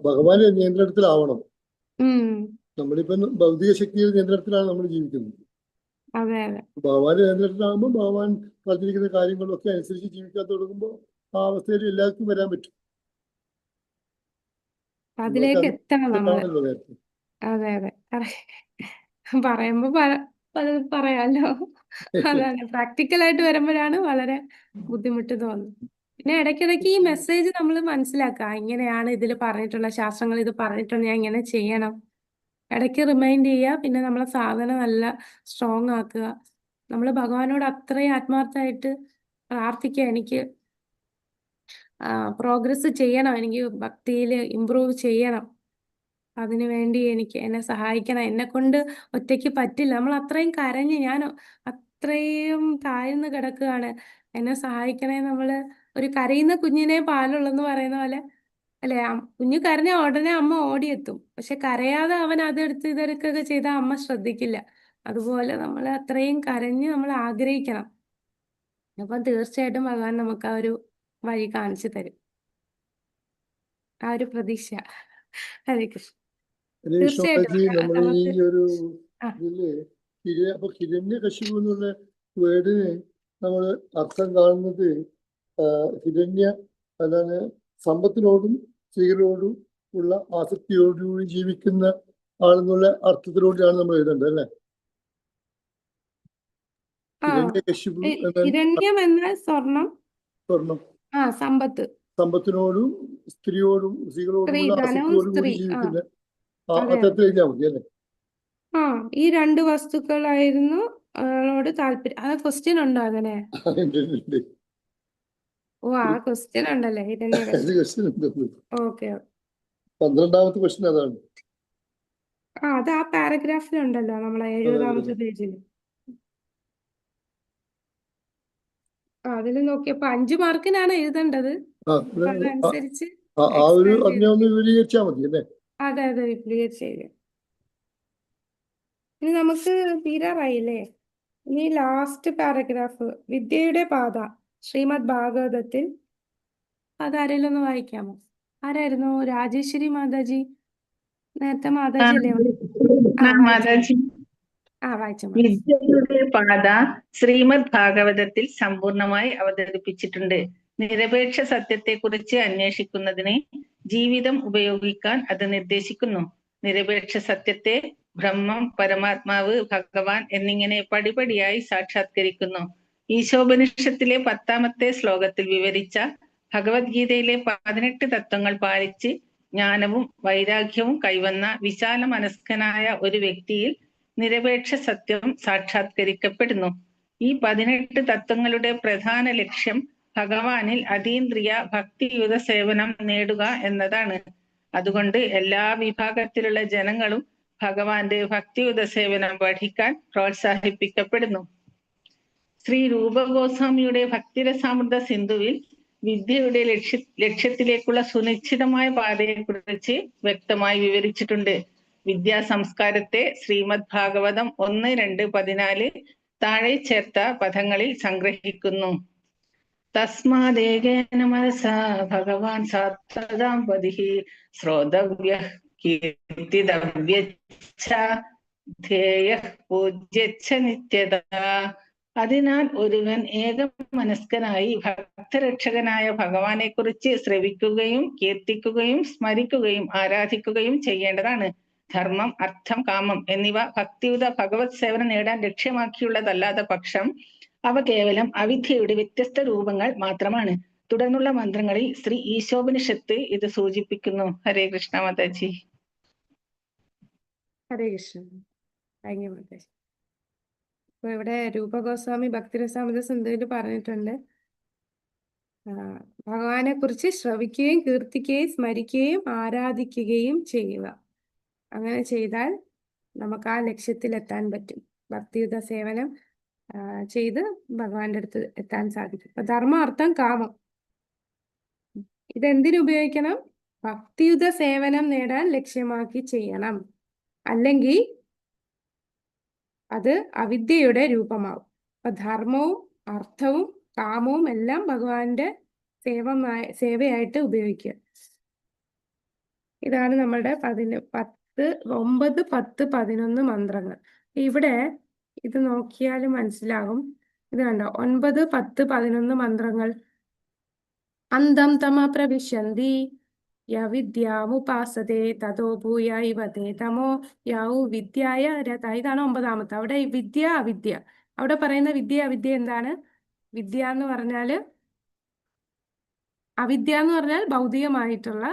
ഭഗവാന്റെ നിയന്ത്രണത്തിലാവണം. നമ്മളിപ്പം ഭൗതിക ശക്തിയുടെ നിയന്ത്രണത്തിലാണ് നമ്മൾ ജീവിക്കുന്നത്. അതെ അതെ ഭഗവാന്റെ നിയന്ത്രണത്തിലാകുമ്പോൾ ഭഗവാൻ പറഞ്ഞിരിക്കുന്ന കാര്യങ്ങളൊക്കെ അനുസരിച്ച് ജീവിക്കാൻ തുടങ്ങുമ്പോൾ ആ അവസ്ഥയിൽ എല്ലാവർക്കും വരാൻ പറ്റും. അതിലേക്ക് എത്തണം നമ്മള്. ആണല്ലോ നേരത്തെ. അതെ അതെ പറയുമ്പോ പലതും പറയാലോ. അതാണ് പ്രാക്ടിക്കലായിട്ട് വരുമ്പോഴാണ് വളരെ ബുദ്ധിമുട്ട് തോന്നുന്നത്. പിന്നെ ഇടയ്ക്കിടയ്ക്ക് ഈ മെസ്സേജ് നമ്മൾ മനസ്സിലാക്കുക, ഇങ്ങനെയാണ് ഇതിൽ പറഞ്ഞിട്ടുള്ള, ശാസ്ത്രങ്ങൾ ഇത് പറഞ്ഞിട്ടുണ്ട്, ഞാൻ ഇങ്ങനെ ചെയ്യണം. ഇടയ്ക്ക് റിമൈൻഡ് ചെയ്യുക. പിന്നെ നമ്മളെ സാധന നല്ല സ്ട്രോങ് ആക്കുക. നമ്മൾ ഭഗവാനോട് അത്രയും ആത്മാർത്ഥമായിട്ട് പ്രാർത്ഥിക്കുക, എനിക്ക് പ്രോഗ്രസ് ചെയ്യണം, എനിക്ക് ഭക്തിയിൽ ഇമ്പ്രൂവ് ചെയ്യണം, അതിനു വേണ്ടി എന്നെ സഹായിക്കണം, എന്നെ കൊണ്ട് ഒറ്റയ്ക്ക് പറ്റില്ല. നമ്മൾ അത്രയും കരഞ്ഞ്, ഞാൻ അത്രയും താഴ്ന്ന് കിടക്കുകയാണ്, എന്നെ സഹായിക്കണേ. നമ്മള് ഒരു കരയുന്ന കുഞ്ഞിനെ പാലുള്ളെന്ന് പറയുന്ന പോലെ അല്ലെ? കുഞ്ഞു കരഞ്ഞ ഉടനെ അമ്മ ഓടിയെത്തും. പക്ഷെ കരയാതെ അവൻ അതെടുത്ത് ഇതെടുക്കൊക്കെ ചെയ്താൽ അമ്മ ശ്രദ്ധിക്കില്ല. അതുപോലെ നമ്മൾ അത്രയും കരഞ്ഞ് നമ്മൾ ആഗ്രഹിക്കണം. അപ്പം തീർച്ചയായിട്ടും ഭഗവാൻ നമുക്ക് ആ ഒരു വഴി കാണിച്ചു തരും. ആ ഒരു പ്രതീക്ഷ. ഹരേ കൃഷ്ണ. തീർച്ചയായിട്ടും നമ്മൾ ഈ നമുക്ക് ഒരു ഇതില് അപ്പൊ ഹിരണ്യകശിപു എന്നുള്ള വേർഡിന് നമ്മൾ അർത്ഥം കാണുന്നത് ഹിരണ്യ, അതാണ് സമ്പത്തിനോടും സ്ത്രീകളോടും ഉള്ള ആസക്തിയോടുകൂടി ജീവിക്കുന്ന ആളെന്നുള്ള അർത്ഥത്തിലൂടെയാണ് നമ്മൾ എഴുതേണ്ടത് അല്ലേ? ഹിരണ്യകശിപു ഹിരണ്യം എന്ന സ്വർണം, സമ്പത്ത്, സമ്പത്തിനോടും സ്ത്രീയോടും സ്ത്രീകളോടുമുള്ള ആസക്തിയോടുകൂടി ജീവിക്കുന്ന അർത്ഥത്തിൽ എഴുതിയാൽ മതി അല്ലേ? ഈ രണ്ട് വസ്തുക്കളായിരുന്നു താല്പര്യം. ആ ക്വസ്റ്റ്യൻ ഉണ്ടോ അങ്ങനെ? ഓ, ആ ക്വസ്റ്റ്യൻ ഉണ്ടല്ലേ ഹിരണ്യകശിപു. ഓക്കെ. 12ാമത്തെ ക്വസ്റ്റ്യൻ അതാണ്. അത് ആ പാരഗ്രാഫിലുണ്ടല്ലോ, നമ്മളെ 70ാമത്തെ പേജിൽ. അതിൽ നോക്കിയപ്പോ 5 മാർക്കിനാണ് എഴുതേണ്ടത്. അതനുസരിച്ച് ആ ഒരു അതിനെ ഒന്ന് വിപുലീകരിച്ചാൽ മതി അല്ലേ? അതെ അതെ, വിപുലീകരിച്ച് എഴുതി. ഇനി നമുക്ക് തീരാറായില്ലേ? ഇനി ലാസ്റ്റ് പാരഗ്രാഫ്, വിദ്യയുടെ പാത, ശ്രീമദ് ഭാഗവതത്തിൽ. അതാരെങ്കിലും ഒന്ന് വായിക്കാമോ? ആരായിരുന്നു? രാജേശ്വരി മാതാജി. നേരത്തെ മാതാജി അല്ലേ? മാതാജി, വിദ്യയുടെ പാത ശ്രീമദ് ഭാഗവതത്തിൽ സമ്പൂർണമായി അവതരിപ്പിച്ചിട്ടുണ്ട്. നിരപേക്ഷ സത്യത്തെക്കുറിച്ച് അന്വേഷിക്കുന്നതിന് ജീവിതം ഉപയോഗിക്കാൻ അത് നിർദ്ദേശിക്കുന്നു. നിരപേക്ഷ സത്യത്തെ ബ്രഹ്മം, പരമാത്മാവ്, ഭഗവാൻ എന്നിങ്ങനെ പടിപടിയായി സാക്ഷാത്കരിക്കുന്നു. ഈശോപനിഷത്തിലെ 10ാമത്തെ ശ്ലോകത്തിൽ വിവരിച്ച ഭഗവത്ഗീതയിലെ 18 തത്വങ്ങൾ പാലിച്ച് ജ്ഞാനവും വൈരാഗ്യവും കൈവന്ന വിശാല മനസ്കനായ ഒരു വ്യക്തിയിൽ നിരപേക്ഷ സത്യം സാക്ഷാത്കരിക്കപ്പെടുന്നു. ഈ 18 തത്വങ്ങളുടെ പ്രധാന ലക്ഷ്യം ഭഗവാനിൽ അതീന്ദ്രിയ ഭക്തിയുത സേവനം നേടുക എന്നതാണ്. അതുകൊണ്ട് എല്ലാ വിഭാഗത്തിലുള്ള ജനങ്ങളും ഭഗവാന്റെ ഭക്തിയുത സേവനം പഠിക്കാൻ പ്രോത്സാഹിപ്പിക്കപ്പെടുന്നു. ശ്രീ രൂപഗോസ്വാമിയുടെ ഭക്തിരസാമൃത സിന്ധുവിൽ വിദ്യയുടെ ലക്ഷ്യത്തിലേക്കുള്ള സുനിശ്ചിതമായ പാതയെക്കുറിച്ച് വ്യക്തമായി വിവരിച്ചിട്ടുണ്ട്. വിദ്യാ സംസ്കാരത്തെ ശ്രീമദ് ഭാഗവതം 1, 2, 14 താഴെ ചേർത്ത പദങ്ങളിൽ സംഗ്രഹിക്കുന്നു. തസ്മാദേകേന മനസാ ഭഗവാൻ സാത്വതാം പതിഃ ശ്രോതവ്യഃ കീർത്തിതവ്യച്ഛ ധ്യേയഃ പൂജ്യച്ഛ നിത്യതാ. അതിനാൽ ഒരുവൻ ഏകമനസ്കനായി ഭക്തരക്ഷകനായ ഭഗവാനെ കുറിച്ച് ശ്രവിക്കുകയും കീർത്തിക്കുകയും സ്മരിക്കുകയും ആരാധിക്കുകയും ചെയ്യേണ്ടതാണ്. ധർമ്മം, അർത്ഥം, കാമം എന്നിവ ഭക്തിയുത ഭഗവത് സേവനം നേടാൻ ലക്ഷ്യമാക്കിയുള്ളതല്ലാത്ത പക്ഷം അവ കേവലം അവിദ്യയുടെ വ്യത്യസ്ത രൂപങ്ങൾ മാത്രമാണ്. തുടർന്നുള്ള മന്ത്രങ്ങളിൽ ശ്രീ ഈശോപനിഷത്ത് ഇത് സൂചിപ്പിക്കുന്നു. ഹരേ കൃഷ്ണ മാതാജി. ഹരേ കൃഷ്ണ. Thank you Mataji. അപ്പൊ ഇവിടെ രൂപഗോസ്വാമി ഭക്തിരസാമൃത സിന്ധുവിൽ പറഞ്ഞിട്ടുണ്ട്, ഭഗവാനെ കുറിച്ച് ശ്രവിക്കുകയും കീർത്തിക്കുകയും സ്മരിക്കുകയും ആരാധിക്കുകയും ചെയ്യുക. അങ്ങനെ ചെയ്താൽ നമുക്ക് ആ ലക്ഷ്യത്തിൽ എത്താൻ പറ്റും. ഭക്തിയുത സേവനം ചെയ്ത് ഭഗവാന്റെ അടുത്ത് എത്താൻ സാധിക്കും. അപ്പൊ ധർമ്മ, അർത്ഥം, കാമം ഇതെന്തിനു ഉപയോഗിക്കണം? ഭക്തിയുത സേവനം നേടാൻ ലക്ഷ്യമാക്കി ചെയ്യണം. അല്ലെങ്കിൽ അത് അവിദ്യയുടെ രൂപമാവും. അപ്പൊ ധർമ്മവും അർത്ഥവും കാമവും എല്ലാം ഭഗവാന്റെ സേവയായിട്ട് ഉപയോഗിക്കുക. ഇതാണ് നമ്മുടെ 9, 10, 11 മന്ത്രങ്ങൾ. ഇവിടെ ഇത് നോക്കിയാൽ മനസ്സിലാകും. ഇത് കണ്ടോ, 9, 10, 11 മന്ത്രങ്ങൾ. അന്തം തമ പ്രവിശന്തി യവിദ്യാമുപാസതേ തതോ ഭൂയ ഇവതേ തമോ യൗ വിദ്യായ രഥ. ഇതാണ് 9ാമത്തെ. അവിടെ വിദ്യ അവിദ്യ. അവിടെ പറയുന്ന വിദ്യ അവിദ്യ എന്താണ്? വിദ്യ എന്ന് പറഞ്ഞാല്, അവിദ്യ എന്ന് പറഞ്ഞാൽ ഭൗതികമായിട്ടുള്ള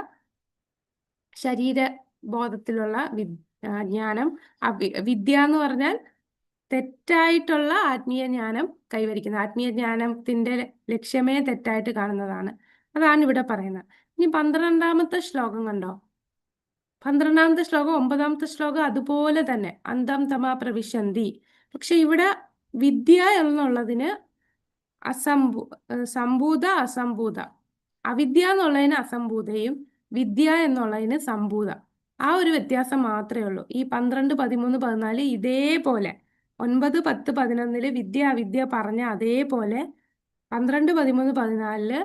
ശരീരബോധത്തിലുള്ള ജ്ഞാനം. വിദ്യ എന്ന് പറഞ്ഞാൽ തെറ്റായിട്ടുള്ള ആത്മീയ ജ്ഞാനം കൈവരിക്കുന്ന, ആത്മീയ ജ്ഞാനത്തിന്റെ ലക്ഷ്യമേ തെറ്റായിട്ട് കാണുന്നതാണ്. അതാണ് ഇവിടെ പറയുന്നത്. ഇനി 12ാമത്തെ ശ്ലോകം കണ്ടോ? 12ാമത്തെ ശ്ലോകം 9ാമത്തെ ശ്ലോകം അതുപോലെ തന്നെ, അന്തം തമ പ്രവിശന്തി. പക്ഷെ ഇവിടെ വിദ്യ എന്നുള്ളതിന് സംഭൂത അസംഭൂത, അവിദ്യ എന്നുള്ളതിന് അസംഭൂതയും വിദ്യ എന്നുള്ളതിന് സംഭൂത. ആ ഒരു വ്യത്യാസം മാത്രമേ ഉള്ളൂ. ഈ 12, 13, 14 ഇതേപോലെ 9, 10, 11 വിദ്യ അവിദ്യ പറഞ്ഞ അതേപോലെ 12, 13, 14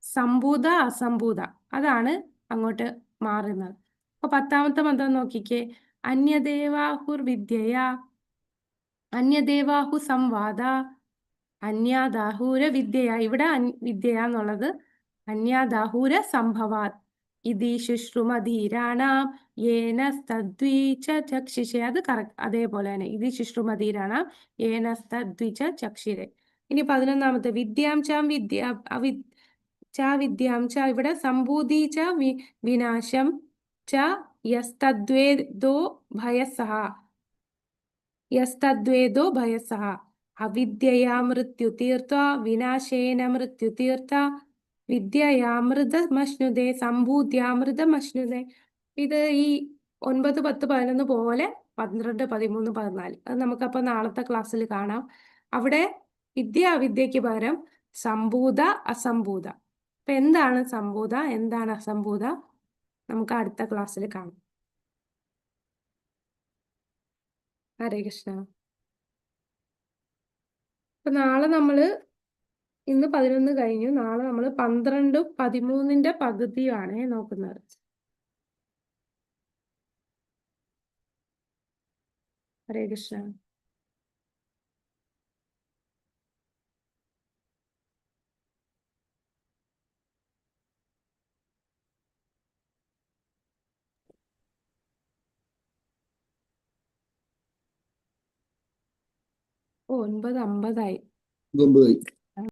സംഭൂത അസംഭൂത, അതാണ് അങ്ങോട്ട് മാറുന്നത്. അപ്പൊ 10ാമത്തെ മന്ത്രം നോക്കിക്കേ. അന്യദേവാഹുർ വിദ്യയ അന്യദേവാഹു സംവാദ അന്യാദാഹൂര വിദ്യയ. ഇവിടെ വിദ്യ എന്നുള്ളത് അന്യാദാഹൂര സംഭവാത് ഇതി ശുശ്രുമധീരാണാം യേന തദ്വിച ചക്ഷിഷേ. അത് കറക്റ്റ് അതേപോലെ തന്നെ, ഇതി ശുശ്രുമധീരാണാം യേന തദ്വിച ചക്ഷിരേ. ഇനി 11ാമത്തെ വിദ്യാം ച വിദ്യാം ച. ഇവിടെ സംഭൂതി ച വിനാശം ച യസ്തദ്വേദോ ഭയസഹ യസ്തദ്വേദോ ഭയസഹ അവിദ്യയാ മൃത്യുതീർത്ഥ വിനാശേന മൃത്യുതീർത്ഥ വിദ്യയാമൃതമശ്നുതേ സംഭൂത്യാമൃതമശ്നുതേ. ഇത് ഈ 9, 10, 11 പോലെ 12, 13, 14 അത് നമുക്കപ്പോൾ നാളത്തെ ക്ലാസ്സിൽ കാണാം. അവിടെ വിദ്യ അവിദ്യക്ക് പകരം സംഭൂത അസംഭൂത. അപ്പൊ എന്താണ് സംഭൂത, എന്താണ് അസംഭൂത, നമുക്ക് അടുത്ത ക്ലാസ്സിൽ കാണാം. ഹരേ കൃഷ്ണ. അപ്പൊ നാളെ ഇന്ന് 11 കഴിഞ്ഞു. നാളെ നമ്മൾ 12, 13 പകുതിയാണ് നോക്കുന്നത്. ഹരേ കൃഷ്ണ. ഓ 9:50 ആയി.